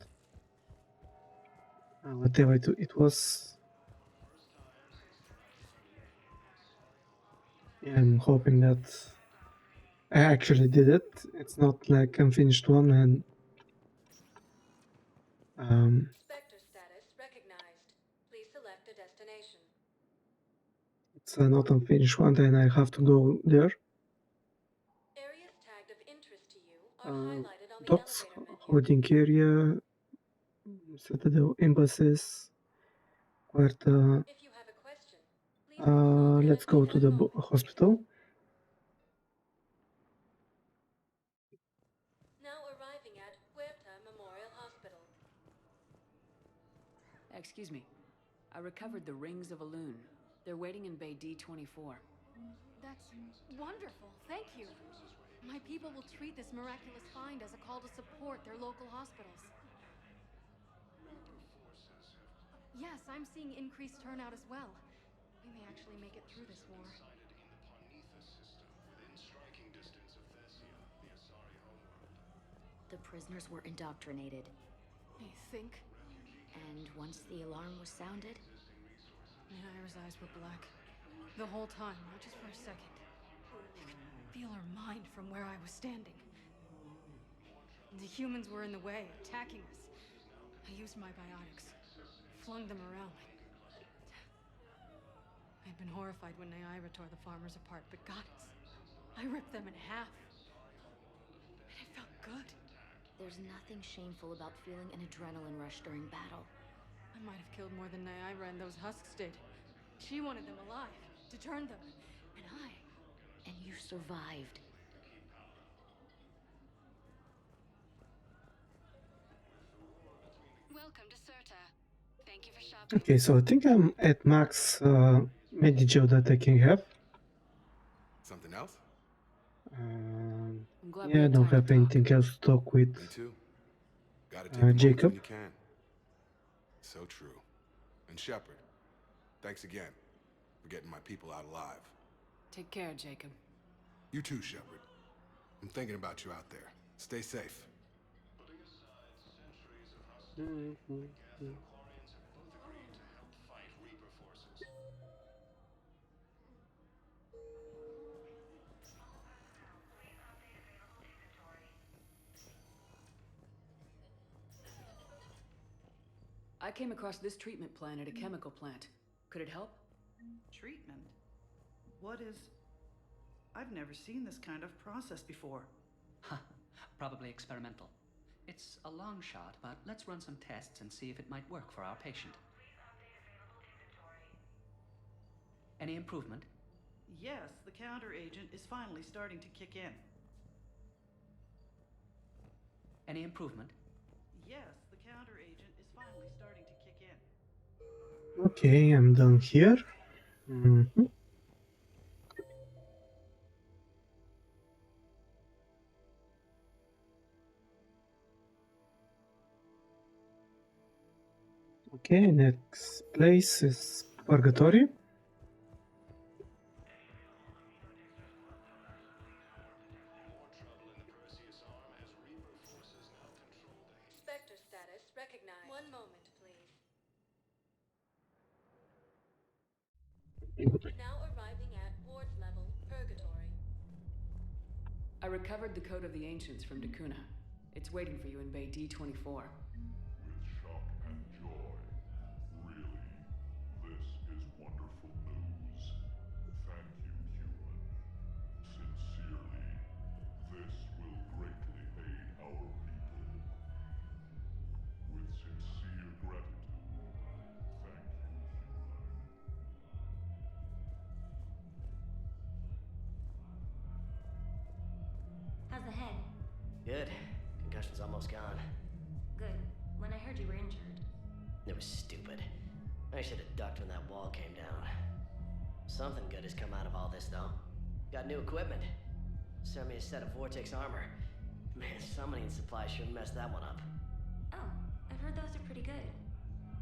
whatever it was, yeah, I'm hoping that I actually did it. It's not like unfinished one and Spectre status recognized. Please select a destination. it's not unfinished one, then I have to go there. Areas tagged of interest to you are highlighted on the Docks, elevator menu. holding area, Citadel embassies, Huerta. If you have a question, please Let's go to the hospital. now arriving at Huerta Memorial. Excuse me. I recovered the rings of Elune. They're waiting in Bay D-24. That's wonderful. Thank you. My people will treat this miraculous find as a call to support their local hospitals. Yes, I'm seeing increased turnout as well. We may actually make it through this war. The prisoners were indoctrinated. You think? And once the alarm was sounded? Naira's eyes were black. The whole time, not just for a second. I could feel her mind from where I was standing. The humans were in the way, attacking us. I used my biotics, flung them around. I'd been horrified when Naira tore the farmers apart, but goddess, I ripped them in half. And it felt good. There's nothing shameful about feeling an adrenaline rush during battle. I might have killed more than Naira and those husks did. She wanted them alive, to turn them, and I... And you survived. Welcome to Serta. Thank you for shopping. Okay, so I think I'm at max Medijo that I can have. Something else? Yeah, I don't have anything else to talk with Me too. Gotta take the moments when Jacob. you can. So true. And Shepard, thanks again for getting my people out alive. Take care, Jacob. You too, Shepard. I'm thinking about you out there. Stay safe. I came across this treatment plan at a chemical plant. Could it help? Treatment? What is... I've never seen this kind of process before. Huh. Probably experimental. It's a long shot, but let's run some tests and see if it might work for our patient. Any improvement? Yes, the counter agent is finally starting to kick in. Any improvement? Yes, the counter agent is finally starting to kick in. Okay, I'm done here. Okay, next place is Purgatory. Spectre status recognized. One moment, please. Now arriving at ward level, Purgatory. I recovered the Code of the Ancients from Dakuna. It's waiting for you in Bay D-24. With shock and joy. Really, this is wonderful news. Thank you, human. Sincerely, this will greatly aid our people. With sincere gratitude, thank you, human. How's the head? Good. Concussion's almost gone. Good. When I heard you were injured. It was stupid. I should have ducked when that wall came down. Something good has come out of all this, though. Got new equipment. Sent me a set of Vortex armor. Man, summoning supply sure messed that one up. Oh, I've heard those are pretty good.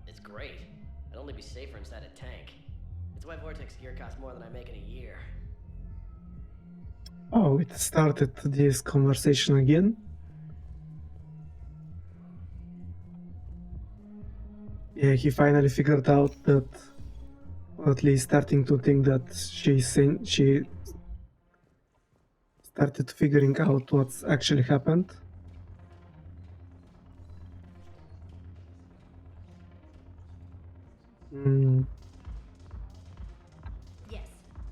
It's great. I'd only be safer inside a tank. It's why Vortex gear costs more than I make in a year. Oh, it started this conversation again. Yeah, he finally figured out that, or at least starting to think that she started figuring out what's actually happened. Yes.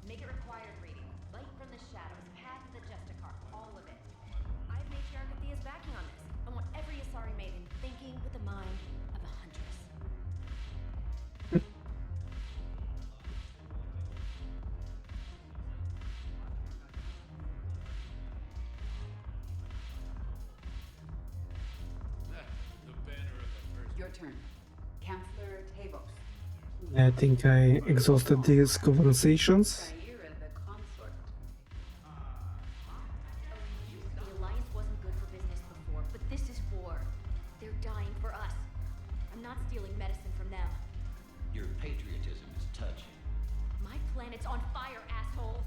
Make it required reading. Light from the shadows, path of the Justicar, all of it. I have Matriarch Athea's backing on this. I want every Asari maiden thinking with the mind of a huntress. Your turn. Counselor Tavos. I think I exhausted these conversations. Saira the consort. The Alliance wasn't good for business before, but this is war. They're dying for us. I'm not stealing medicine from them. Your patriotism is touching. My planet's on fire, asshole!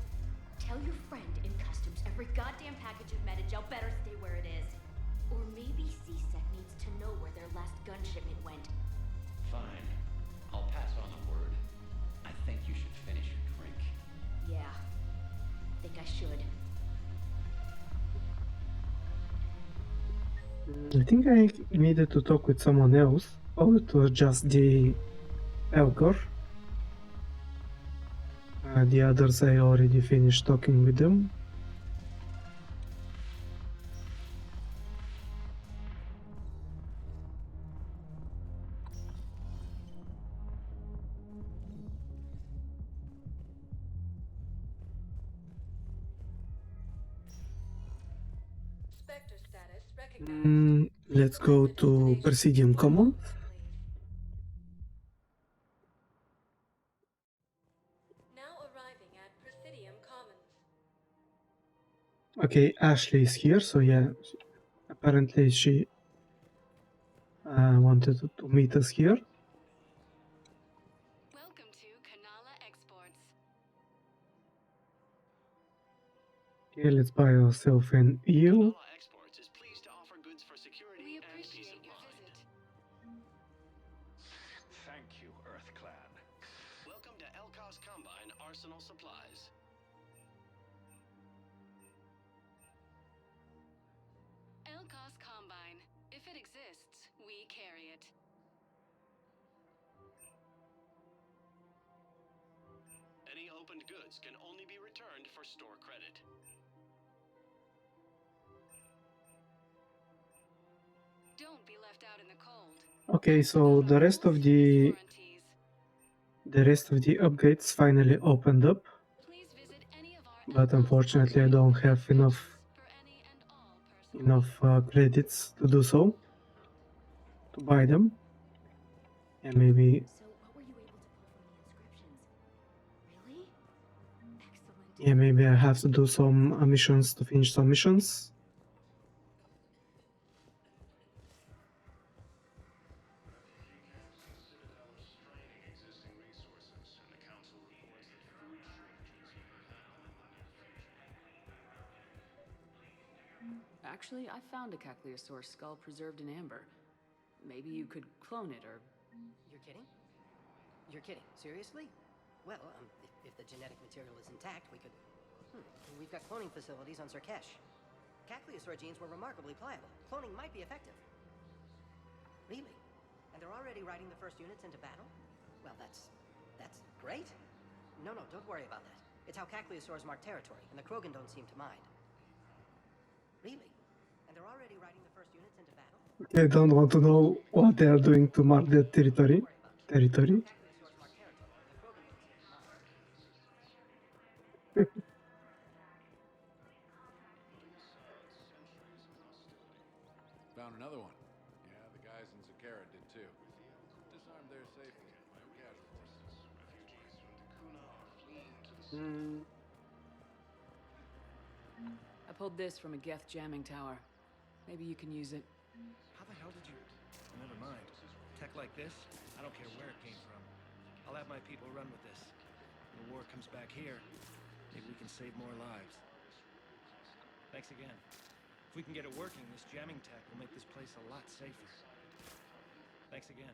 Tell your friend in customs every goddamn package of Medi-gel better stay where it is. Or maybe CSEC needs to know where their last gun shipment went. Fine. I'll pass on the word. I think you should finish your drink. Yeah. Think I should. I think I needed to talk with someone else. Oh, it was just the Elcor. The others I already finished talking with them. Spectre status recognized. Let's go to Presidium Common. Now arriving at Presidium Commons. Okay, Ashley is here, so yeah, apparently she wanted to meet us here. Welcome to Kanala Exports. Okay, let's buy ourselves an eel. We appreciate your visit. Thank you, Earth Clan. Welcome to Elkos Combine Arsenal Supplies. Elkos Combine. If it exists, we carry it. Any opened goods can only be returned for store credit. Don't be left out in the cold. Okay, so the rest of the upgrades finally opened up, but unfortunately I don't have enough credits to do so, to buy them. And maybe So what were you able to pull from the inscriptions? Really? Excellent. yeah, maybe I have to do some missions to finish some missions. Actually, I found a Caccleosaur skull preserved in amber. Maybe you could clone it, or... You're kidding? You're kidding? Seriously? Well, if the genetic material is intact, we could... We've got cloning facilities on Surkesh. Caccleosaur genes were remarkably pliable. Cloning might be effective. Really? And they're already riding the first units into battle? Well, that's great. No, don't worry about that. It's how Caccleosaurs mark territory, and the Krogan don't seem to mind. Really? And they're already riding the first units into battle? Okay, I don't want to know what they are doing to mark their territory. Found another one. Yeah, the guys in Zakara did too. Disarmed there safely. No casualties. I pulled this from a Geth jamming tower. Maybe you can use it. How the hell did you... Never mind. Tech like this, I don't care where it came from. I'll have my people run with this. When the war comes back here, maybe we can save more lives. Thanks again. If we can get it working, this jamming tech will make this place a lot safer. Thanks again.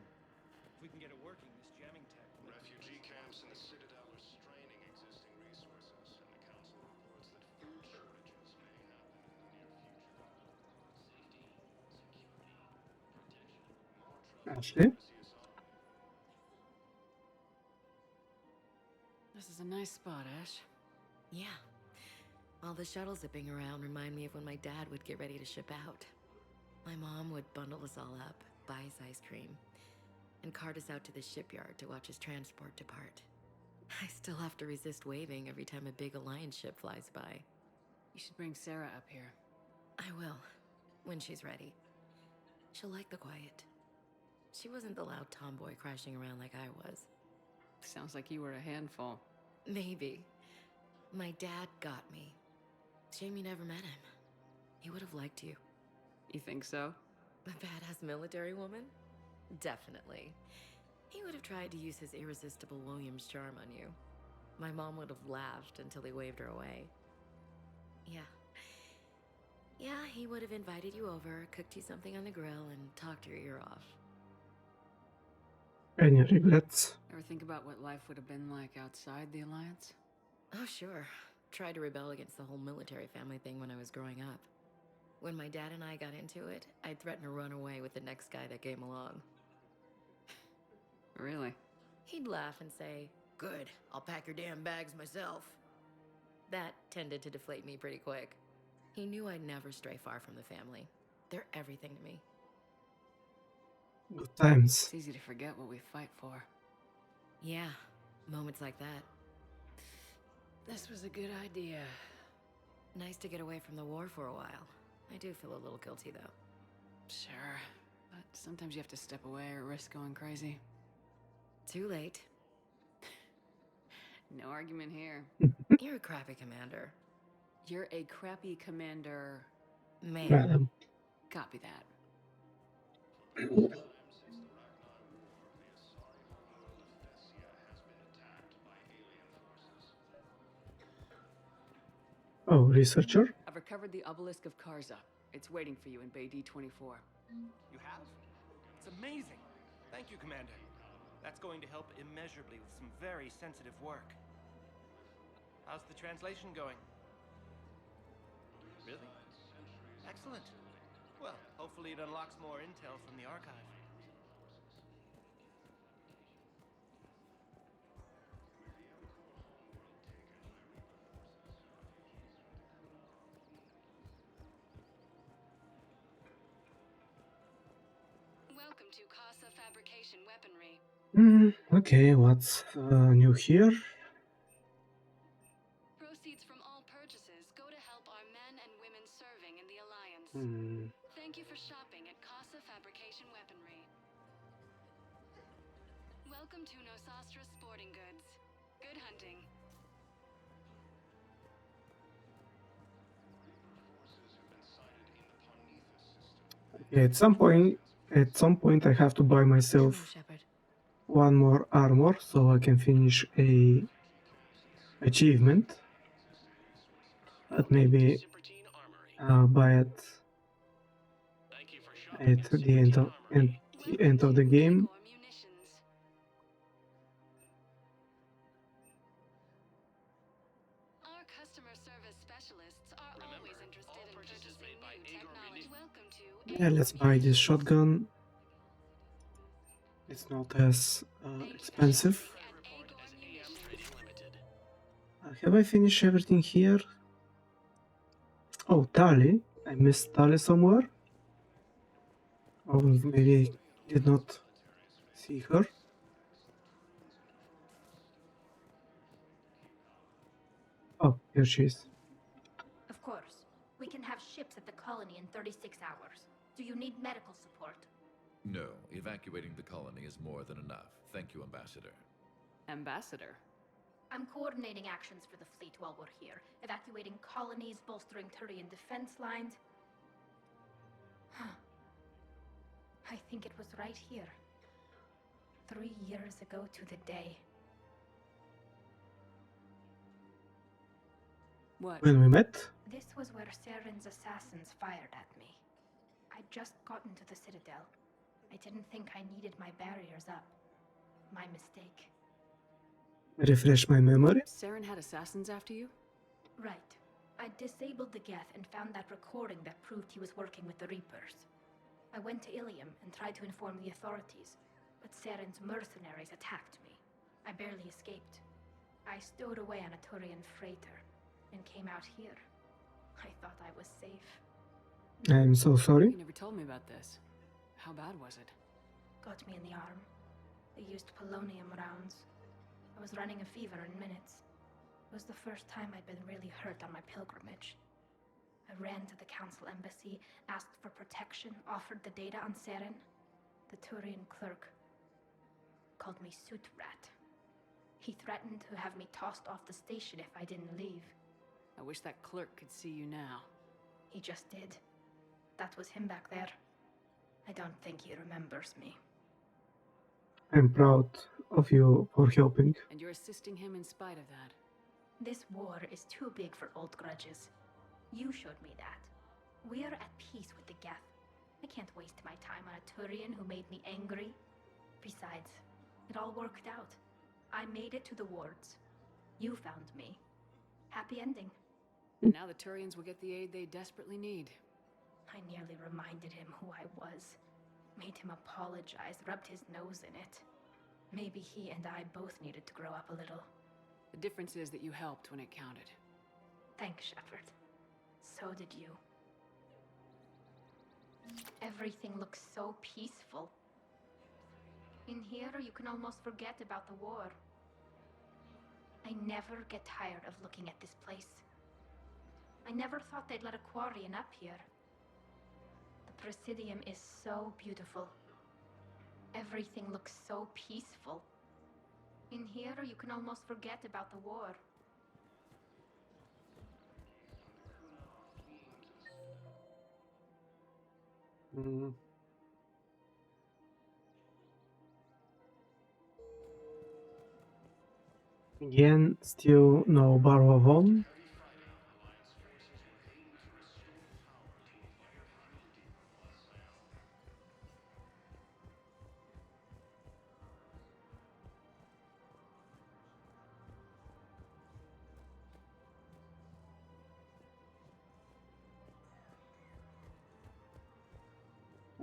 If we can get it working, this jamming tech will make Refugee camps in the Citadel are straining existing resources, and the Council reports that food shortages may happen in the near future. Ashley? This is a nice spot, Ash. Yeah. All the shuttle zipping around remind me of when my dad would get ready to ship out. My mom would bundle us all up, buy us ice cream, and cart us out to the shipyard to watch his transport depart. I still have to resist waving every time a big Alliance ship flies by. You should bring Sarah up here. I will, when she's ready. She'll like the quiet. She wasn't the loud tomboy crashing around like I was. Sounds like you were a handful. Maybe. My dad got me. Shame you never met him. He would have liked you. You think so? A badass military woman? Definitely. He would have tried to use his irresistible Williams charm on you. My mom would have laughed until he waved her away. Yeah, he would have invited you over, cooked you something on the grill, and talked your ear off. Any regrets? Ever think about what life would have been like outside the Alliance? Oh, sure. Tried to rebel against the whole military family thing when I was growing up. When my dad and I got into it, I'd threaten to run away with the next guy that came along. Really? He'd laugh and say, "Good, I'll pack your damn bags myself." That tended to deflate me pretty quick. He knew I'd never stray far from the family. They're everything to me. Good times. It's easy to forget what we fight for. Yeah, moments like that. This was a good idea. Nice to get away from the war for a while. I do feel a little guilty, though. Sure, but sometimes you have to step away or risk going crazy. Too late. No argument here. You're a crappy commander. You're a crappy commander. Madam. Copy that. Oh, researcher? I've recovered the obelisk of Karza. It's waiting for you in Bay D-24. You have? It's amazing. Thank you, Commander. That's going to help immeasurably with some very sensitive work. How's the translation going? Really? Excellent. Well, hopefully it unlocks more intel from the archive. Welcome to Casa Fabrication Weaponry. Okay, what's new here? Proceeds from all purchases go to help our men and women serving in the Alliance. Thank you for shopping at Casa Fabrication Weaponry. Welcome to Nosastra Sporting Goods. Good hunting. At some point I have to buy myself one more armor so I can finish a achievement. But maybe buy it at the end of the game. Our customer service specialists are always interested in purchasing new technology. Welcome to Yeah, let's buy this shotgun. It's not as expensive. Have I finished everything here? Oh, Tali. I missed Tali somewhere. Or maybe I did not see her. Oh, here she is. Of course. We can have ships at the colony in 36 hours. Do you need medical support? No, evacuating the colony is more than enough. Thank you, Ambassador. Ambassador? I'm coordinating actions for the fleet while we're here. Evacuating colonies, bolstering Turian defense lines. I think it was right here. 3 years ago to the day. What? When we met? This was where Saren's assassins fired at me. I'd just gotten to the Citadel. I didn't think I needed my barriers up. My mistake. Refresh my memory. Saren had assassins after you? Right. I disabled the Geth and found that recording that proved he was working with the Reapers. I went to Ilium and tried to inform the authorities, but Saren's mercenaries attacked me. I barely escaped. I stowed away on a Turian freighter and came out here. I thought I was safe. I'm so sorry. You never told me about this. How bad was it? Got me in the arm. They used polonium rounds. I was running a fever in minutes. It was the first time I'd been really hurt on my pilgrimage. I ran to the council embassy, asked for protection, offered the data on Saren. The Turian clerk called me Soot Rat. He threatened to have me tossed off the station if I didn't leave. I wish that clerk could see you now. He just did. That was him back there. I don't think he remembers me. I'm proud of you for helping. And you're assisting him in spite of that. This war is too big for old grudges. You showed me that. We are at peace with the Geth. I can't waste my time on a Turian who made me angry. Besides, it all worked out. I made it to the wards. You found me. Happy ending. And now the Turians will get the aid they desperately need. I nearly reminded him who I was. Made him apologize, rubbed his nose in it. Maybe he and I both needed to grow up a little. The difference is that you helped when it counted. Thanks, Shepard. So did you. Everything looks so peaceful. In here, you can almost forget about the war. I never get tired of looking at this place. I never thought they'd let a Quarian up here. The Presidium is so beautiful. Everything looks so peaceful. In here, you can almost forget about the war. Again, still no Barwa Von.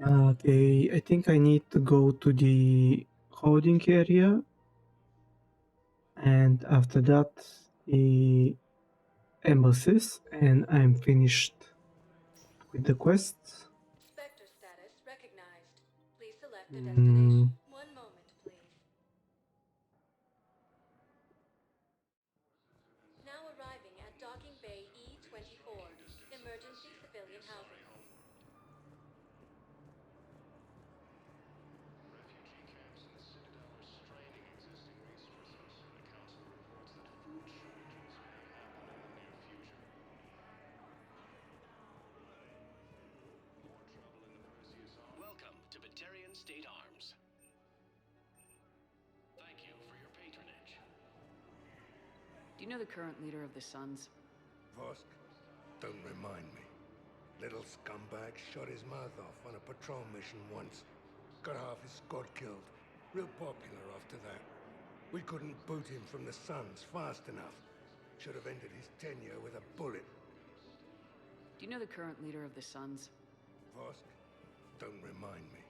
Okay, I think I need to go to the holding area, and after that the embassies, and I'm finished with the quests. Spectre status recognized. Please select a destination. One moment, please. Now arriving at Docking Bay E-24. Emergency civilian housing. Welcome to Batarian State Arms. Thank you for your patronage. Do you know the current leader of the Suns? Vosk? Don't remind me. Little scumbag shot his mouth off on a patrol mission once. Got half his squad killed. Real popular after that. We couldn't boot him from the Suns fast enough. Should have ended his tenure with a bullet. Do you know the current leader of the Suns? Vosk? Don't remind me.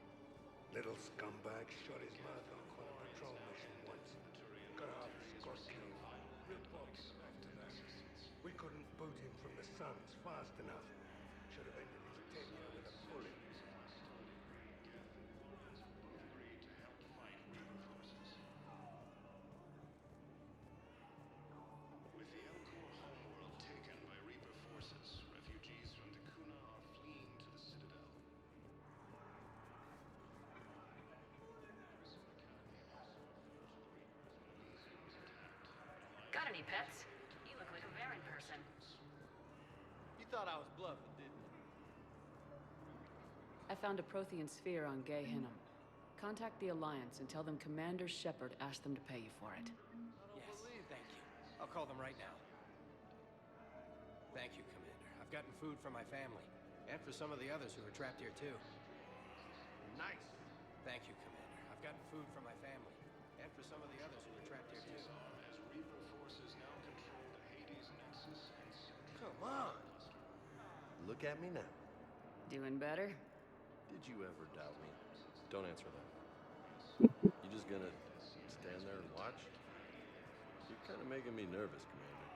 Little scumbag shot his mouth off on a patrol mission once. Got half his squad killed. Real popular after that. We couldn't boot him from the Suns fast enough. Should have ended his tenure with a bullet. With the Elcor homeworld taken by Reaper forces, refugees from Takuna are fleeing to the Citadel. Got any pets? You look like a Varen person. You thought I was bluffing, didn't you? I found a Prothean sphere on Gay Hinnom. Contact the Alliance and tell them Commander Shepard asked them to pay you for it. Yes. Thank you. I'll call them right now. Thank you, Commander. I've gotten food for my family. And for some of the others who are trapped here, too. Nice. Thank you, Commander. I've gotten food for my family. And for some of the others who are trapped here, too. As Reaper forces now control the Hades Nexus and Come on! Look at me now. Doing better? Did you ever doubt me? Don't answer that. You just gonna stand there and watch? You're kind of making me nervous, Commander.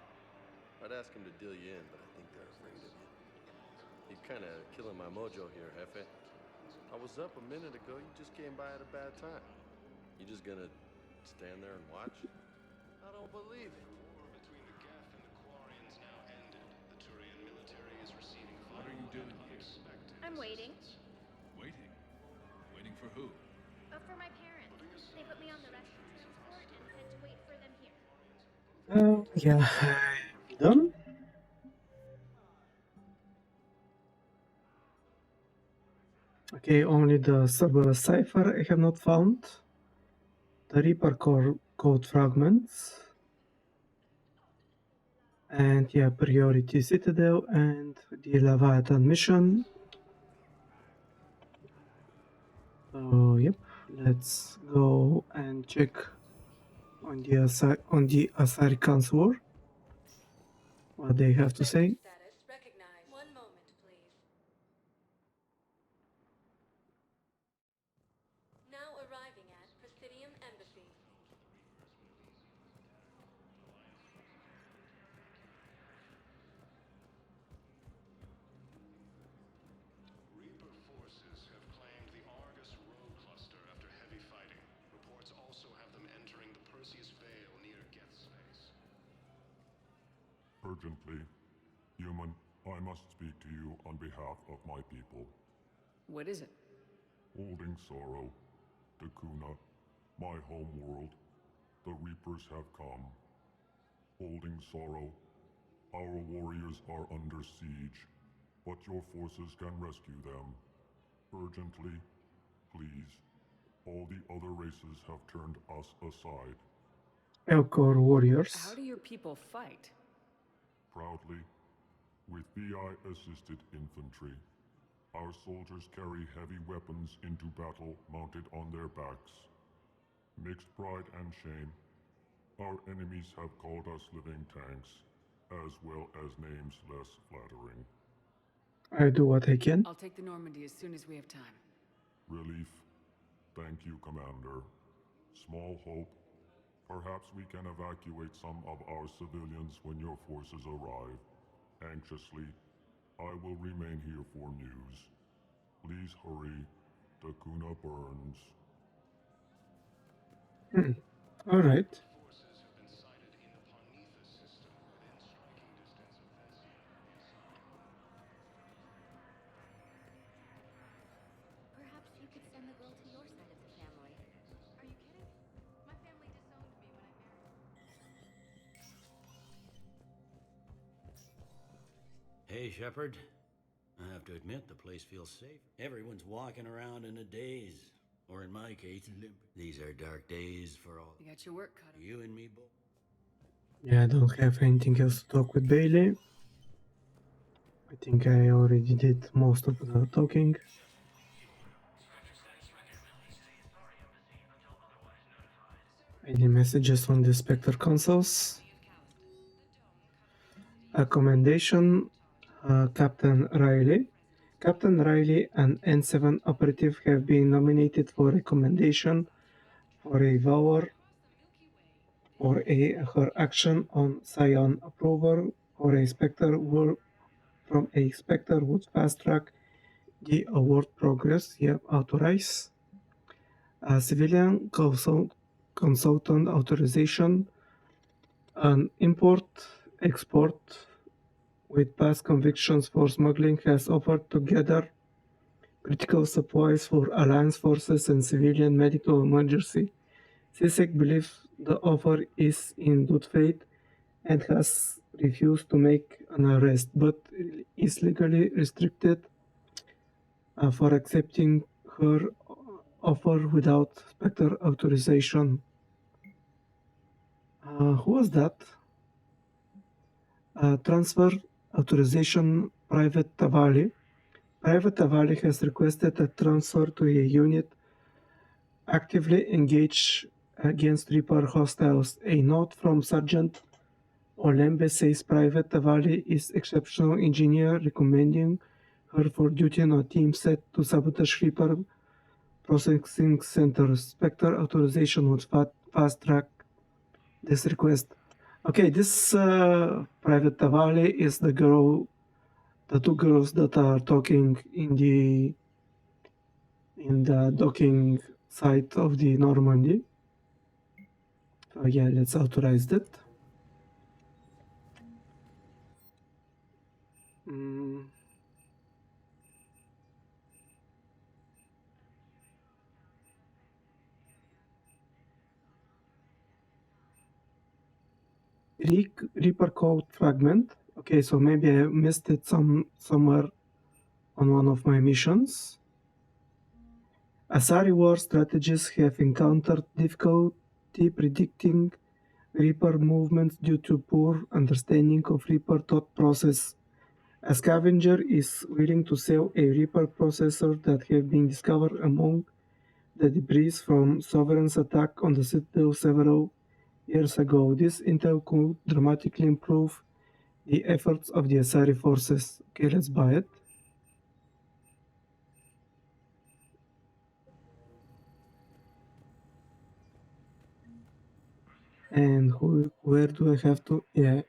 I'd ask them to deal you in, but I think they're afraid of you. You're kind of killing my mojo here, Jefe. I was up a minute ago, you just came by at a bad time. You just gonna stand there and watch? I don't believe it. The war between the Geth and the Quarians now ended. The Turian military is receiving What are you doing here? I'm waiting. Waiting? Waiting for who? for my parents. They put me on the rescue transport and said to wait for them here. Yeah, I'm done. Okay, only the Cerberus cipher I have not found. The Reaper code fragments. And yeah, Priority Citadel and the Leviathan mission. So yep, let's go and check on the Asarican's war. What they have to say. Status recognized. One moment, please. Now arriving at Presidium Embassy. Reaper forces have claimed the Argus Row cluster after heavy fighting. Reports also have them entering the Perseus Vale near Geth Space. Urgently, human, I must speak to you on behalf of my people. What is it? Holding sorrow, Dakuna, my home world, the Reapers have come. Holding sorrow, our warriors are under siege, but your forces can rescue them. Urgently, please. All the other races have turned us aside. Elcor warriors. How do your people fight? Proudly, with BI-assisted infantry. Our soldiers carry heavy weapons into battle mounted on their backs. Mixed pride and shame, our enemies have called us living tanks, as well as names less flattering. I do what I can. I'll take the Normandy as soon as we have time. Relief. Thank you, Commander. Small hope. Perhaps we can evacuate some of our civilians when your forces arrive. Anxiously, I will remain here for news. Please hurry. Dakuna burns. All right. Perhaps you could send the girl to your side of the family. Are you kidding? My family disowned me when I married. Hey, Shepard. I have to admit, the place feels safe. Everyone's walking around in a daze. Or in my case, limp. These are dark days for all. You got your work cut out. You and me both. Yeah, I don't have anything else to talk with Bailey. I think I already did most of the talking. Any messages on the Spectre consoles? A commendation, Captain Riley. Captain Riley and N7 operative have been nominated for a commendation for a Vower or her action on Scion approval or a Spectre from a Spectre would fast track the award progress. Yep, authorize. Civilian consultant authorization, an import-export with past convictions for smuggling has offered to gather critical supplies for Alliance forces and civilian medical emergency. CSEC believes the offer is in good faith and has refused to make an arrest, but is legally restricted for accepting her offer without Spectre authorization. Who was that? Transfer authorization, Private Tavali. Private Tavali has requested a transfer to a unit actively engaged against Reaper hostiles. A note from Sergeant Olembe says Private Tavali is exceptional engineer recommending her for duty on a team set to sabotage Reaper processing centers. Spectre authorization would fast track this request. Okay, this Private Tavali is the two girls that are talking in the docking site of the Normandy. So yeah, let's authorize that. Reaper code fragment. Okay, so maybe I missed it somewhere on one of my missions. Asari war strategists have encountered difficulty predicting Reaper movements due to poor understanding of Reaper thought process. A scavenger is willing to sell a Reaper processor that have been discovered among the debris from Sovereign's attack on the Citadel several years ago. This intel could dramatically improve the efforts of the Asari forces. Okay, let's buy it. And where do I have to? Yeah,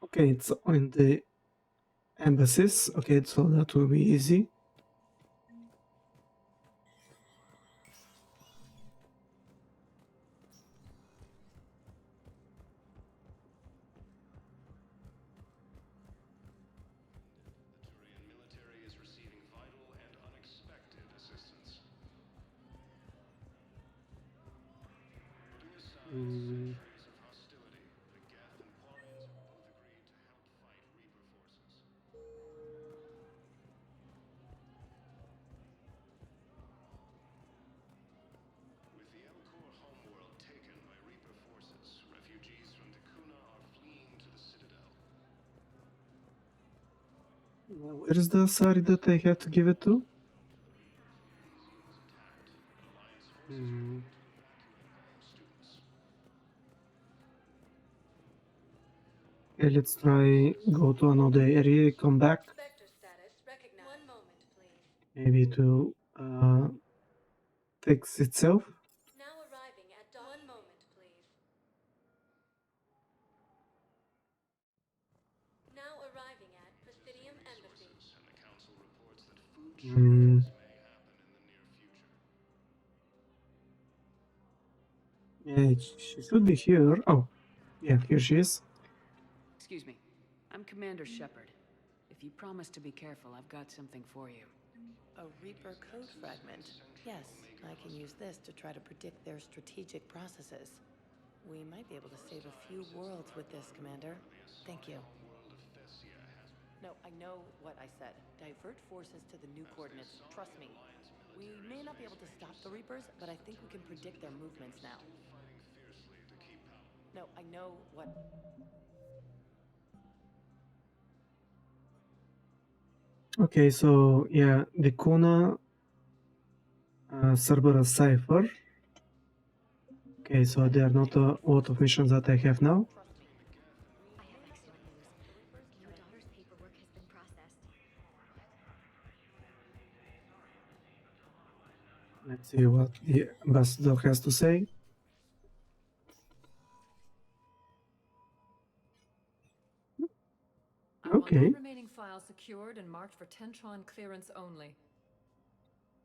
okay, it's on the embassies. Okay, so that will be easy. Military is receiving vital and unexpected assistance. Putting aside centuries of hostility, the Geth and Quarians have both agreed to help fight Reaper forces. With the Elcor homeworld taken by Reaper forces, refugees from Takuna are fleeing to the Citadel. Where is the Asari that I have to give it to? Okay, let's try go to another area, come back. Maybe to fix itself. Yeah, she should be here. Oh, yeah, here she is. Excuse me. I'm Commander Shepard. If you promise to be careful, I've got something for you. A Reaper code fragment. Yes, I can use this to try to predict their strategic processes. We might be able to save a few worlds with this, Commander. Thank you. No, I know what I said. Divert forces to the new coordinates. Trust me. We may not be able to stop the Reapers, but I think we can predict their movements now. No, I know what... Okay, so yeah, the Kuna Cerberus Cipher. Okay, so there are not a lot of missions that I have now. I have excellent news. Your daughter's paperwork has been processed. Let's see what the ambassador has to say. I want Okay. all remaining files secured and marked for Tentron clearance only.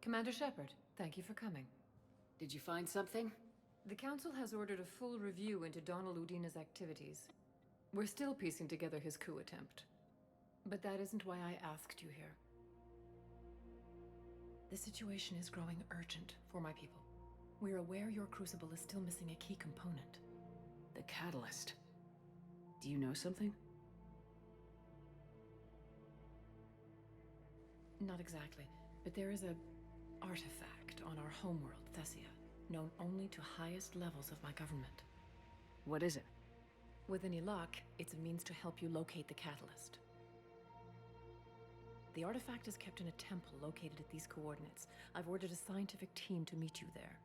Commander Shepard, thank you for coming. Did you find something? The Council has ordered a full review into Donald Udina's activities. We're still piecing together his coup attempt. But that isn't why I asked you here. The situation is growing urgent for my people. We're aware your crucible is still missing a key component. The catalyst. Do you know something? Not exactly, but there is a artifact on our homeworld, Thessia, known only to highest levels of my government. What is it? With any luck, it's a means to help you locate the catalyst. The artifact is kept in a temple located at these coordinates. I've ordered a scientific team to meet you there.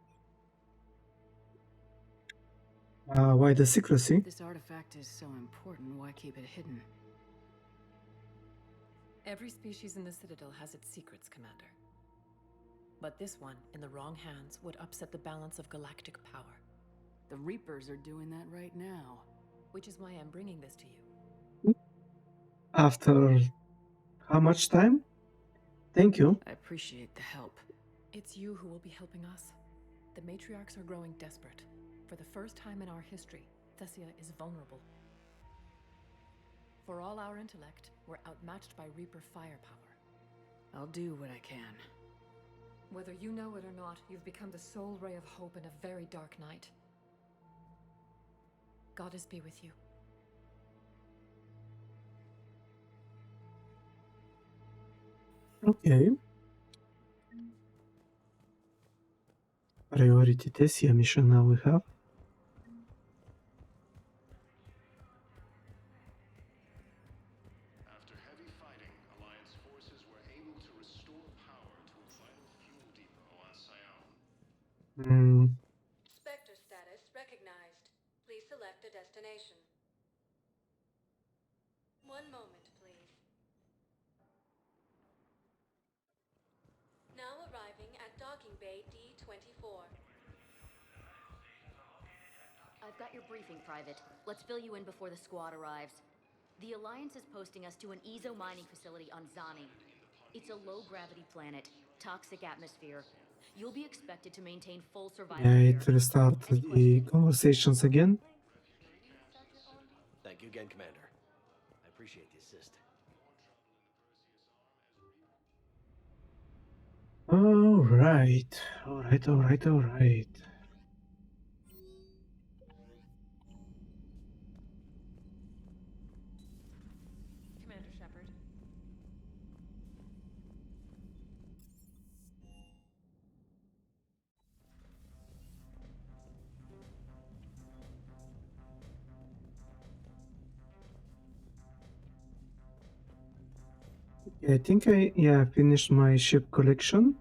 Why the secrecy? If this artifact is so important, why keep it hidden? Every species in the Citadel has its secrets, Commander. But this one, in the wrong hands, would upset the balance of galactic power. The Reapers are doing that right now. Which is why I'm bringing this to you. After how much time? Thank you. I appreciate the help. It's you who will be helping us. The matriarchs are growing desperate. For the first time in our history, Thessia is vulnerable. For all our intellect, we're outmatched by Reaper firepower. I'll do what I can. Whether you know it or not, you've become the sole ray of hope in a very dark night. Goddess be with you. Okay. Priority Tessia mission now we have. After heavy fighting, Alliance forces were able to restore power to a vital fuel depot on Sion. Hmm. Spectre status recognized. Please select a destination. One moment, please. Now arriving at docking bay D-24. I've got your briefing, Private. Let's fill you in before the squad arrives. The Alliance is posting us to an Ezo mining facility on Zani. It's a low-gravity planet, toxic atmosphere. You'll be expected to maintain full survival Yeah, here. it restart the conversations again. Thank you again, Commander. I appreciate the assist. Alright. Commander Shepard. I think I finished my ship collection.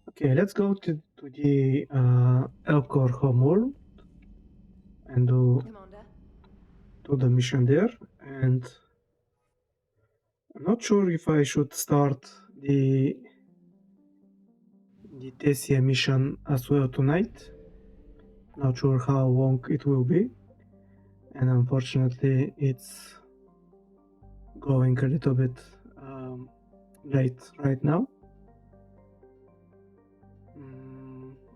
Okay, let's go to the Elcor homeworld and do the mission there. And I'm not sure if I should start the Tessia mission as well tonight. Not sure how long it will be, and unfortunately it's going a little bit late right now.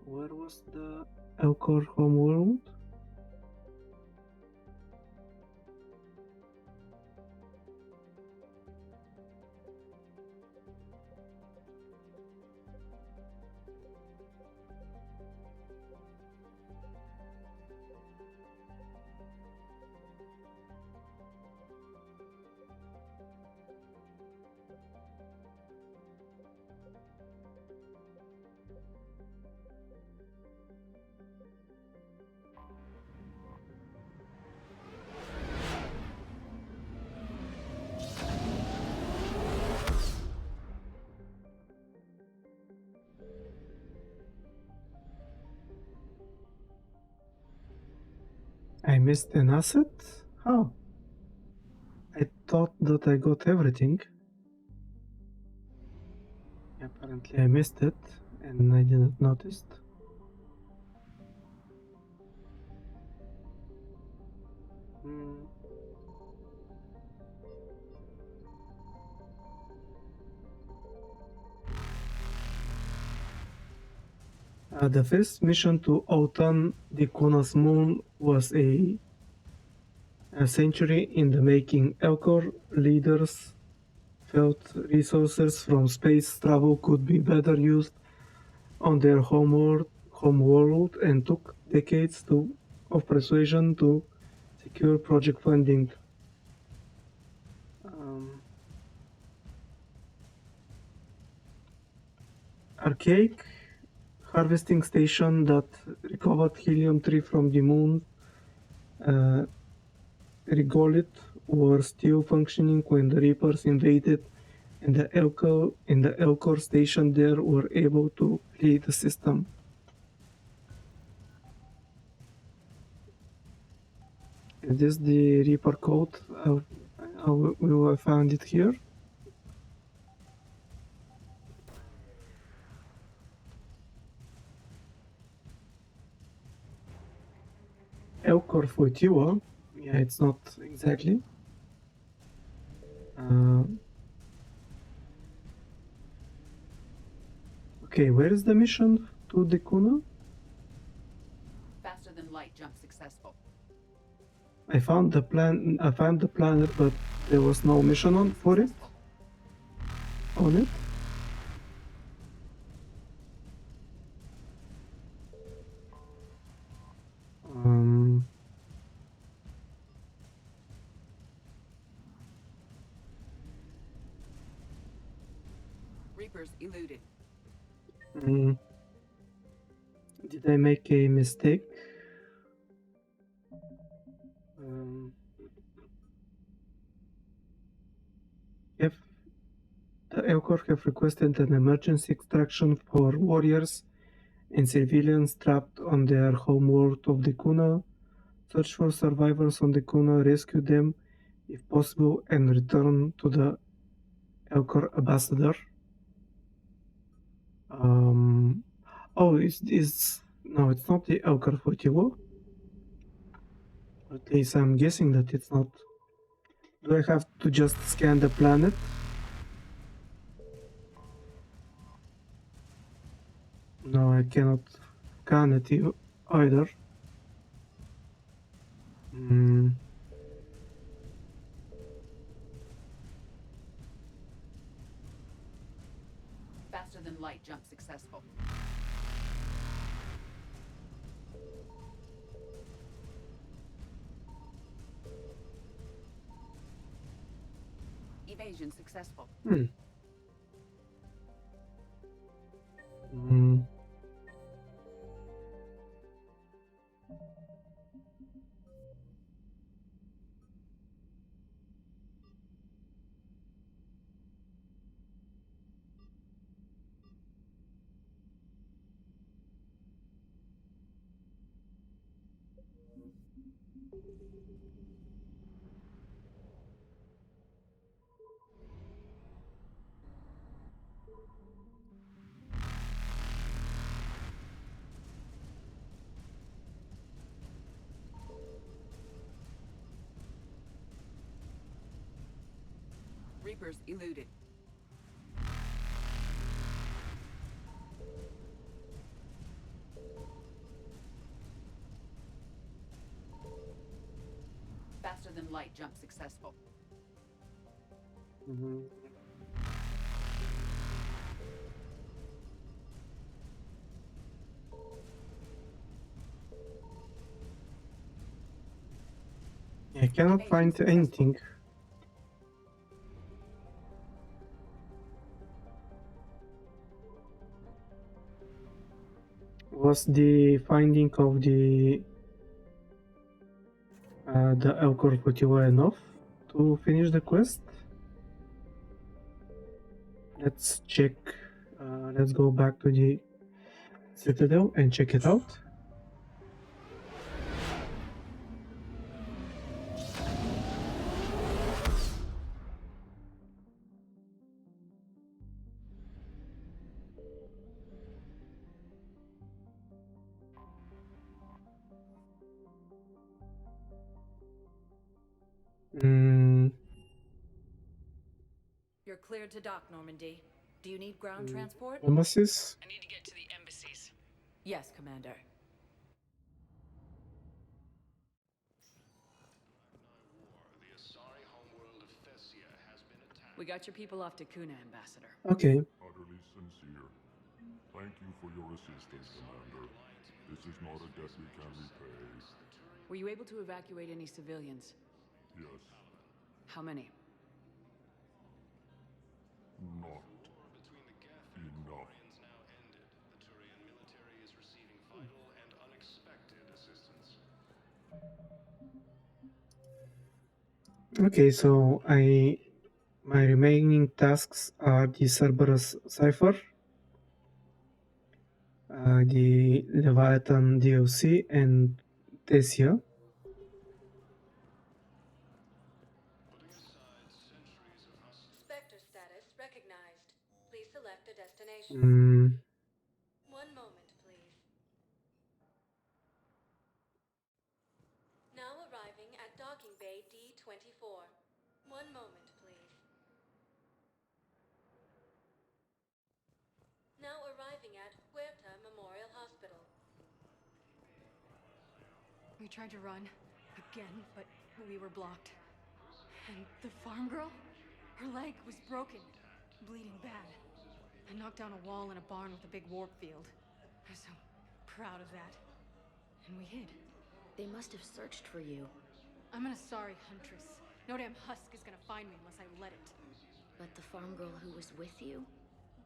Where was the Elcor homeworld? I missed an asset? How? I thought that I got everything. Apparently I missed it and I didn't notice. The first mission to Autan Dikuna's moon was a century in the making. Elcor leaders felt resources from space travel could be better used on their homeworld and took decades of persuasion to secure project funding. Archaic harvesting station that recovered helium-3 from the moon regolith were still functioning when the Reapers invaded, and the Elcor station there were able to flee the system. Is this the Reaper code? Will I find it here? Elcor Fortua? Yeah, it's not exactly. Okay, where is the mission to Dekuna? Faster than light jump successful. I found the planet, but there was no mission on it. Reapers eluded. Did I make a mistake? If the Elcor have requested an emergency extraction for warriors and civilians trapped on their homeworld of the Kuna, search for survivors on the Kuna, rescue them if possible, and return to the Elcor ambassador. Oh, no, it's not the Elcor Fotiwo. At least I'm guessing that it's not. Do I have to just scan the planet? No, I cannot scan it either. Faster than light jump successful. Evasion successful. Reapers eluded. Faster than light jump successful. I cannot find anything. Was the finding of the Elcor Fotiwa enough to finish the quest? Let's check. Let's go back to the Citadel and check it out. You're cleared to dock, Normandy. Do you need ground transport? Embassies? I need to get to the embassies. Yes, Commander. We got your people off to Kuna, Ambassador. Okay. Utterly sincere. Thank you for your assistance, Commander. This is not a debt we can repay. Were you able to evacuate any civilians? Yes. How many? Not enough. Okay, so my remaining tasks are the Cerberus Cipher, the Leviathan DLC, and Tessia. Spectre status recognized. Please select a destination. One moment, please. Now arriving at docking bay D-24. One moment, please. Now arriving at Huerta Memorial Hospital. We tried to run again, but we were blocked. And the farm girl? Her leg was broken, bleeding bad. I knocked down a wall in a barn with a big warp field. I was so proud of that. And we hid. They must have searched for you. I'm an Asari huntress. No damn husk is gonna find me unless I let it. But the farm girl who was with you?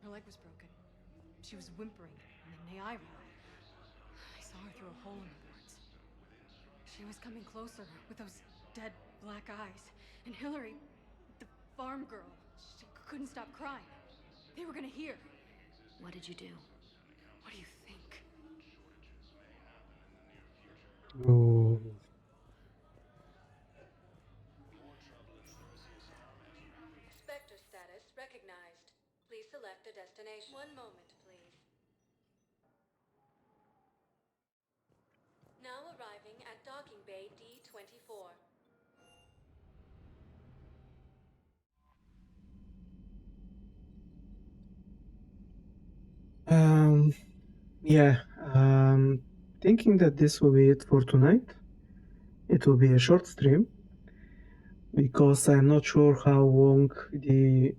Her leg was broken. She was whimpering, and then Naira. I saw her through a hole in the boards. She was coming closer with those dead black eyes. And Hillary, the farm girl, she couldn't stop crying. They were gonna hear. What did you do? What do you think? Oh. Spectre status recognized. Please select a destination. One moment, please. Now arriving at docking bay D24. Yeah, thinking that this will be it for tonight. It will be a short stream because I'm not sure how long the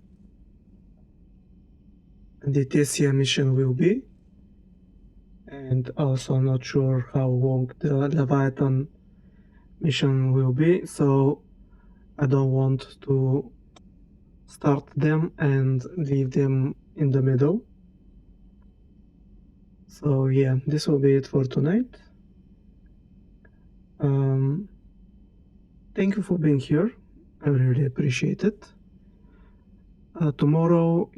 Tessia mission will be, and also not sure how long the Leviathan mission will be, so I don't want to start them and leave them in the middle. So yeah, this will be it for tonight. Thank you for being here. I really appreciate it. Tomorrow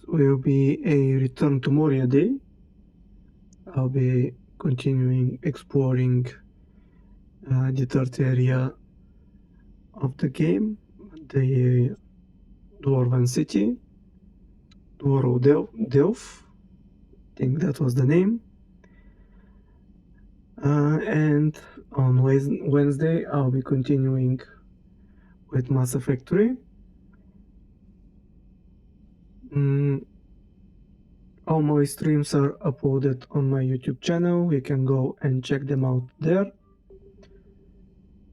will be a return to Moria day. I'll be continuing exploring the third area of the game, the Dwarven City, Dwarrow Delph, I think that was the name. And on Wednesday, I'll be continuing with Mass Effect 3. All my streams are uploaded on my YouTube channel. You can go and check them out there.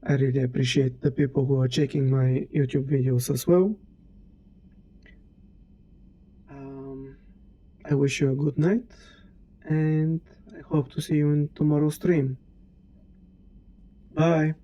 I really appreciate the people who are checking my YouTube videos as well. I wish you a good night, and I hope to see you in tomorrow's stream. Bye!